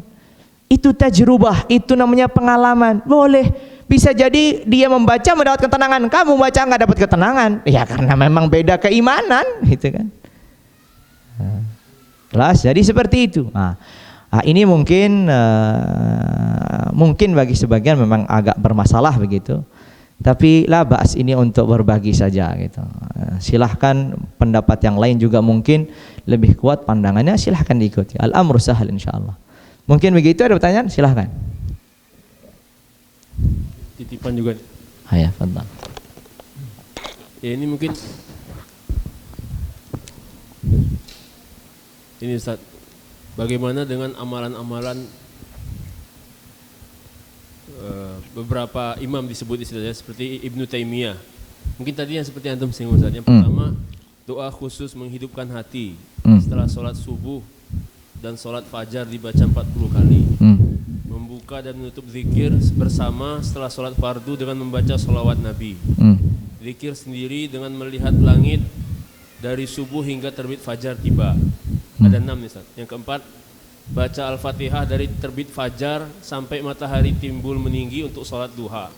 Itu tajrubah, itu namanya pengalaman. Boleh, bisa jadi dia membaca mendapat ketenangan, kamu baca nggak dapat ketenangan. Ya karena memang beda keimanan, gitu kan. Jelas, jadi seperti itu. Nah, ini mungkin bagi sebagian memang agak bermasalah begitu. Tapi la ba'as, ini untuk berbagi saja gitu. Silahkan pendapat yang lain juga mungkin lebih kuat pandangannya, silahkan diikuti. Al-amru sahal insyaallah. Mungkin begitu, ada pertanyaan? Silahkan. Titipan juga. Ya, fadhal. Ya, ini mungkin ini Ustaz, bagaimana dengan amalan-amalan beberapa imam disebut istilahnya seperti Ibnu Taimiyah. Mungkin tadi yang seperti antum singgung Ustaz. Yang pertama, doa khusus menghidupkan hati setelah sholat subuh dan sholat fajar dibaca 40 kali. Membuka dan menutup zikir bersama setelah sholat fardu dengan membaca sholawat Nabi. Zikir sendiri dengan melihat langit dari subuh hingga terbit fajar tiba. Ada 6 nih Ustaz. Yang keempat, baca Al-Fatihah dari terbit fajar sampai matahari timbul meninggi untuk sholat duha.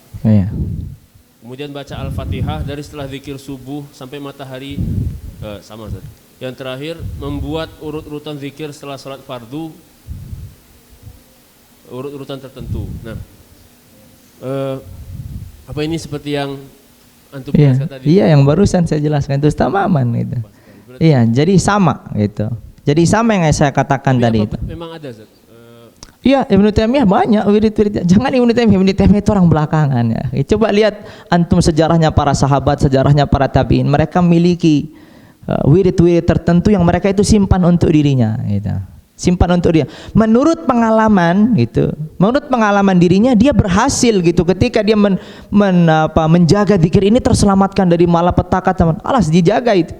Kemudian baca Al-Fatihah dari setelah zikir subuh sampai matahari sama Ustaz. Yang terakhir, membuat urut-urutan zikir setelah sholat fardu, urut-urutan tertentu. Nah, apa ini seperti yang antum jelaskan tadi? Iya, yang barusan saya jelaskan itu tamaman gitu. Iya, jadi sama gitu. Jadi sama yang saya katakan tadi itu. Memang ada Ustaz. Iya, Ibnu Taimiyah banyak wirid-wirid. Jangan Ibnu Taimiyah itu orang belakangan ya. Coba lihat antum sejarahnya para sahabat, sejarahnya para tabi'in. Mereka memiliki wirid-wirid tertentu yang mereka itu simpan untuk dirinya gitu. Simpan untuk dia. Menurut pengalaman gitu. Menurut pengalaman dirinya dia berhasil gitu ketika dia menjaga zikir ini terselamatkan dari malapetaka teman. Alas dijaga itu.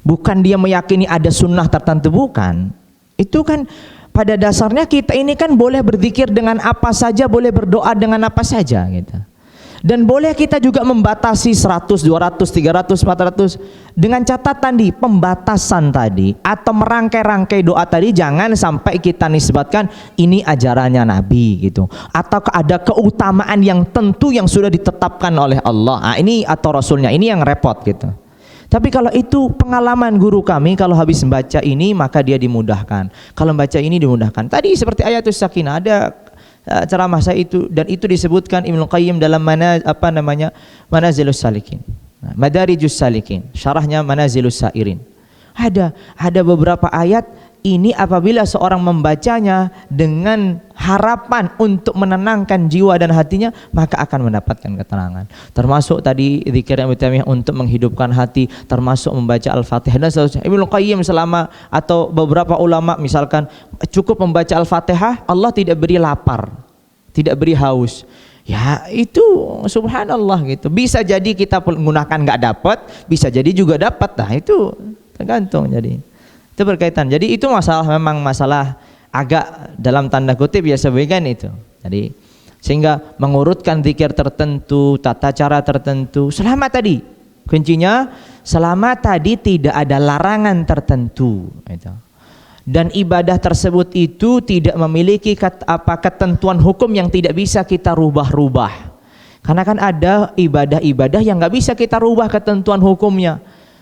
Bukan dia meyakini ada sunnah tertentu, bukan. Itu kan pada dasarnya kita ini kan boleh berzikir dengan apa saja, boleh berdoa dengan apa saja gitu. Dan boleh kita juga membatasi 100, 200, 300, 400 dengan catatan di pembatasan tadi atau merangkai-rangkai doa tadi jangan sampai kita nisbatkan ini ajarannya Nabi gitu atau ada keutamaan yang tentu yang sudah ditetapkan oleh Allah. Nah, ini atau Rasulnya, ini yang repot gitu. Tapi kalau itu pengalaman guru kami, kalau habis membaca ini maka dia dimudahkan. Kalau membaca ini dimudahkan. Tadi seperti ayatus sakinah ada ceramah saya itu dan itu disebutkan Ibnu Qayyim dalam Manazilus Salikin. Madarijus Salikin, syarahnya Manazilus Sairin. Ada beberapa ayat ini apabila seorang membacanya dengan harapan untuk menenangkan jiwa dan hatinya maka akan mendapatkan ketenangan. Termasuk tadi zikir Ibnu Taimiyah untuk menghidupkan hati, termasuk membaca Al-Fatihah dan seterusnya. Ibnu Qayyim selama atau beberapa ulama misalkan cukup membaca Al-Fatihah Allah tidak beri lapar, tidak beri haus. Ya itu subhanallah gitu. Bisa jadi kita menggunakan nggak dapat, bisa jadi juga dapat. Nah itu tergantung jadi. Itu berkaitan. Jadi itu memang masalah agak dalam tanda kutip ya sebagian itu. Jadi sehingga mengurutkan zikir tertentu, tata cara tertentu. Selama tadi kuncinya selama tadi tidak ada larangan tertentu. Itu. Dan ibadah tersebut itu tidak memiliki ketentuan hukum yang tidak bisa kita rubah-rubah. Karena kan ada ibadah-ibadah yang nggak bisa kita rubah ketentuan hukumnya.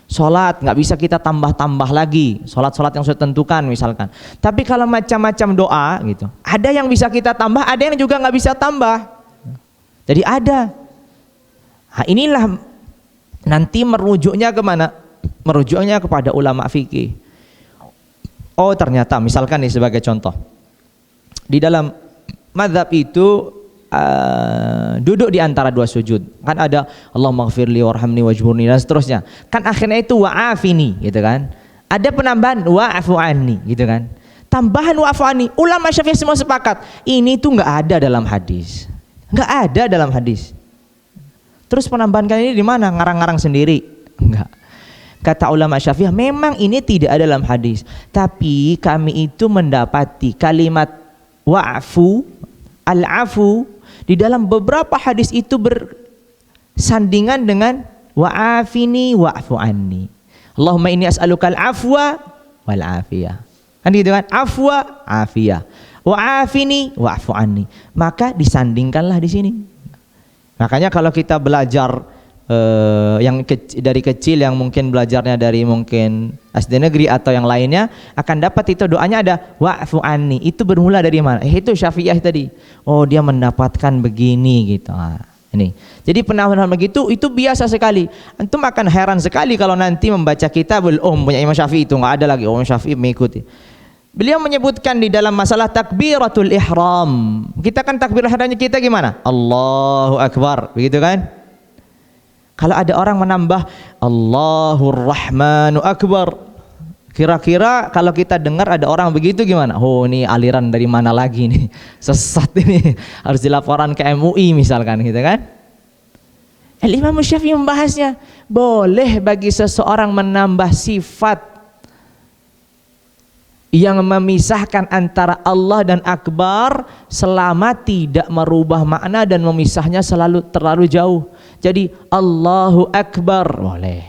Sholat nggak bisa kita tambah-tambah lagi, sholat-sholat yang sudah tentukan misalkan. Tapi kalau macam-macam doa gitu, ada yang bisa kita tambah, ada yang juga nggak bisa tambah. Jadi ada. Nah, inilah nanti merujuknya kemana? Merujuknya kepada ulama fikih. Oh ternyata misalkan nih sebagai contoh, di dalam mazhab itu duduk di antara dua sujud kan ada Allahumma ghfirli warhamni wajburni dan seterusnya kan akhirnya itu wa'afini gitu kan Ada penambahan wa'fu anni gitu kan. Tambahan wa'fu anni, ulama Syafi'i semua sepakat, ini tuh enggak ada dalam hadis. Enggak ada dalam hadis. Terus penambahan kali ini di mana? Ngarang-ngarang sendiri? Enggak. Kata ulama Syafi'i, memang ini tidak ada dalam hadis, tapi kami itu mendapati kalimat wa'fu, al-afu di dalam beberapa hadis itu bersandingan dengan wa'afini wa'fu anni. Allahumma inni as'alukal afwa wal afiyah. Kan gitu kan? Afwa, afiyah. Wa'afini wa'fu anni. Maka disandingkanlah di sini. Makanya kalau kita belajar dari kecil yang mungkin belajarnya dari mungkin SD negeri atau yang lainnya, akan dapat itu doanya ada wa'fu anni. Itu bermula dari mana? Itu Syafi'iyah tadi. Oh, dia mendapatkan begini gitu. Ini. Jadi penambahan begitu itu biasa sekali. Antum akan heran sekali kalau nanti membaca Kitabul punya Imam Syafi'i, itu enggak ada lagi Imam Syafi'i mengikuti. Beliau menyebutkan di dalam masalah takbiratul ihram. Kita kan takbiratul ihramnya kita gimana? Allahu Akbar, begitu kan? Kalau ada orang menambah Allahur Rahmanu Akbar, kira-kira kalau kita dengar ada orang begitu gimana? Oh, ini aliran dari mana lagi nih? Sesat ini, harus dilaporan ke MUI misalkan gitu kan? Imam Syafi'i membahasnya, boleh bagi seseorang menambah sifat yang memisahkan antara Allah dan Akbar selama tidak merubah makna dan memisahnya terlalu jauh. Jadi Allahu Akbar boleh,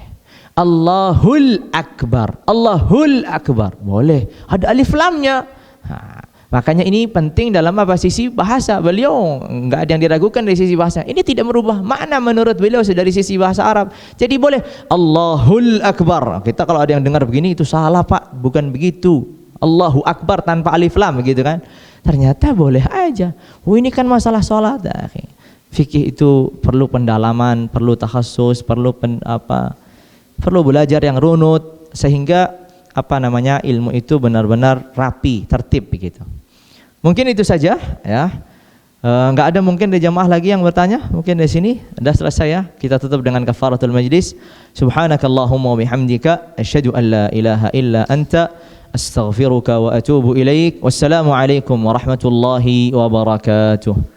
Allahul Akbar, Allahul Akbar boleh, ada alif lamnya. Makanya ini penting dalam sisi bahasa. Beliau enggak ada yang diragukan dari sisi bahasa. Ini tidak merubah makna menurut beliau dari sisi bahasa Arab. Jadi boleh Allahul Akbar. Kita kalau ada yang dengar begini, itu salah Pak, bukan begitu. Allahu Akbar tanpa alif lam begitu kan. Ternyata boleh aja. Ini kan masalah sholat. Fikih itu perlu pendalaman, perlu takhasus, perlu belajar yang runut sehingga ilmu itu benar-benar rapi, tertib begitu. Mungkin itu saja ya. Enggak ada mungkin di jamaah lagi yang bertanya. Mungkin di sini sudah selesai ya. Kita tutup dengan kafaratul majlis. Subhanakallahumma wa bihamdika asyhadu an la ilaha illa anta astaghfiruka wa atubu ilaik. Wassalamu alaikum warahmatullahi wabarakatuh.